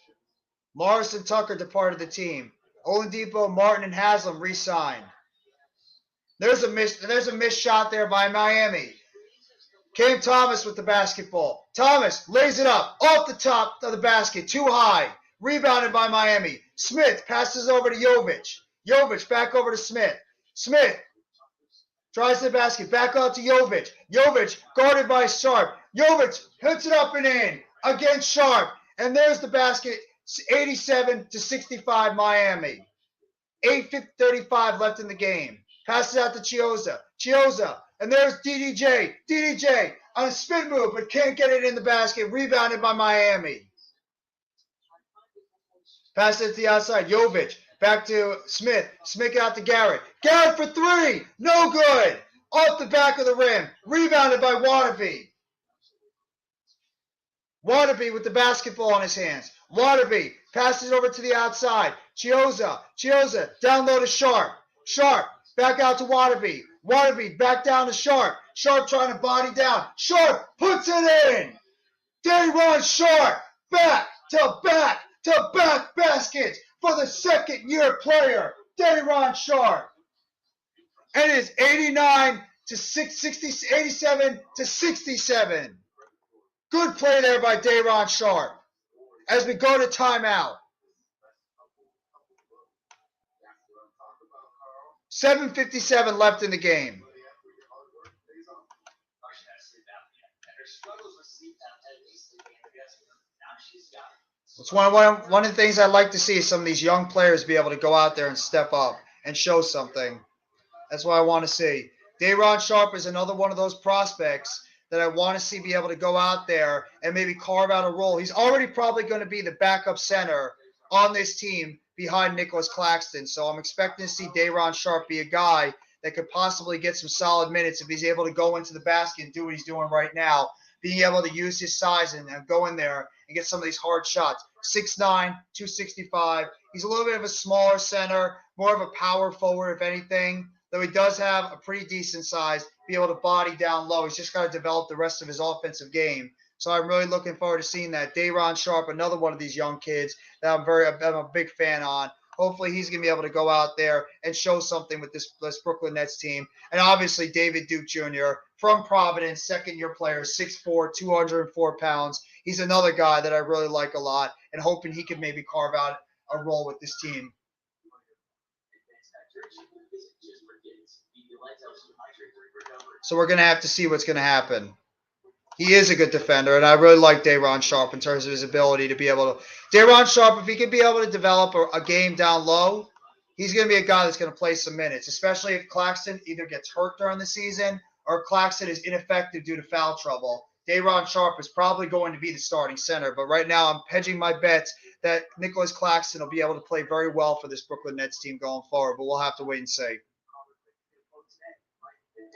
Morris and Tucker departed the team. Oladipo, Martin, and Haslam re-signed. There's a missed shot there by Miami. Cam Thomas with the basketball. Thomas lays it up off the top of the basket, too high. Rebounded by Miami. Smith passes over to Jovic. Jovic back over to Smith. Smith tries the basket, back out to Jovic. Jovic guarded by Sharpe. Jovic hits it up and in against Sharpe. And there's the basket, 87-65 Miami. 8:35 left in the game. Passes out to Chioza. Chioza. And there's DDJ. DDJ on a spin move, but can't get it in the basket. Rebounded by Miami. Pass it to the outside. Jovic. Back to Smith. Smith out to Garrett. Garrett for three. No good. Off the back of the rim. Rebounded by Waterby. Waterby with the basketball in his hands. Waterby passes over to the outside. Chioza. Chioza down low to Sharpe. Sharpe back out to Waterby. Waterby back down to Sharpe. Sharpe trying to body down. Sharpe puts it in. Day'Ron Sharpe back to back to back baskets for the second-year player, Day'Ron Sharpe. And it is 87-67. Good play there by Day'Ron Sharpe as we go to timeout. 7:57 left in the game. It's one of the things I'd like to see is some of these young players be able to go out there and step up and show something. That's what I want to see. Day'Ron Sharpe is another one of those prospects that I want to see be able to go out there and maybe carve out a role. He's already probably going to be the backup center on this team behind Nicholas Claxton. So I'm expecting to see Day'Ron Sharpe be a guy that could possibly get some solid minutes if he's able to go into the basket and do what he's doing right now, being able to use his size and go in there and get some of these hard shots. 6'9", 265. He's a little bit of a smaller center, more of a power forward, if anything, though he does have a pretty decent size, be able to body down low. He's just got to develop the rest of his offensive game. So I'm really looking forward to seeing that. Day'Ron Sharpe, another one of these young kids that I'm a big fan on. Hopefully he's going to be able to go out there and show something with this Brooklyn Nets team. And obviously David Duke Jr. from Providence, second-year player, 6'4", 204 pounds. He's another guy that I really like a lot and hoping he can maybe carve out a role with this team. So we're going to have to see what's going to happen. He is a good defender, and I really like Day'Ron Sharpe in terms of his ability to be able to. Day'Ron Sharpe, if he can be able to develop a game down low, he's going to be a guy that's going to play some minutes, especially if Claxton either gets hurt during the season or Claxton is ineffective due to foul trouble. Day'Ron Sharpe is probably going to be the starting center, but right now I'm hedging my bets that Nicholas Claxton will be able to play very well for this Brooklyn Nets team going forward, but we'll have to wait and see.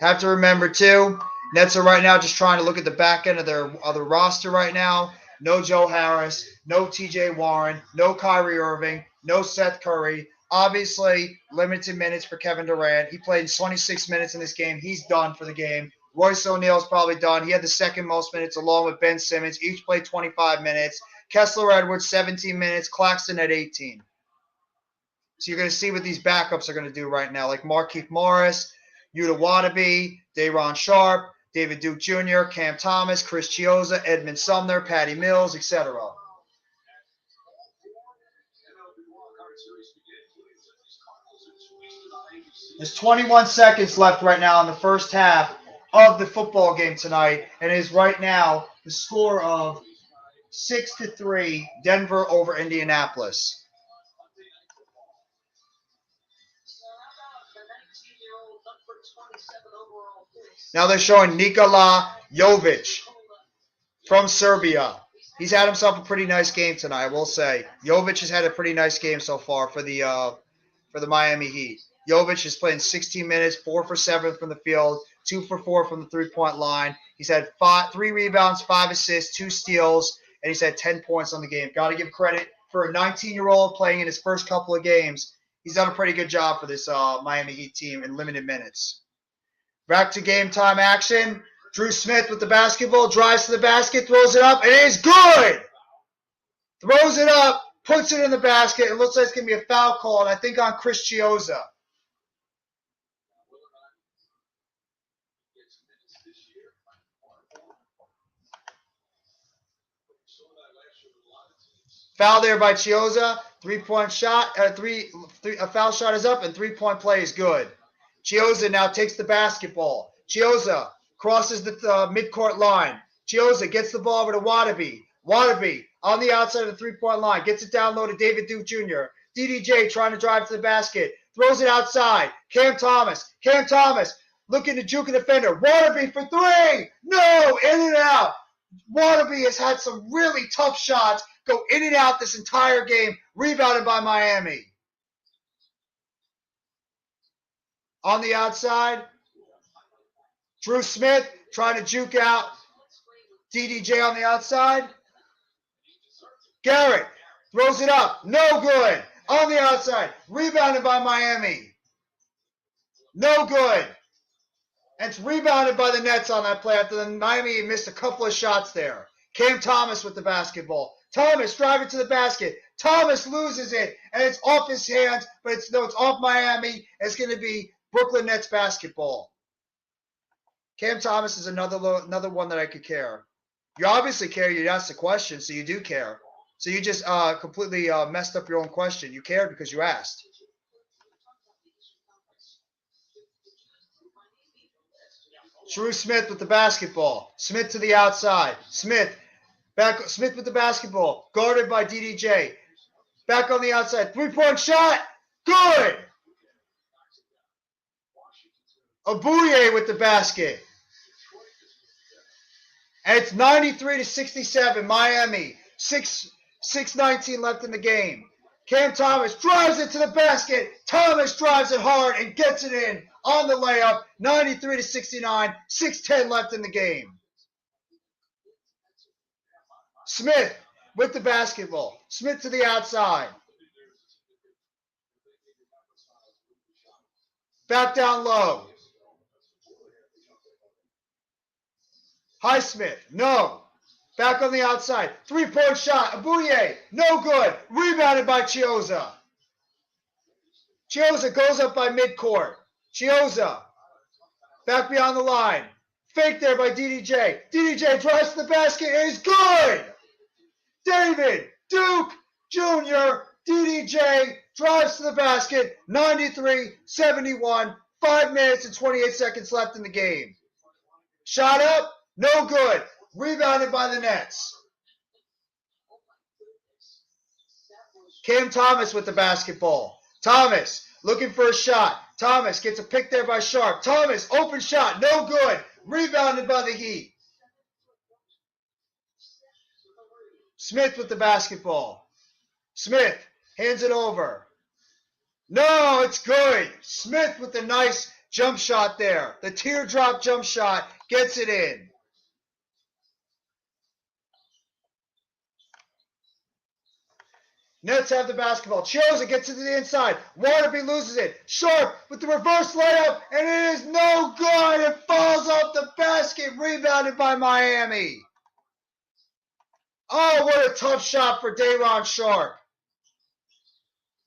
Have to remember, too, Nets are right now just trying to look at the back end of their roster right now. No Joe Harris, no TJ Warren, no Kyrie Irving, no Seth Curry. Obviously, limited minutes for Kevin Durant. He played 26 minutes in this game. He's done for the game. Royce O'Neal's probably done. He had the second most minutes along with Ben Simmons. Each played 25 minutes. Kessler Edwards, 17 minutes. Claxton at 18. So you're going to see what these backups are going to do right now, like Markieff Morris, Yuta Watanabe, Day'Ron Sharpe, David Duke Jr., Cam Thomas, Chris Chioza, Edmund Sumner, Patty Mills, etc. There's 21 seconds left right now in the first half of the football game tonight, and it is right now the score of 6-3, Denver over Indianapolis. Now they're showing Nikola Jovic from Serbia. He's had himself a pretty nice game tonight, I will say. Jovic has had a pretty nice game so far for the Miami Heat. Jovic is playing 16 minutes, 4 for 7 from the field, 2 for 4 from the three-point line. He's had 3 rebounds, 5 assists, 2 steals, and he's had 10 points on the game. Got to give credit for a 19-year-old playing in his first couple of games. He's done a pretty good job for this Miami Heat team in limited minutes. Back to game time action. Drew Smith with the basketball, drives to the basket, throws it up, and it is good! Throws it up, puts it in the basket. It looks like it's going to be a foul call, and I think on Chris Chiozza. Foul there by Chiozza. 3-point shot. A foul shot is up, and 3-point play is good. Chiozza now takes the basketball. Chiozza crosses the midcourt line. Chiozza gets the ball over to Wadabe. Wadabe on the outside of the 3-point line. Gets it down low to David Duke Jr. DDJ trying to drive to the basket. Throws it outside. Cam Thomas. Cam Thomas looking to juke a defender. Wadabe for 3. No! In and out. Wadabe has had some really tough shots go in and out this entire game. Rebounded by Miami. On the outside, Drew Smith trying to juke out DDJ on the outside. Garrett throws it up. No good. On the outside. Rebounded by Miami. No good. And it's rebounded by the Nets on that play after the Miami missed a couple of shots there. Cam Thomas with the basketball. Thomas driving to the basket. Thomas loses it, and it's off his hands, but it's off Miami. It's going to be Brooklyn Nets basketball. Cam Thomas is another one that I could care. You obviously care. You asked the question, so you do care. So you just completely messed up your own question. You cared because you asked. Drew Smith with the basketball. Smith to the outside. Smith with the basketball. Guarded by DDJ. Back on the outside. 3-point shot. Good. Abuye with the basket. And it's 93-67. Miami. 6:19 left in the game. Cam Thomas drives it to the basket. Thomas drives it hard and gets it in on the layup. 93-69. 6:10 left in the game. Smith with the basketball. Smith to the outside. Back down low. Highsmith. No. Back on the outside. 3-point shot. Abuye. No good. Rebounded by Chiozza. Chiozza goes up by midcourt. Chiozza. Back beyond the line. Fake there by DDJ. DDJ drives to the basket. It is good. David Duke Jr. DDJ drives to the basket. 93-71. 5 minutes and 28 seconds left in the game. Shot up. No good. Rebounded by the Nets. Cam Thomas with the basketball. Thomas looking for a shot. Thomas gets a pick there by Sharp. Thomas, open shot. No good. Rebounded by the Heat. Smith with the basketball. Smith hands it over. No, it's good. Smith with the nice jump shot there. The teardrop jump shot gets it in. Nets have the basketball. Chiozza gets it to the inside. Wadabe loses it. Sharp with the reverse layup, and it is no good. It falls off the basket. Rebounded by Miami. Oh, what a tough shot for Day'Ron Sharp.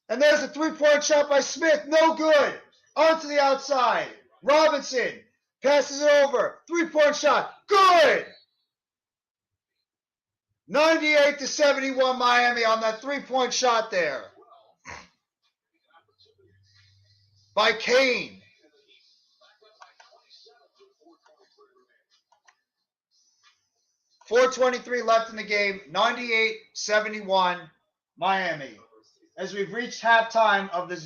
And there's a 3-point shot by Smith. No good. Onto the outside. Robinson passes it over. 3-point shot. Good. 98-71 Miami on that 3-point shot there. By Kane. 4:23 left in the game. 98-71 Miami. As we've reached halftime of the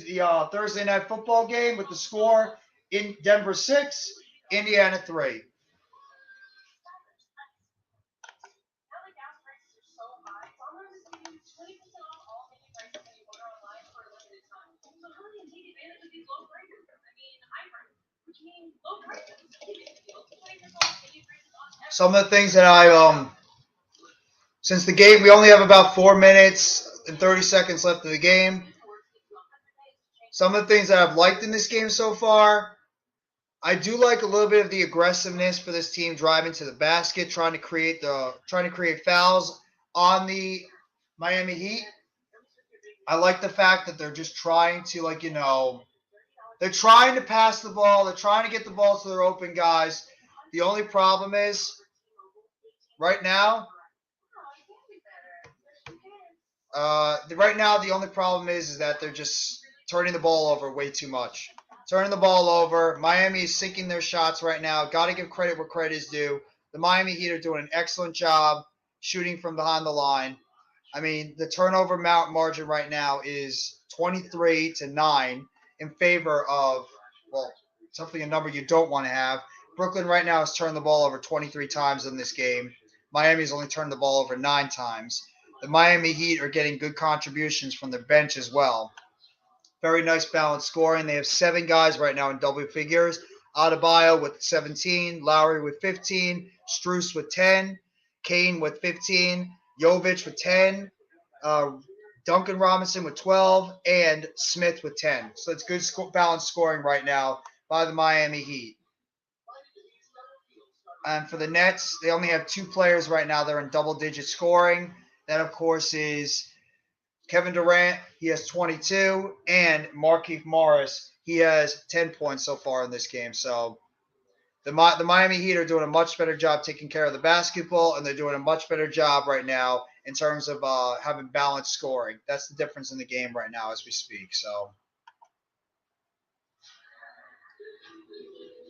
Thursday night football game with the score in Denver 6, Indiana 3. Some of the things that since the game, we only have about 4 minutes and 30 seconds left of the game. Some of the things that I've liked in this game so far, I do like a little bit of the aggressiveness for this team driving to the basket, trying to create fouls on the Miami Heat. I like the fact that they're just trying to they're trying to pass the ball, they're trying to get the ball to their open guys. The only problem is right now the only problem is that they're just turning the ball over way too much. Turning the ball over. Miami is sinking their shots right now. Got to give credit where credit is due. The Miami Heat are doing an excellent job shooting from behind the line. I mean, the turnover margin right now is 23-9 in favor of, something a number you don't want to have. Brooklyn right now has turned the ball over 23 times in this game. Miami's only turned the ball over 9 times. The Miami Heat are getting good contributions from their bench as well. Very nice balanced scoring. They have 7 guys right now in double figures. Adebayo with 17, Lowry with 15, Strus with 10, Kane with 15, Jovic with 10, Duncan Robinson with 12, and Smith with 10. So it's good balanced scoring right now by the Miami Heat. And for the Nets, they only have 2 players right now that are in double-digit scoring. That, of course, is Kevin Durant. He has 22. And Markieff Morris, he has 10 points so far in this game. So the Miami Heat are doing a much better job taking care of the basketball, and they're doing a much better job right now in terms of having balanced scoring. That's the difference in the game right now as we speak. So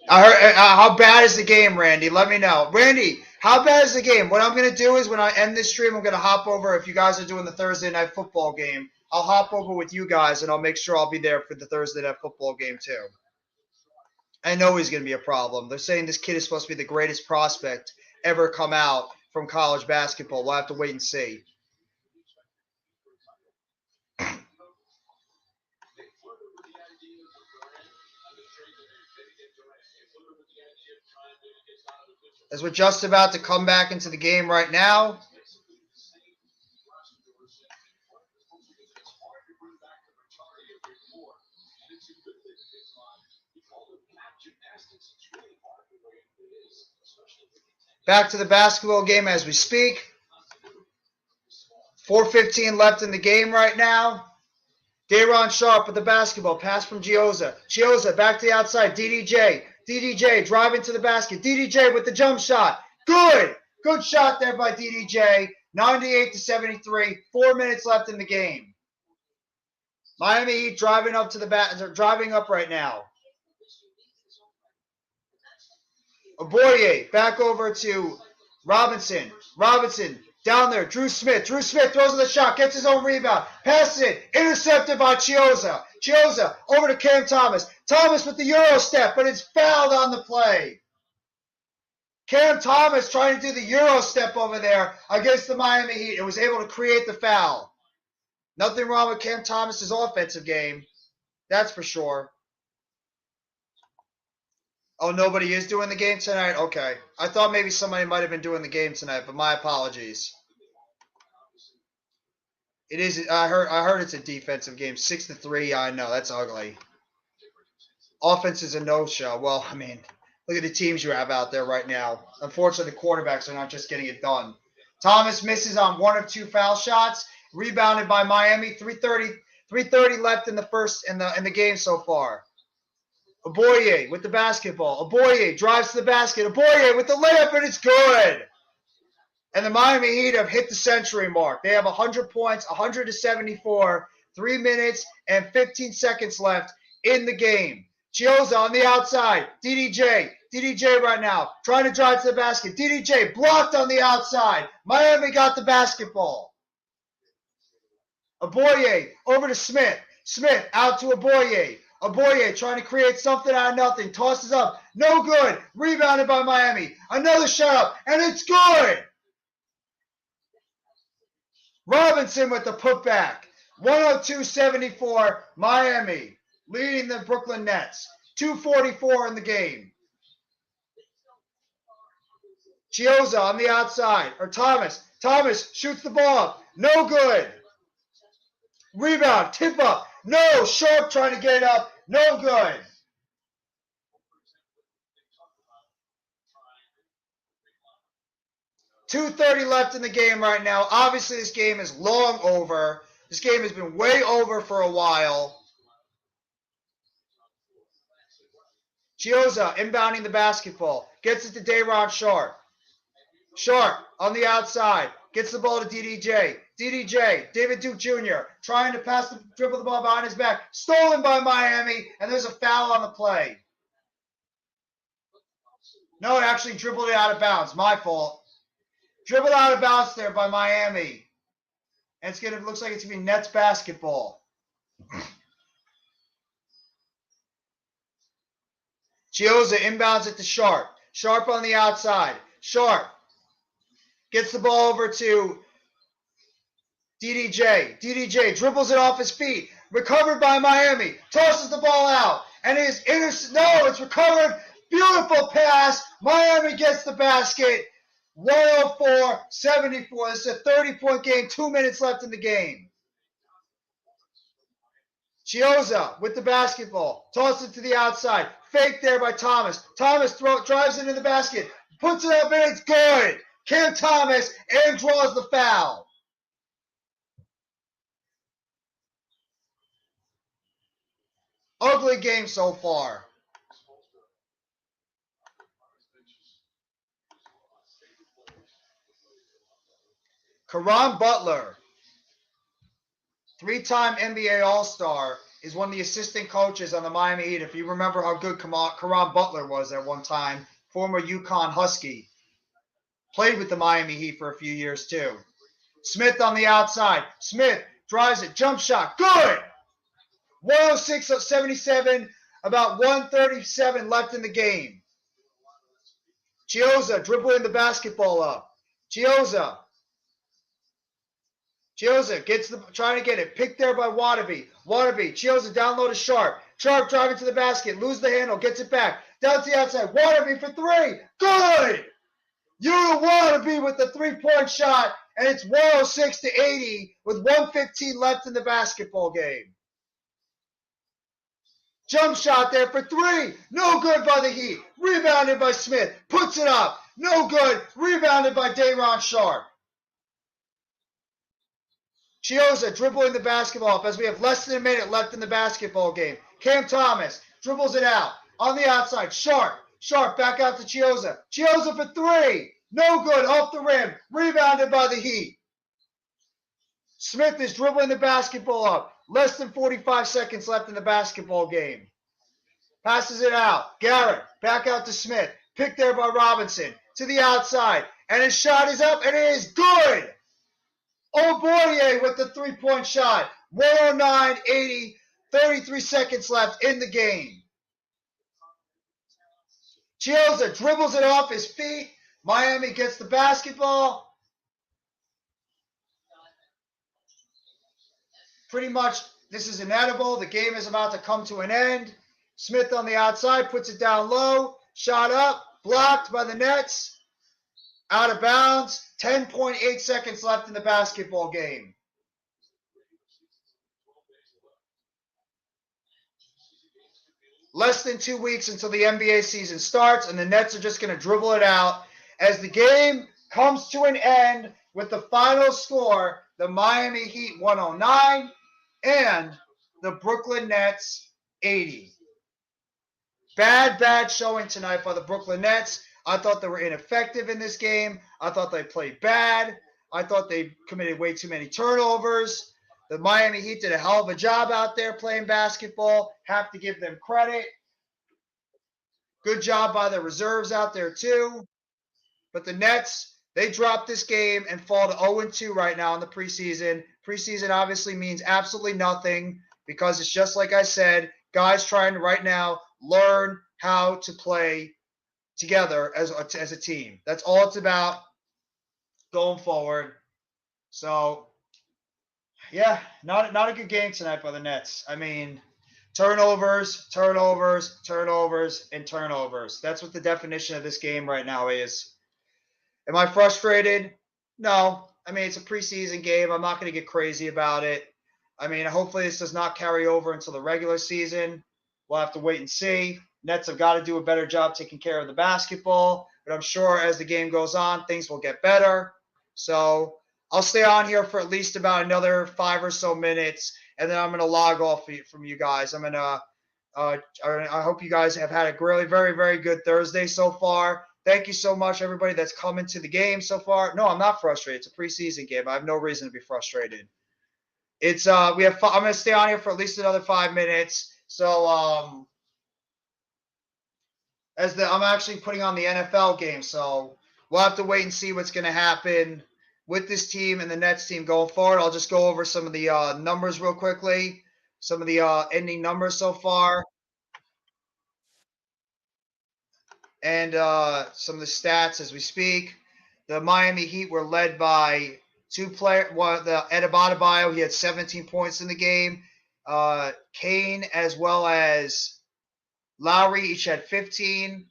I heard, how bad is the game, Randy? Let me know. Randy, how bad is the game? What I'm going to do is when I end this stream, I'm going to hop over. If you guys are doing the Thursday night football game, I'll hop over with you guys, and I'll make sure I'll be there for the Thursday night football game too. I know he's going to be a problem. They're saying this kid is supposed to be the greatest prospect ever come out from college basketball. We'll have to wait and see. As we're just about to come back into the game right now. Back to the basketball game as we speak. 4:15 left in the game right now. Day'Ron Sharpe with the basketball. Pass from Gioza. Gioza back to the outside. DDJ. DDJ driving to the basket. DDJ with the jump shot. Good. Good shot there by DDJ. 98-73. 4 minutes left in the game. Miami Heat driving up to the driving up right now. Oboye back over to Robinson. Robinson down there. Drew Smith. Drew Smith throws in the shot. Gets his own rebound. Passes it. Intercepted by Chioza. Chioza over to Cam Thomas. Thomas with the Euro step, but it's fouled on the play. Cam Thomas trying to do the Euro step over there against the Miami Heat and was able to create the foul. Nothing wrong with Cam Thomas's offensive game. That's for sure. Oh, nobody is doing the game tonight? Okay. I thought maybe somebody might have been doing the game tonight, but my apologies. It is. I heard it's a defensive game. 6-3. Yeah, I know. That's ugly. Offense is a no-show. Well, I mean, look at the teams you have out there right now. Unfortunately, the quarterbacks are not just getting it done. Thomas misses on 1 of 2 foul shots. Rebounded by Miami. 3:30 left in the first in the game so far. Oboye with the basketball. Oboye drives to the basket. Oboye with the layup, and it's good. And the Miami Heat have hit the century mark. They have 100 points, 100-74, 3 minutes and 15 seconds left in the game. Chiozza on the outside. DDJ. DDJ right now. Trying to drive to the basket. DDJ blocked on the outside. Miami got the basketball. Aboye over to Smith. Smith out to Aboye. Aboye trying to create something out of nothing. Tosses up. No good. Rebounded by Miami. Another shot up. And it's good. Robinson with the putback. 102-74. Miami leading the Brooklyn Nets. 2:44 in the game. Chiozza on the outside. Or Thomas. Thomas shoots the ball up. No good. Rebound. Tip up. No. Sharp trying to get it up. No good. .230 left in the game right now. Obviously, this game is long over. This game has been way over for a while. Chiozza inbounding the basketball. Gets it to Day'Ron Sharp. Sharp on the outside. Gets the ball to DDJ. DDJ, David Duke Jr., trying to dribble the ball behind his back. Stolen by Miami, and there's a foul on the play. No, it actually dribbled it out of bounds. My fault. Dribbled out of bounds there by Miami. And looks like it's going to be Nets basketball. Chiozza inbounds it to Sharp. Sharp on the outside. Sharp gets the ball over to DDJ. DDJ dribbles it off his feet. Recovered by Miami. Tosses the ball out. And is it's recovered. Beautiful pass. Miami gets the basket. 104-74. This is a 30-point game. 2 minutes left in the game. Chiozza with the basketball. Tosses it to the outside. Fake there by Thomas. Thomas drives it in the basket. Puts it up and it's good. Cam Thomas and draws the foul. Ugly game so far. Caron Butler, three-time NBA All-Star, is one of the assistant coaches on the Miami Heat. If you remember how good Caron Butler was at one time, former UConn Husky. Played with the Miami Heat for a few years too. Smith on the outside. Smith drives it. Jump shot. Good! 106-77. About 137 left in the game. Chiozza dribbling the basketball up. Chiozza trying to get it. Picked there by Wadabe. Chiozza down low to Sharp. Sharp driving to the basket. Lose the handle. Gets it back. Down to the outside. Wadabe for three. Good! You Wadabe with the three-point shot. And it's 106-80 with 1:15 left in the basketball game. Jump shot there for three. No good by the Heat. Rebounded by Smith. Puts it up. No good. Rebounded by Day'Ron Sharp. Chiozza dribbling the basketball up as we have less than a minute left in the basketball game. Cam Thomas dribbles it out. On the outside, Sharp back out to Chiozza. Chiozza for three. No good. Off the rim. Rebounded by the Heat. Smith is dribbling the basketball up. Less than 45 seconds left in the basketball game. Passes it out. Garrett back out to Smith. Picked there by Robinson. To the outside. And his shot is up and it is good. Aboye with the three-point shot. 109-80. 33 seconds left in the game. Chiozza dribbles it off his feet. Miami gets the basketball. Pretty much, this is inedible. The game is about to come to an end. Smith on the outside puts it down low. Shot up. Blocked by the Nets. Out of bounds. 10.8 seconds left in the basketball game. Less than 2 weeks until the NBA season starts, and the Nets are just going to dribble it out. As the game comes to an end with the final score, the Miami Heat 109 and the Brooklyn Nets 80. Bad showing tonight by the Brooklyn Nets. I thought they were ineffective in this game. I thought they played bad. I thought they committed way too many turnovers. The Miami Heat did a hell of a job out there playing basketball. Have to give them credit. Good job by the reserves out there too. But the Nets, they dropped this game and fall to 0-2 right now in the preseason. Preseason obviously means absolutely nothing because it's just like I said, guys trying to right now learn how to play together as a team. That's all it's about going forward. So, yeah, not a good game tonight by the Nets. I mean, turnovers, turnovers, turnovers, and turnovers. That's what the definition of this game right now is. Am I frustrated? No. I mean, it's a preseason game. I'm not going to get crazy about it. I mean, hopefully this does not carry over until the regular season. We'll have to wait and see. Nets have got to do a better job taking care of the basketball, but I'm sure as the game goes on, things will get better. So I'll stay on here for at least about another 5 or so minutes, and then I'm going to log off from you guys. I hope you guys have had a really very, very good Thursday so far. Thank you so much, everybody that's come into the game so far. No, I'm not frustrated. It's a preseason game. I have no reason to be frustrated. It's I'm gonna stay on here for at least another 5 minutes. So I'm actually putting on the NFL game, so we'll have to wait and see what's gonna happen with this team and the Nets team going forward. I'll just go over some of the numbers real quickly, some of the ending numbers so far. And some of the stats as we speak. The Miami Heat were led by two players. The Ed Adebayo, he had 17 points in the game. Kane as well as Lowry each had 15.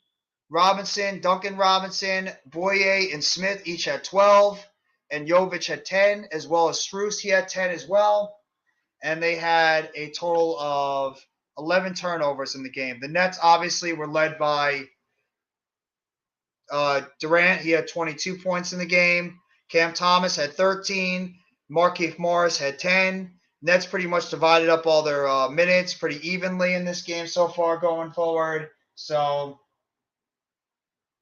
Robinson, Duncan Robinson, Boye, and Smith each had 12. And Jovic had 10, as well as Strus, he had 10 as well. And they had a total of 11 turnovers in the game. The Nets obviously were led by Durant, he had 22 points in the game. Cam Thomas had 13. Markieff Morris had 10. Nets pretty much divided up all their minutes pretty evenly in this game so far going forward. So,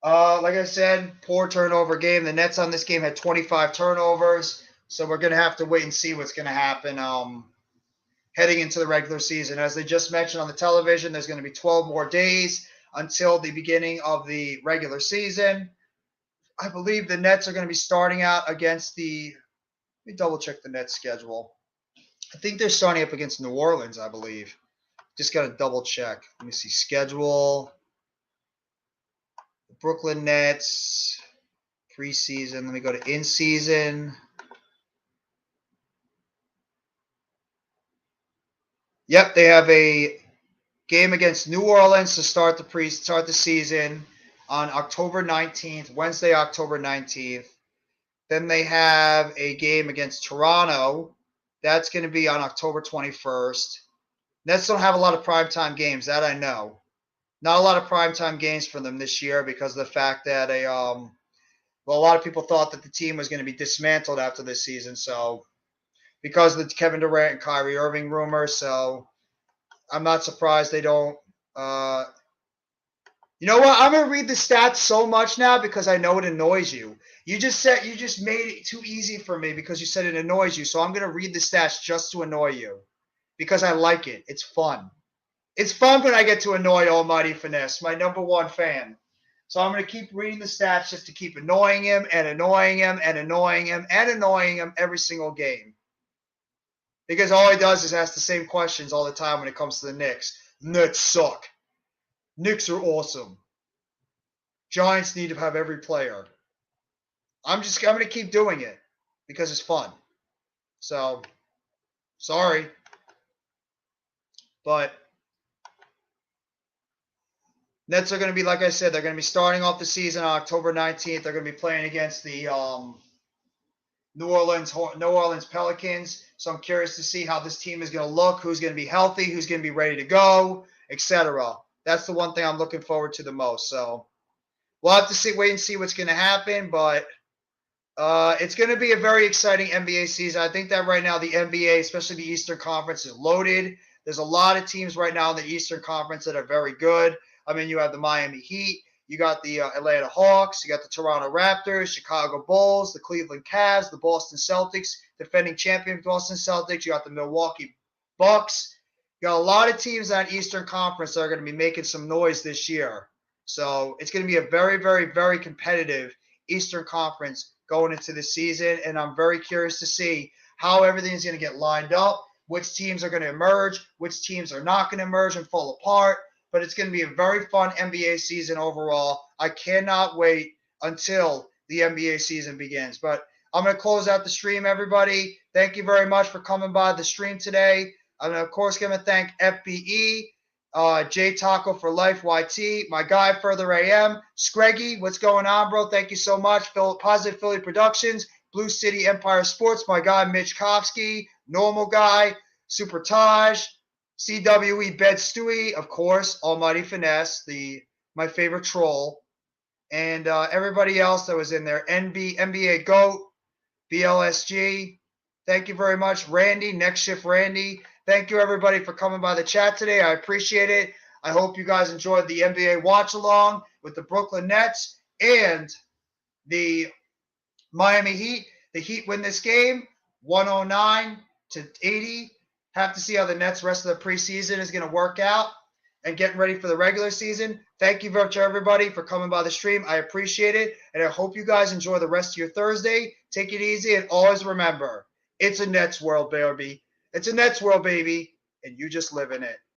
like I said, poor turnover game. The Nets on this game had 25 turnovers. So we're going to have to wait and see what's going to happen heading into the regular season. As they just mentioned on the television, there's going to be 12 more days until the beginning of the regular season. I believe the Nets are going to be starting out against let me double check the Nets schedule. I think they're starting up against New Orleans, I believe. Just got to double check. Let me see. Schedule. The Brooklyn Nets. Preseason. Let me go to in-season. Yep, they have a game against New Orleans to start the season on October 19th, Wednesday, October 19th. Then they have a game against Toronto. That's going to be on October 21st. Nets don't have a lot of primetime games, that I know. Not a lot of primetime games for them this year because of the fact that a lot of people thought that the team was going to be dismantled after this season. So because of the Kevin Durant and Kyrie Irving rumor, so I'm not surprised they don't. You know what? I'm gonna read the stats so much now because I know it annoys you. You just made it too easy for me because you said it annoys you. So I'm gonna read the stats just to annoy you because I like it. It's fun. It's fun when I get to annoy Almighty Finesse, my number one fan. So I'm gonna keep reading the stats just to keep annoying him and annoying him and annoying him and annoying him every single game. Because all he does is ask the same questions all the time when it comes to the Knicks. Nets suck. Knicks are awesome. Giants need to have every player. I'm going to keep doing it because it's fun. So, sorry. But Nets are going to be, like I said, they're going to be starting off the season on October 19th. They're going to be playing against the New Orleans Pelicans. So I'm curious to see how this team is going to look, who's going to be healthy, who's going to be ready to go, etc. That's the one thing I'm looking forward to the most. So we'll have to wait and see what's going to happen, but it's going to be a very exciting NBA season. I think that right now the NBA, especially the Eastern Conference, is loaded. There's a lot of teams right now in the Eastern Conference that are very good. I mean, you have the Miami Heat, you got the Atlanta Hawks, you got the Toronto Raptors, Chicago Bulls, the Cleveland Cavs, the Boston Celtics, defending champion Boston Celtics. You got the Milwaukee Bucks. You got a lot of teams on Eastern Conference that are going to be making some noise this year. So it's going to be a very, very, very competitive Eastern Conference going into the season, and I'm very curious to see how everything's going to get lined up, which teams are going to emerge, which teams are not going to emerge and fall apart. But it's going to be a very fun NBA season overall. I cannot wait until the NBA season begins. But I'm going to close out the stream, everybody. Thank you very much for coming by the stream today. I'm, of course, going to thank FBE, J Taco for Life YT, my guy Further AM, Screggy, what's going on, bro? Thank you so much. Positive Philly Productions, Blue City Empire Sports, my guy Mitch Kovsky, Normal Guy, Super Taj, CWE Bed Stewie, of course, Almighty Finesse, my favorite troll, and everybody else that was in there, NBA GOAT, BLSG. Thank you very much, Randy, Next Shift Randy. Thank you, everybody, for coming by the chat today. I appreciate it. I hope you guys enjoyed the NBA watch-along with the Brooklyn Nets and the Miami Heat. The Heat win this game 109-80. Have to see how the Nets rest of the preseason is going to work out and getting ready for the regular season. Thank you very much, everybody, for coming by the stream. I appreciate it, and I hope you guys enjoy the rest of your Thursday. Take it easy, and always remember, it's a Nets world, baby. It's a Nets world, baby, and you just live in it.